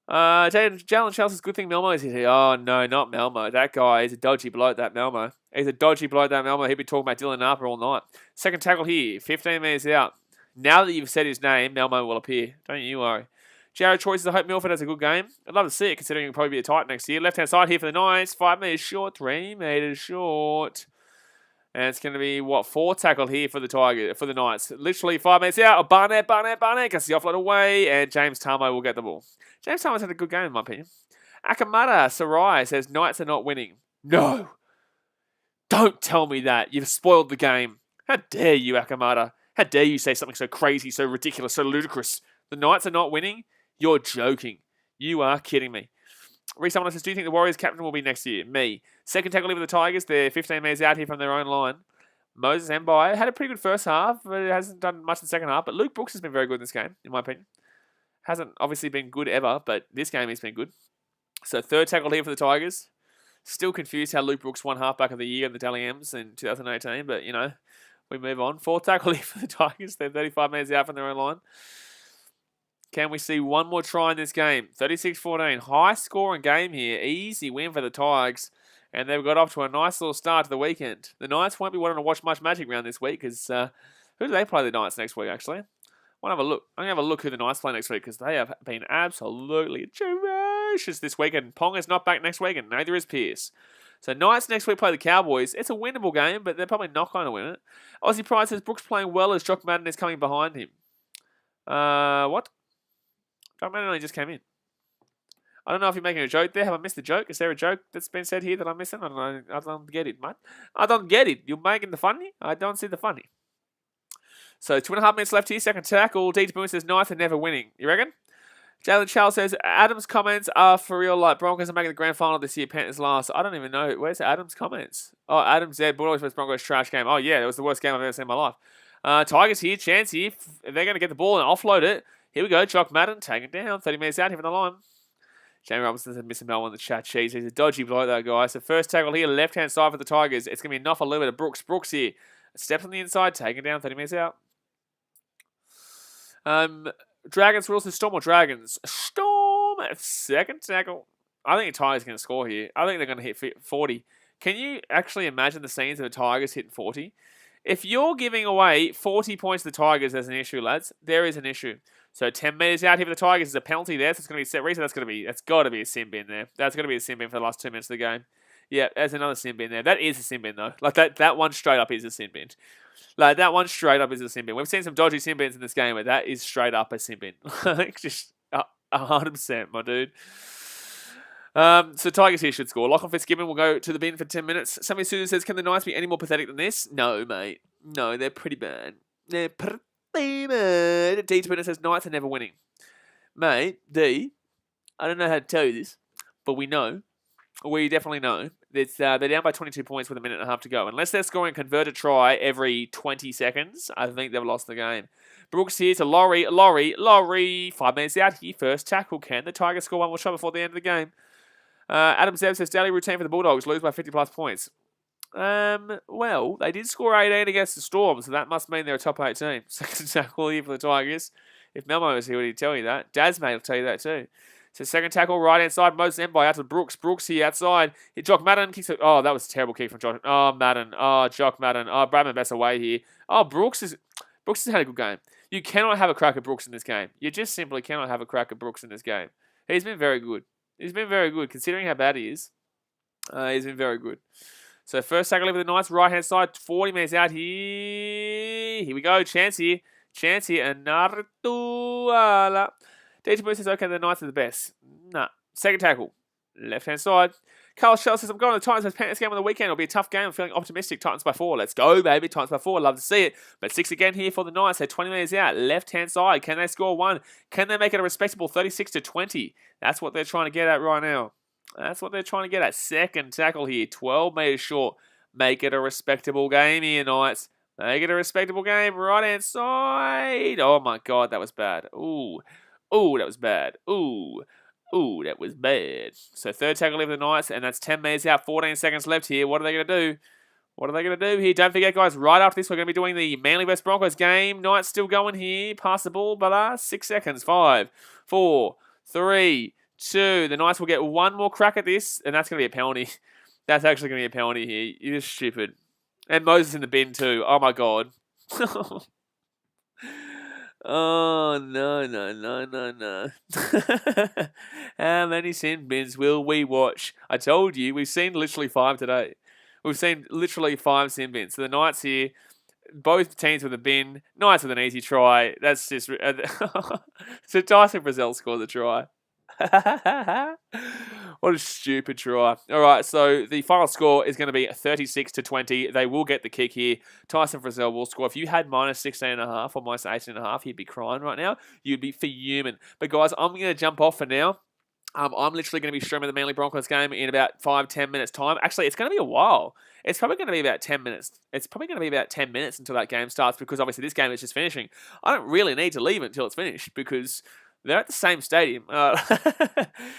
Jalen Chelsea's good thing Melmo is here. Oh, no, not Melmo. That guy is a dodgy bloke, that Melmo. He's a dodgy bloke, that Melmo. He'd be talking about Dylan Harper all night. Second tackle here. 15 minutes out. Now that you've said his name, Melmo will appear. Don't you worry. Jared Choice, I hope Milford has a good game. I'd love to see it, considering he'll probably be a tight next year. Left-hand side here for the Knights. 5 meters short. 3 meters short. And it's going to be, 4 tackle here for the Knights. Literally 5 minutes out. Barnett gets the offload away, and James Tarmo will get the ball. James Tarmo's had a good game, in my opinion. Akamata Sarai says, Knights are not winning. No. Don't tell me that. You've spoiled the game. How dare you, Akamata? How dare you say something so crazy, so ridiculous, so ludicrous? The Knights are not winning? You're joking. You are kidding me. Reese says, do you think the Warriors captain will be next year? Me. Second tackle over the Tigers. They're 15 metres out here from their own line. Moses Mbai had a pretty good first half, but it hasn't done much in the second half. But Luke Brooks has been very good in this game, in my opinion. Hasn't obviously been good ever, but this game he's been good. So third tackle here for the Tigers. Still confused how Luke Brooks won halfback of the year in the Dally M's in 2018, but, you know, we move on. Fourth tackle here for the Tigers. They're 35 metres out from their own line. Can we see one more try in this game? 36-14. High scoring game here. Easy win for the Tigers. And they've got off to a nice little start to the weekend. The Knights won't be wanting to watch much Magic Round this week because who do they play the Knights next week, actually? I'm going to have a look who the Knights play next week because they have been absolutely atrocious this week. And Pong is not back next week and neither is Pierce. So Knights next week play the Cowboys. It's a winnable game, but they're probably not going to win it. Aussie Pride says Brooks playing well as Jock Madden is coming behind him. What? Jock Madden only just came in. I don't know if you're making a joke there. Have I missed the joke? Is there a joke that's been said here that I'm missing? I don't know. I don't get it, mate. I don't get it. You're making the funny? I don't see the funny. So 2.5 minutes left here. Second tackle. D. Boone says Knights are never winning. You reckon? Jalen Charles says Adam's comments are for real. Like Broncos are making the grand final this year. Panthers last. I don't even know. Where's Adam's comments? Oh, Adam said Bulldogs vs Broncos trash game. Oh yeah, it was the worst game I've ever seen in my life. Tigers here. Chance here. They're going to get the ball and offload it. Here we go. Jock Madden taking it down. 30 minutes out here from the line. Jamie Robinson said Mr. Mel in the chat. Jeez, he's a dodgy bloke, though, guys. So first tackle here, left-hand side for the Tigers. It's going to be enough a little bit of Brooks. Brooks here. Steps on the inside, taking it down, 30 minutes out. Dragons, Wilson, Storm or Dragons? Storm, second tackle. I think the Tigers are going to score here. I think they're going to hit 40. Can you actually imagine the scenes of the Tigers hitting 40? If you're giving away 40 points to the Tigers, there's an issue, lads. There is an issue. So 10 metres out here for the Tigers is a penalty there. So it's going to be set. Reason that's got to be a sin bin there. That's going to be a sin bin for the last 2 minutes of the game. Yeah, there's another sin bin there. That is a sin bin though. Like that one straight up is a sin bin. Like that one straight up is a sin bin. We've seen some dodgy sin bins in this game, but that is straight up a sin bin. Just 100%, my dude. So Tigers here should score. Lachlan Fitzgibbon will go to the bin for 10 minutes. Sammy Susan says, can the Knights be any more pathetic than this? No, mate. No, they're pretty bad. They're pretty bad. D. Twitter says, Knights are never winning. Mate, D, I don't know how to tell you this, but we know. We definitely know. They're down by 22 points with a minute and a half to go. Unless they're scoring a converted try every 20 seconds, I think they've lost the game. Brooks here to Laurie. 5 minutes out here. First tackle. Can the Tigers score one more shot before the end of the game? Adam Zeb says, daily routine for the Bulldogs. Lose by 50 plus points. Well, they did score 18 against the Storm, so that must mean they're a top 8 team. Second tackle here for the Tigers. If Melmo was here, would he tell you that? Daz, mate, will tell you that too. So second tackle, right hand side, Moses Mbai out to Brooks. Brooks here outside. Jock Madden kicks it. Oh, that was a terrible kick from Jock. Oh, Madden. Oh, Jock Madden. Oh, Bradman best away here. Oh, Brooks has had a good game. You cannot have a crack at Brooks in this game. You just simply cannot have a crack at Brooks in this game. He's been very good. He's been very good, considering how bad he is. He's been very good. So first tackle for the Knights, right hand side, 40 minutes out here. Here we go. Chance here. And Narutuala. DJ says, okay, the Knights are the best. Nah. Second tackle. Left-hand side. Carl Shell says, I'm going to the Titans. Panthers game on the weekend. It'll be a tough game. I'm feeling optimistic. Titans by 4. Let's go, baby. Titans by 4. Love to see it. But 6 again here for the Knights. They're 20 minutes out. Left-hand side. Can they score 1? Can they make it a respectable 36-20? That's what they're trying to get at right now. That's what they're trying to get at. Second tackle here. 12 metres short. Make it a respectable game here, Knights. Make it a respectable game. Right-hand side. Oh, my God. That was bad. Ooh. Ooh, that was bad. Ooh, that was bad. So third tackle for the Knights, and that's 10 metres out, 14 seconds left here. What are they going to do? What are they going to do here? Don't forget, guys, right after this, we're going to be doing the Manly vs Broncos game. Knights still going here. Pass the ball, but 6 seconds. 5, 4, 3, 2. The Knights will get one more crack at this, and that's going to be a penalty. That's actually going to be a penalty here. You're stupid. And Moses in the bin too. Oh, my God. Oh, no. How many sin bins will we watch? I told you, we've seen literally 5 today. We've seen literally 5 sin bins. So the Knights here, both teams with a bin. Knights with an easy try. That's just... So Tyson Frizzell scored the try. What a stupid try. All right, so the final score is going to be 36-20. They will get the kick here. Tyson Frizzell will score. If you had minus 16.5 or minus 18.5, you'd be crying right now. You'd be fuming. But guys, I'm going to jump off for now. I'm literally going to be streaming the Manly Broncos game in about 5-10 minutes time. Actually, it's going to be a while. It's probably going to be about 10 minutes. It's probably going to be about 10 minutes until that game starts because obviously this game is just finishing. I don't really need to leave it until it's finished because They're at the same stadium.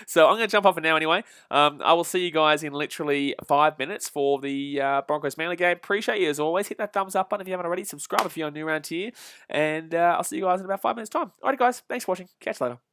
So I'm going to jump off for now anyway. I will see you guys in literally 5 minutes for the Broncos Manly game. Appreciate you as always. Hit that thumbs up button if you haven't already. Subscribe if you're new around here. And I'll see you guys in about 5 minutes time. Alrighty guys, thanks for watching. Catch you later.